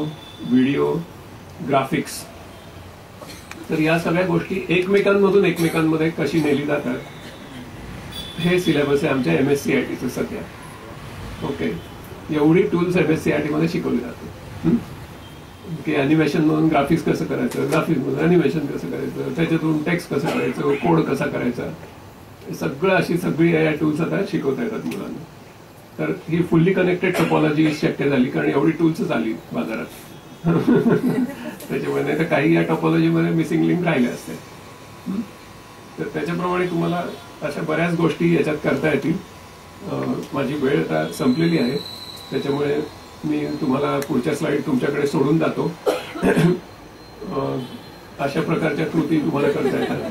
व्हिडिओ, ग्राफिक्स. तर या सगळ्या गोष्टी एकमेकांमधून एकमेकांमध्ये कशी नेली जातात हे सिलेबस आहे आमच्या MSCITचं सध्या. ओके, एवढी टूल्स MSCIT मध्ये शिकवली जातात की अॅनिमेशन मधून ग्राफिक्स कसं करायचं, ग्राफिक्स मधून अॅनिमेशन कसं करायचं, त्याच्यातून टेक्स्ट कसं करायचं, कोड कसा करायचा, सगळं अशी सगळी AI टूल्स आता शिकवता येतात मुलांना. तर ही फुल्ली कनेक्टेड टोपोलॉजी शक्य झाली कारण एवढी टूल्सच आली बाजारात. त्याच्यामुळे नाही तर काही या टोपोलॉजीमध्ये मिसिंग लिंक राहिले असते. तर त्याच्याप्रमाणे तुम्हाला अशा बऱ्याच गोष्टी याच्यात करता येतील. माझी वेळ आता संपलेली आहे, त्याच्यामुळे मी तुम्हाला पुढच्या स्लाइड तुमच्याकडे सोडून जातो. अशा प्रकारच्या कृती तुम्हाला करता येतात.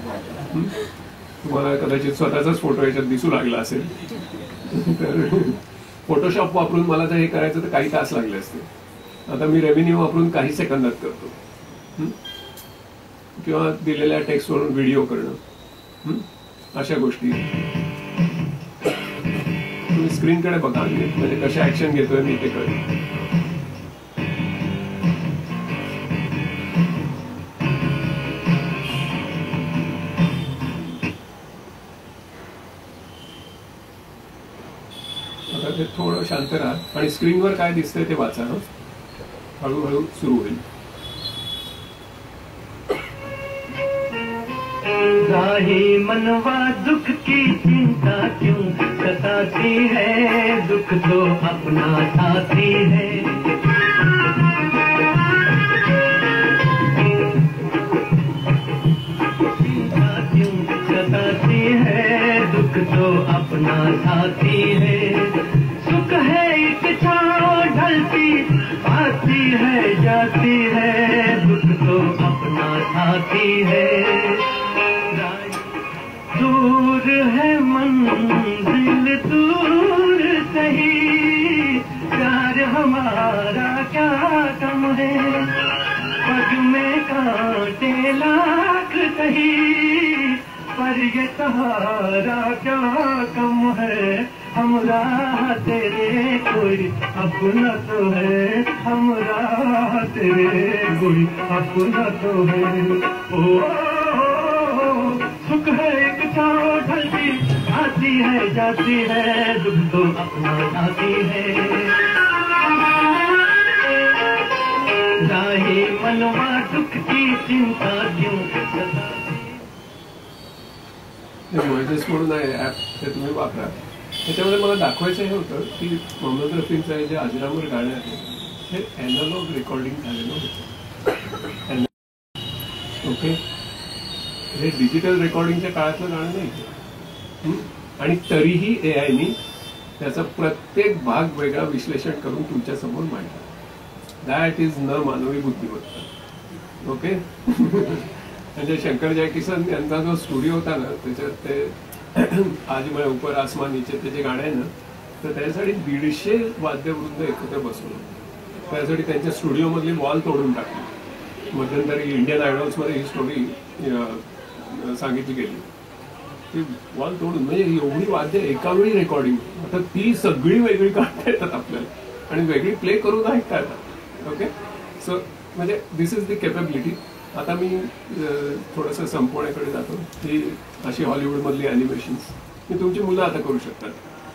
तुम्हाला कदाचित स्वतःचाच फोटो याच्यात दिसू लागला असेल. तर फोटोशॉप वापरून मला जर हे करायचं तर काही तास लागले असते. आता मी रेव्हेन्यू वापरून काही सेकंदात करतो. किंवा दिलेल्या टेक्स्टवरून व्हिडिओ करणं, अशा गोष्टी. तुम्ही स्क्रीनकडे बघा म्हणजे कशा ऍक्शन घेतोय मी ते कळेल. थोडं शांत राहा आणि स्क्रीनवर काय दिसतंय ते वाचा. हळूहळू सुरू होईल. राही मनवा दुख की चिंता क्यों सताती है, दुख तो अपना साथी है. चिंता क्यों सताती है, दुख तो अपना साथी है. सुख है एक छाँव ढलती आती है जाती है, दुख तो अपना साथी है. दूर है मंजिल दूर सही, प्यार हमारा क्या कम है, पग में कांटे लाख सही, पर ये सहारा क्या कम है. हमरा तेरे कोई अपना तो है, हमरा तेरे कोई अपना तो है. ओ सुख है एक छाँव ढलती आती है जाती है, दुख तो अपना साथी है. राही मनवा दुख की चिंता क्यों सताती. मोजेस म्हणून आहे ऍप, ते तुम्ही वापरा. त्याच्यामध्ये मला दाखवायचं हे होतं की मोहम्मद रफीचं जे अजरामर गाणं आहे हे अॅनालॉग रेकॉर्डिंग झालेलं होतं. ओके, हे डिजिटल रेकॉर्डिंगच्या काळातलं गाणं नाही. आणि तरीही एआयनी त्याचा प्रत्येक भाग वेगळा विश्लेषण करून तुमच्या समोर मांडला. दॅट इज न मानवी बुद्धिमत्ता. ओके. म्हणजे शंकर जयकिसन यांचा जो स्टुडिओ होता ना, त्याच्यात ते आज मैं ऊपर आसमान नीचे ते जे गाणं आहे ना, तर त्याच्यासाठी 150 वाद्यवृंद एकत्र बसवलं. त्यासाठी त्यांच्या स्टुडिओमधली वॉल तोडून टाकली. मध्यंतरी इंडियन आयडॉल्समध्ये ही स्टोरी सांगितली गेली. ती वॉल तोडून, म्हणजे एवढी वाद्य एका वेळी रेकॉर्डिंग, आता ती सगळी वेगळी काढता येतात आपल्याला आणि वेगळी प्ले करून ऐकता येतात. ओके, सो म्हणजे दिस इज द कॅपेबिलिटी. आता मी थोडंसं संपवण्याकडे जातो. ही अशी हॉलिवूडमधली ॲनिमेशन्स ही तुमची मुलं आता करू शकतात.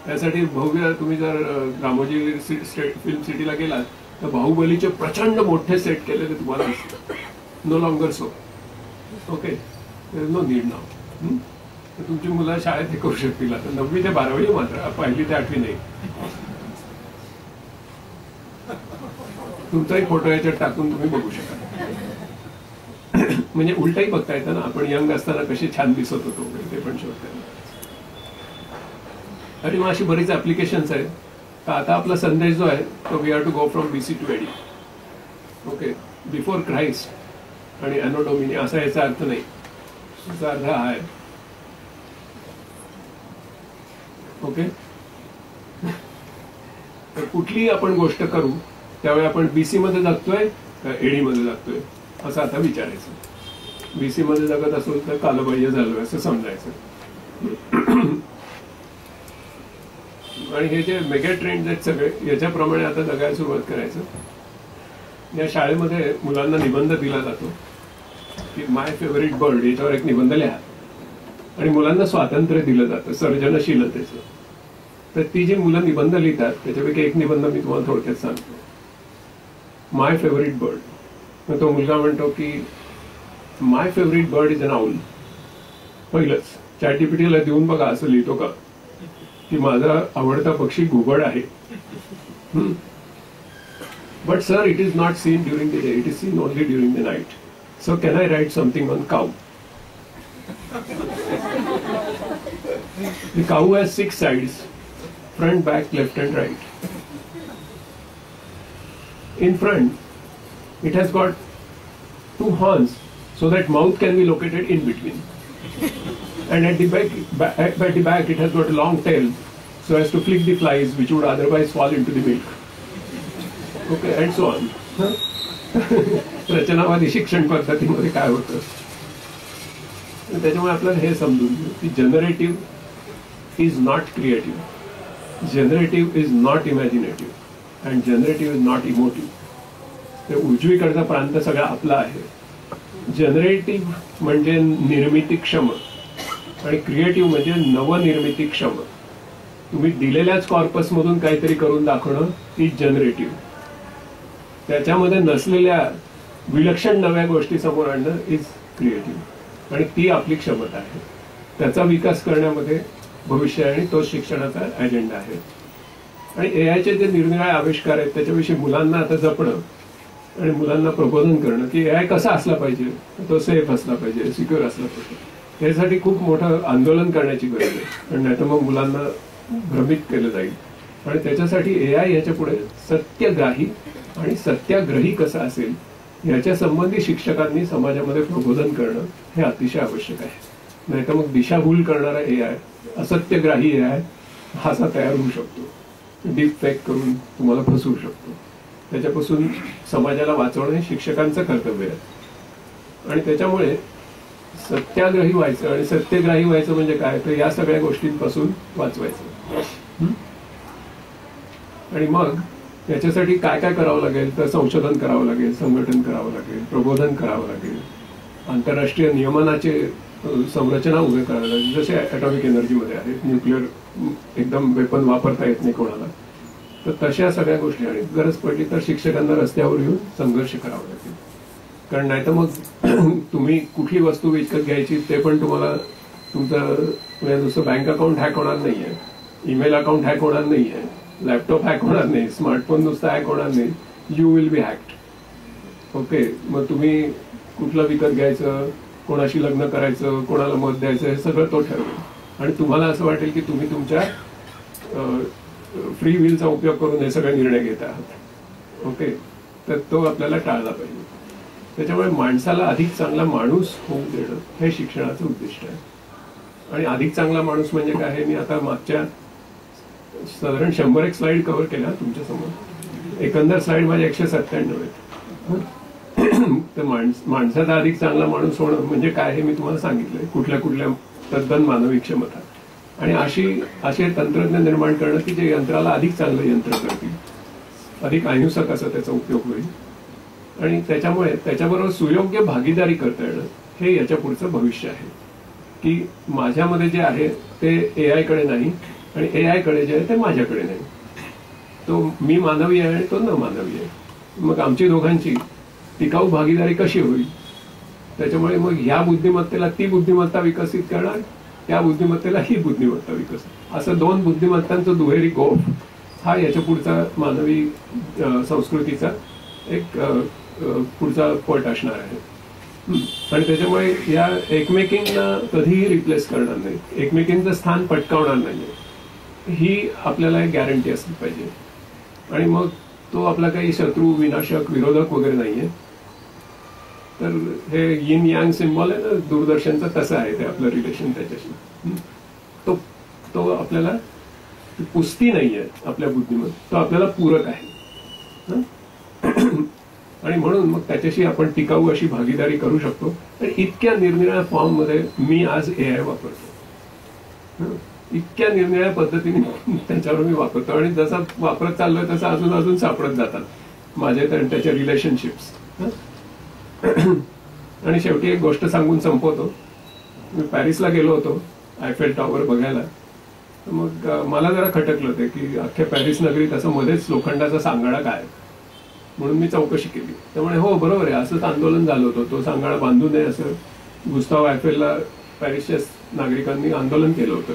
त्यासाठी भव्य, तुम्ही जर रामोजी फिल्म सिटीला गेलात तर बाहुबलीचे प्रचंड मोठे सेट केलेले तुम्हाला दिसतात. No longer so. Okay, no need now. तर तुमची मुलं शाळेत हे करू शकतील. आता 9वी ते 12वी मात्र, 1ली ते 8वी नाही. तुमचाही फोटो याच्यात टाकून तुम्ही बघू शकाल. म्हणजे उलटाही बघता येतं ना, आपण यंग असताना कसे छान दिसत होतो ते पण शोधता येतं. आणि मग अशी बरीच ऍप्लिकेशन्स आहेत. तर आता आपला संदेश जो आहे तो we have to go from BC to AD. Okay, before Christ आणि एनो डोमिनी असा याचा अर्थ नाही. याचा अर्थ हा आहे. ओके, तर कुठलीही आपण गोष्ट करू त्यावेळी आपण BC मध्ये जगतोय का AD मध्ये जगतोय असं आता विचारायचं. BC मध्ये जगत असो तर कालबाह्य झालोय असं समजायचं. आणि हे जे मेगा ट्रेंड आहेत सगळे याच्याप्रमाणे आता जगायला सुरुवात करायचं. या शाळेमध्ये मुलांना निबंध दिला जातो की माय फेवरेट बर्ड, याच्यावर एक निबंध लिहा. आणि मुलांना स्वातंत्र्य दिलं जातं सर्जनशीलतेचं. तर ती जी मुलं निबंध लिहितात त्याच्यापैकी एक निबंध मी तुम्हाला थोडक्यात सांगतो. My favourite bird. मग तो मुलगा म्हणतो की my favourite bird is an owl. पहिलंच ChatGPTला देऊन बघा असं लिहितो का की माझा आवडता पक्षी घुबड आहे. But sir, it is not seen during the day, it is seen only during the night. So can I write something on cow? The cow has 6 sides, front, back, left and right. In front, it has got 2 horns so that mouth can be located in between. And at the back, it has got a long tail so as to flick the flies which would otherwise fall into the milk. Okay, and so on. रचनावादी शिक्षण पद्धतीमध्ये काय होतं त्याच्यामुळे आपल्याला हे समजून घेऊ की generative is not creative, generative is not imaginative and generative is not emotive. ते उजवीकडचा प्रांत सगळा आपला आहे. जनरेटिव्ह म्हणजे निर्मितीक्षम आणि क्रिएटिव्ह म्हणजे नवनिर्मितीक्षम. तुम्ही दिलेल्याच कॉर्पसमधून काहीतरी करून दाखवणं इज जनरेटिव्ह. त्याच्यामध्ये नसलेल्या विलक्षण नव्या गोष्टी समोर आणणं इज क्रिएटिव्ह. आणि ती आपली क्षमता आहे. त्याचा विकास करण्यामध्ये भविष्य आहे आणि तोच शिक्षणाचा अजेंडा आहे. आणि एआयचे जे निरनिराळे आविष्कार आहेत त्याच्याविषयी मुलांना आता जपणं आणि मुलांना प्रबोधन करणं की एआय कसा असला पाहिजे, तो सेफ असला पाहिजे, सिक्युअर असला पाहिजे, त्यासाठी खूप मोठं आंदोलन करण्याची गरज आहे. आणि नाही तर मग मुलांना भ्रमित केलं जाईल. आणि त्याच्यासाठी एआय याच्या पुढे सत्यग्राही आणि सत्याग्रही कसा असेल याच्या संबंधी शिक्षकांनी समाजामध्ये प्रबोधन करणं हे अतिशय आवश्यक आहे. नाही तर मग दिशाभूल करणारा एआय, असत्यग्राही एआय असा तयार होऊ शकतो. डीप फेक करून तुम्हाला फसवू शकतो. त्याच्यापासून समाजाला वाचवणं हे शिक्षकांचं कर्तव्य आहे. आणि त्याच्यामुळे सत्याग्रही व्हायचं आणि सत्यग्राही व्हायचं म्हणजे काय, तर या सगळ्या गोष्टींपासून वाचवायचं. आणि मग त्याच्यासाठी काय काय करावं लागेल, तर संशोधन करावं लागेल, संघटन करावं लागेल, प्रबोधन करावं लागेल, आंतरराष्ट्रीय नियमनाचे संरचना उभे करायला लागेल, जसे ॲटॉमिक एनर्जीमध्ये आहेत. न्यूक्लिअर एकदम वेपन वापरता येत नाही कोणाला, तर तशा सगळ्या गोष्टी. आणि गरज पडली तर शिक्षकांना रस्त्यावर येऊन संघर्ष करावा लागेल. कारण नाही तर मग तुम्ही कुठली वस्तू विकत घ्यायची ते पण तुम्हाला तुमचं नुसतं बँक अकाउंट हॅक होणार नाहीये, ईमेल अकाउंट हॅक होणार नाहीये, लॅपटॉप हॅक होणार नाही, स्मार्टफोन नुसता हॅक होणार नाही. You will be hacked. Okay, मग तुम्ही कुठलं विकत घ्यायचं, कोणाशी लग्न करायचं, कोणाला मत द्यायचं, हे सगळं तो ठरवेल. आणि तुम्हाला असं वाटेल की तुम्ही तुमच्या फ्री विलचा उपयोग करून हे सगळे निर्णय घेत आहात. ओके, तर तो आपल्याला टाळला पाहिजे. त्याच्यामुळे माणसाला अधिक चांगला माणूस होऊ देणं हे शिक्षणाचं उद्दिष्ट आहे. आणि अधिक चांगला माणूस म्हणजे काय हे मी आता मागच्या साधारण 100 स्लाइड कव्हर केल्या तुमच्यासमोर. एकंदर स्लाइड माझ्या 197 आहेत. तर माणसाचा अधिक चांगला माणूस होणं म्हणजे काय हे मी तुम्हाला सांगितलंय. कुठल्या कुठल्या तद्दन मानवी क्षमता आणि असे तंत्रज्ञान निर्माण करणं की जे यंत्राला अधिक चांगलं यंत्र करतील, अधिक अहिंसक असा त्याचा उपयोग होईल. आणि त्याच्यामुळे त्याच्याबरोबर सुयोग्य भागीदारी करता येणं हे याच्या पुढचं भविष्य आहे. की माझ्यामध्ये जे आहे ते एआय कडे नाही आणि एआय कडे जे आहे ते माझ्याकडे नाही. तो मी मानवी आहे आणि तो न मानवी आहे. मग आमची दोघांची टिकाऊ भागीदारी कशी होईल. त्याच्यामुळे मग ह्या बुद्धिमत्तेला ती बुद्धिमत्ता विकसित करणार, त्या बुद्धिमत्तेला ही बुद्धिमत्ता विकसित, असं 2 बुद्धिमत्तांचं दुहेरी गोफ हा याच्या पुढचा मानवी संस्कृतीचा एक पुढचा पट असणार आहे. आणि त्याच्यामुळे या एकमेकींना कधीही रिप्लेस करणार नाही, एकमेकींचं स्थान पटकावणार नाही, ही आपल्याला एक गॅरंटी असली पाहिजे. आणि मग तो आपला काही शत्रू, विनाशक, विरोधक वगैरे नाहीये. तर हे यिन यांग सिम्बॉल आहे ना दूरदर्शनचा, तसं आहे ते आपलं रिलेशन त्याच्याशी. तो आपल्याला पुस्ती नाहीये आपल्या बुद्धीमध्ये, तो आपल्याला पूरक आहे. आणि म्हणून मग त्याच्याशी आपण टिकाऊ अशी भागीदारी करू शकतो. आणि इतक्या निरनिराळ्या फॉर्म मध्ये मी आज एआय वापरतो, इतक्या निरनिराळ्या पद्धतीने त्याच्यावर मी वापरतो. आणि जसा वापरत चाललोय तसं अजून अजून सापडत जातात माझे त्याच्या रिलेशनशिप्स. आणि शेवटी एक गोष्ट सांगून संपवतो. मी पॅरिसला गेलो होतो आयफेल टॉवर बघायला. मग मला जरा खटकलं ते की अख्ख्या पॅरिस नगरीत असं मध्येच लोखंडाचा सांगाडा काय, म्हणून मी चौकशी केली. त्यामुळे हो बरोबर आहे, असंच आंदोलन झालं होतं, तो सांगाडा बांधू नये असं गुस्ताव आयफेलला पॅरिसच्या नागरिकांनी आंदोलन केलं होतं.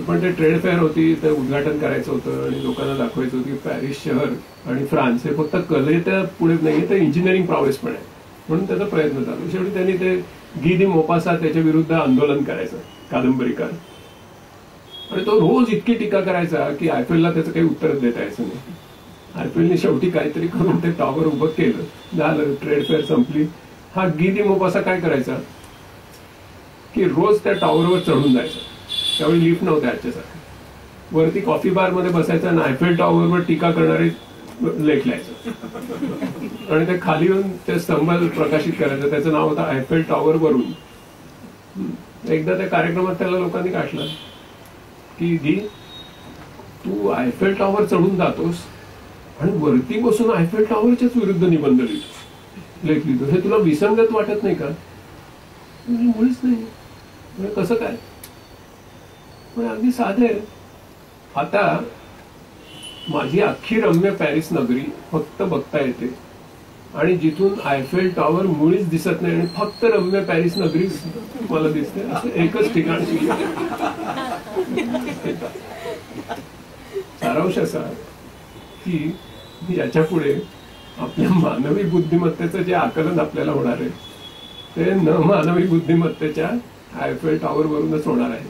पण ते ट्रेड फेअर होती, ते उद्घाटन करायचं होतं आणि लोकांना दाखवायचं होतं की पॅरिस शहर आणि फ्रान्स हे फक्त कलेच्या पुढे नाही तर इंजिनिअरिंग प्रॉवेस पण आहे. म्हणून त्याचा प्रयत्न चालू. शेवटी त्यांनी ते गी दी मोपासा त्याच्या विरुद्ध आंदोलन करायचं, कादंबरीकार. आणि तो रोज इतकी टीका करायचा की आयफेलला त्याचं काही उत्तरच देता यायचं नाही. आयफेलने शेवटी काहीतरी करून ते टॉवर उभं केलं, झालं, ट्रेड फेअर संपली. हा गी दी मोपासा काय करायचा की रोज त्या टॉवरवर चढून जायचा. त्यावेळी लिफ्ट नव्हत्या आजच्यासारखं. वरती कॉफी बार मध्ये बसायचं आणि आयफेल टॉवरवर टीका करणारे लेख लिहायचं आणि ते खाली येऊन ते स्तंभ प्रकाशित करायचं. त्याचं नाव होतं आयफेल टॉवर वरून. एकदा त्या कार्यक्रमात त्याला लोकांनी काढलं की गी तू आयफेल टॉवर चढून जातोस आणि वरती बसून आयफेल टॉवरच्याच विरुद्ध निबंध लिहितो, लेख लिहितो, हे तुला विसंगत वाटत नाही का? मुळीच नाही. कसं काय? पण अगदी साधे आहे. आता माझी अख्खी रम्य पॅरिस नगरी फक्त बघता येते आणि जिथून आयफेल टॉवर मुळीच दिसत नाही आणि फक्त रम्य पॅरिस नगरी मला दिसते, असं एकच ठिकाण. सारांश असा की याच्या पुढे आपल्या मानवी बुद्धिमत्तेचं जे आकलन आपल्याला होणार आहे ते न मानवी बुद्धिमत्तेच्या आयफेल टॉवर वरूनच होणार आहे.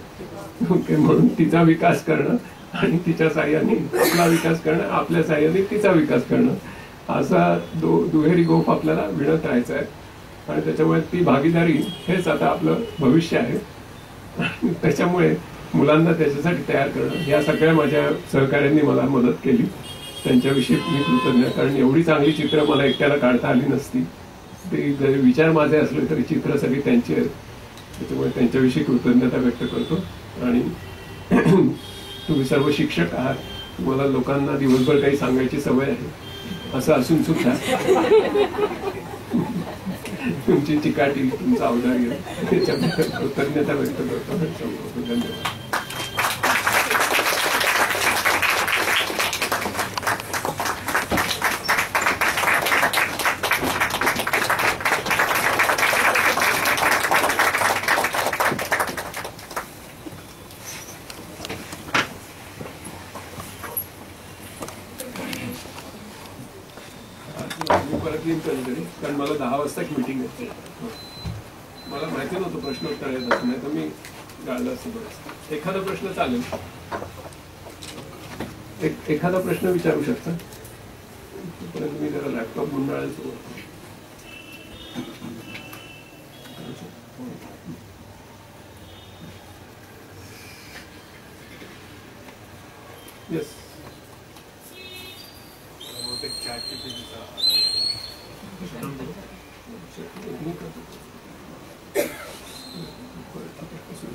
ओके, म्हणून तिचा विकास करणं आणि तिच्या साह्याने आपला विकास करणं, आपल्या साह्याने तिचा विकास करणं, असा दुहेरी गोफ आपल्याला विणत राहायचा आहे. आणि त्याच्यामुळे ती भागीदारी हेच आता आपलं भविष्य आहे. त्याच्यामुळे मुलांना त्याच्यासाठी तयार करणं, या सगळ्या माझ्या सहकाऱ्यांनी मला मदत केली, त्यांच्याविषयी मी कृतज्ञ. कारण एवढी चांगली चित्र मला एकट्याला काढता आली नसती. ते जरी विचार माझे असले तरी चित्र सगळी त्यांची आहेत. त्याच्यामुळे त्यांच्याविषयी कृतज्ञता व्यक्त करतो. आणि तुम्ही सर्व शिक्षक आहात, तुम्हाला लोकांना दिवसभर काही सांगायची सवय आहे, असं असून सुद्धा तुमची चिकाटी, तुमचं औदार्य, त्याच्याबद्दल कृतज्ञता व्यक्त करतो. धन्यवाद. कारण मला 10 वाजता एक मीटिंग आहे. मला माहिती नव्हतं प्रश्नोत्तर येत असं, नाही तर मी गाळलं असतं बरंच. एखादा प्रश्न चालेल, एखादा प्रश्न विचारू शकता. मी जरा लॅपटॉप गुंडाळायला सुरुवात. येस,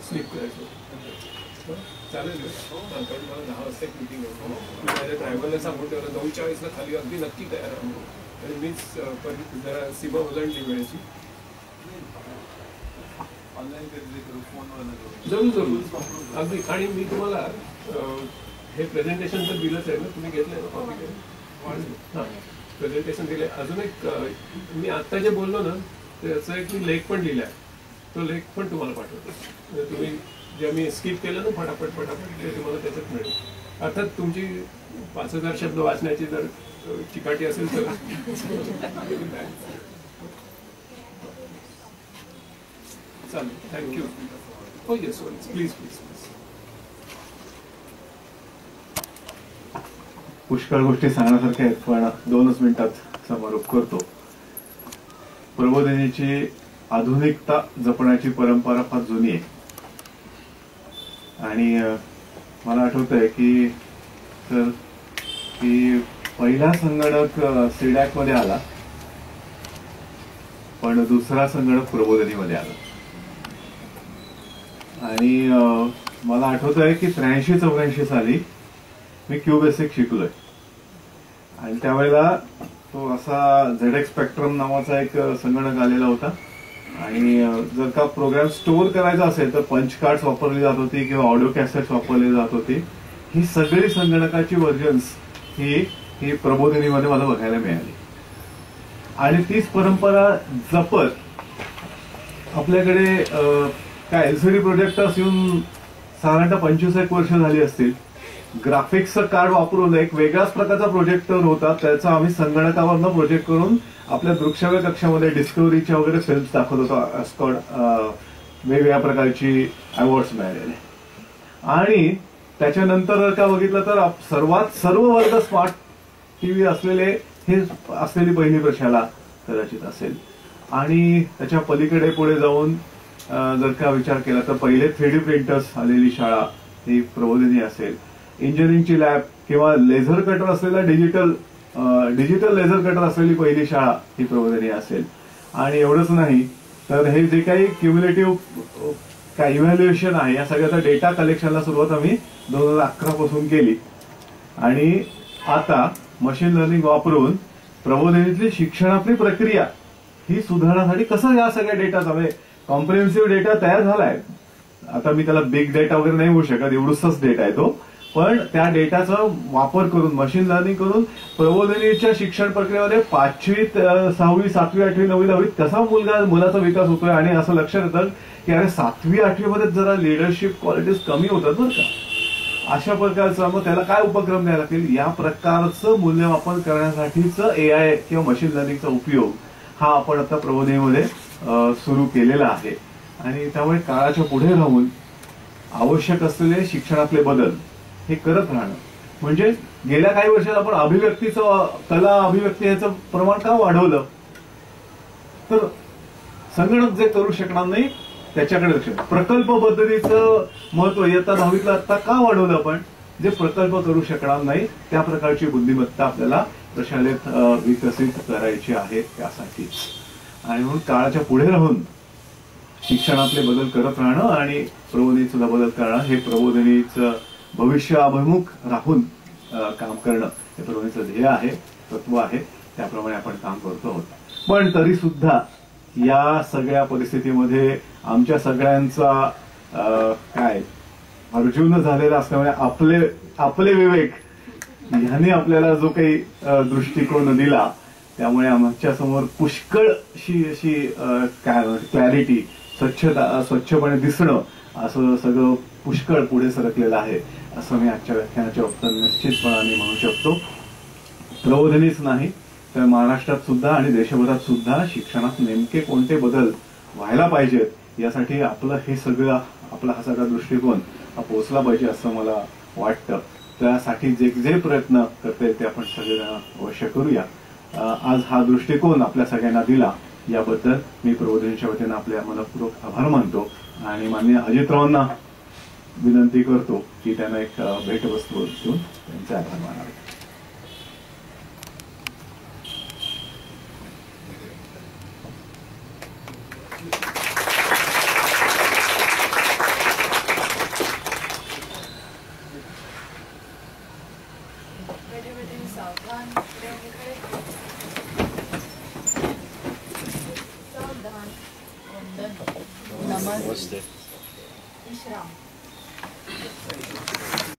स्लीप करायचं चालेल. कारण मला 10 वाजता एक मीटिंग आहे. मी माझ्या ड्रायव्हरला सांगून ठेवलं 9:40 खाली अगदी नक्की तयार आहे. आणि मीच जरा सीमा ओलांडली वेळेची. जरूर जरूर अगदी. आणि मी तुम्हाला हे प्रेझेंटेशन तर दिलंच आहे ना, तुम्ही घेतलंय ना कॉपी? हां, प्रेझेंटेशन दिले. अजून एक मी आत्ता जे बोललो ना त्याचा एक मी लेख पण लिहिलाय, तो लेख पण तुम्हाला पाठवतो. तुम्ही जे मी स्किप केलं ना फटाफट ते तुम्हाला त्याच्यात मिळेल. अर्थात तुमची 5000 शब्द वाचण्याची जर चिकाटी असेल तर चालेल. थँक्यू. हो येस, प्लीज प्लीज. पुष्कळ गोष्टी सांगण्यासारख्या आहेत, पण 2च मिनिटात समारोप करतो. प्रबोधिनीची आधुनिकता जपण्याची परंपरा फार जुनी आहे. आणि मला आठवतंय की पहिला संगणक सीडॅक मध्ये आला, पण दुसरा संगणक प्रबोधिनीमध्ये आला. आणि मला आठवतंय की 83-84 साली मी क्यूबेसिक शिकलोय. आणि त्यावेळेला तो असा ZX स्पेक्ट्रम नावाचा एक संगणक आलेला होता. आणि जर का प्रोग्राम स्टोअर करायचा असेल तर पंच कार्ड्स वापरली जात होती किंवा ऑडिओ कॅसेट्स वापरली जात होती. ही सगळी संगणकाची व्हर्जन्स ही प्रबोधिनीमध्ये मला बघायला मिळाली. आणि तीच परंपरा जपत आपल्याकडे काय LCD प्रोजेक्टर्स येऊन साधारणतः 25 वर्ष झाली असतील. ग्राफिक्सचं कार्ड वापरून एक वेगळ्याच प्रकारचा प्रोजेक्टर होता, त्याचा आम्ही संगणकावरनं प्रोजेक्ट करून आपल्या दृकश्राव्य कक्षामध्ये डिस्कव्हरीच्या वगैरे फिल्म्स दाखवत होतो. अस्कॉड वेगवेगळ्या प्रकारची अवॉर्ड्स मिळालेले. आणि त्याच्यानंतर का बघितलं तर सर्व वर्ग स्मार्ट टीव्ही असलेले हे असलेली पहिली प्रशाला कदाचित असेल. आणि त्याच्या पलीकडे पुढे जाऊन जर का विचार केला तर पहिले 3D प्रिंटर्स आलेली शाळा ही प्रबोधिनी असेल. इंजिनिअरिंगची लॅब किंवा लेझर कटर असलेला डिजिटल लेझर कटर असलेली पहिली शाळा ही प्रबोधिनी असेल. आणि एवढंच नाही तर हे जे काही क्युम्युलेटिव्ह काय इव्हॅल्युएशन आहे या सगळ्याचा डेटा कलेक्शनला सुरुवात आम्ही 2011 पासून केली. आणि आता मशीन लर्निंग वापरून प्रबोधिनीतली शिक्षणातली प्रक्रिया ही सुधारण्यासाठी कसं या सगळ्या डेटाचा म्हणजे कॉम्प्रिहेन्सिव्ह डेटा तयार झालाय. आता मी त्याला बिग डेटा वगैरे नाही होऊ शकत, एवढूसच डेटा आहे तो, पण त्या डेटाचा वापर करून मशीन लर्निंग करून प्रबोधिनीच्या शिक्षण प्रक्रियेमध्ये 5वी 6वी 7वी 8वी 9वी 10वीत कसा मुलाचा विकास होतोय आणि असं लक्षात येतं की अरे 7वी 8वी मध्ये जरा लिडरशिप क्वालिटीज कमी होतात बरं का. अशा प्रकारचा मग त्याला काय उपक्रम द्यायला लागतील, या प्रकारचं मूल्यमापन करण्यासाठीच AI किंवा मशीन लर्निंगचा उपयोग हा आपण आता प्रबोधिनीमध्ये सुरू केलेला आहे. आणि त्यामुळे काळाच्या पुढे राहून आवश्यक असलेले शिक्षणातले बदल हे करत राहणं. म्हणजे गेल्या काही वर्षात आपण कला अभिव्यक्ती याचं प्रमाण का वाढवलं, तर संगणक जे करू शकणार नाही त्याच्याकडे लक्ष. प्रकल्प पद्धतीचं महत्व इयत्ता 10वीतला आता का वाढवलं आपण, जे प्रकल्प करू शकणार नाही त्या प्रकारची बुद्धिमत्ता आपल्याला प्रशालेत विकसित करायची आहे त्यासाठी. आणि म्हणून काळाच्या पुढे राहून शिक्षणातले बदल करत राहणं आणि प्रबोधिनीचा बदल करणं हे प्रबोधिनीचं भविष्याभिमुख राहून काम करणं हे प्रबोधिनीचं ध्येय आहे, तत्व आहे. त्याप्रमाणे आपण काम करतो आहोत. पण तरी सुद्धा या सगळ्या परिस्थितीमध्ये आमच्या सगळ्यांचा काय अर्जुन झालेला असल्यामुळे आपले विवेक ह्याने आपल्याला जो काही दृष्टिकोन दिला त्यामुळे आमच्या समोर पुष्कळशी अशी काय क्लॅरिटी, स्वच्छपणे दिसणं असं सगळं पुष्कळ पुढे सरकलेलं आहे असं मी आजच्या व्याख्यानाच्या बाबतीत निश्चितपणाने म्हणू शकतो. प्रबोधिनीच नाही तर महाराष्ट्रात सुद्धा आणि देशभरात सुद्धा शिक्षणात नेमके कोणते बदल व्हायला पाहिजेत यासाठी आपलं हे सगळं आपला हा सगळा दृष्टिकोन पोहोचला पाहिजे असं मला वाटतं. त्यासाठी जे प्रयत्न करता येईल ते आपण सगळेजण अवश्य करूया. आज हा दृष्टिकोन आपल्या सगळ्यांना दिला याबद्दल मी प्रबोधिनीच्या वतीनं आपल्या मनपूर्वक आभार मानतो आणि माननीय अजितरावांना विनंती करतो की त्यांना एक भेटवस्तू देऊन त्यांचे आभार मानावे. नमस्ते. विश्राम.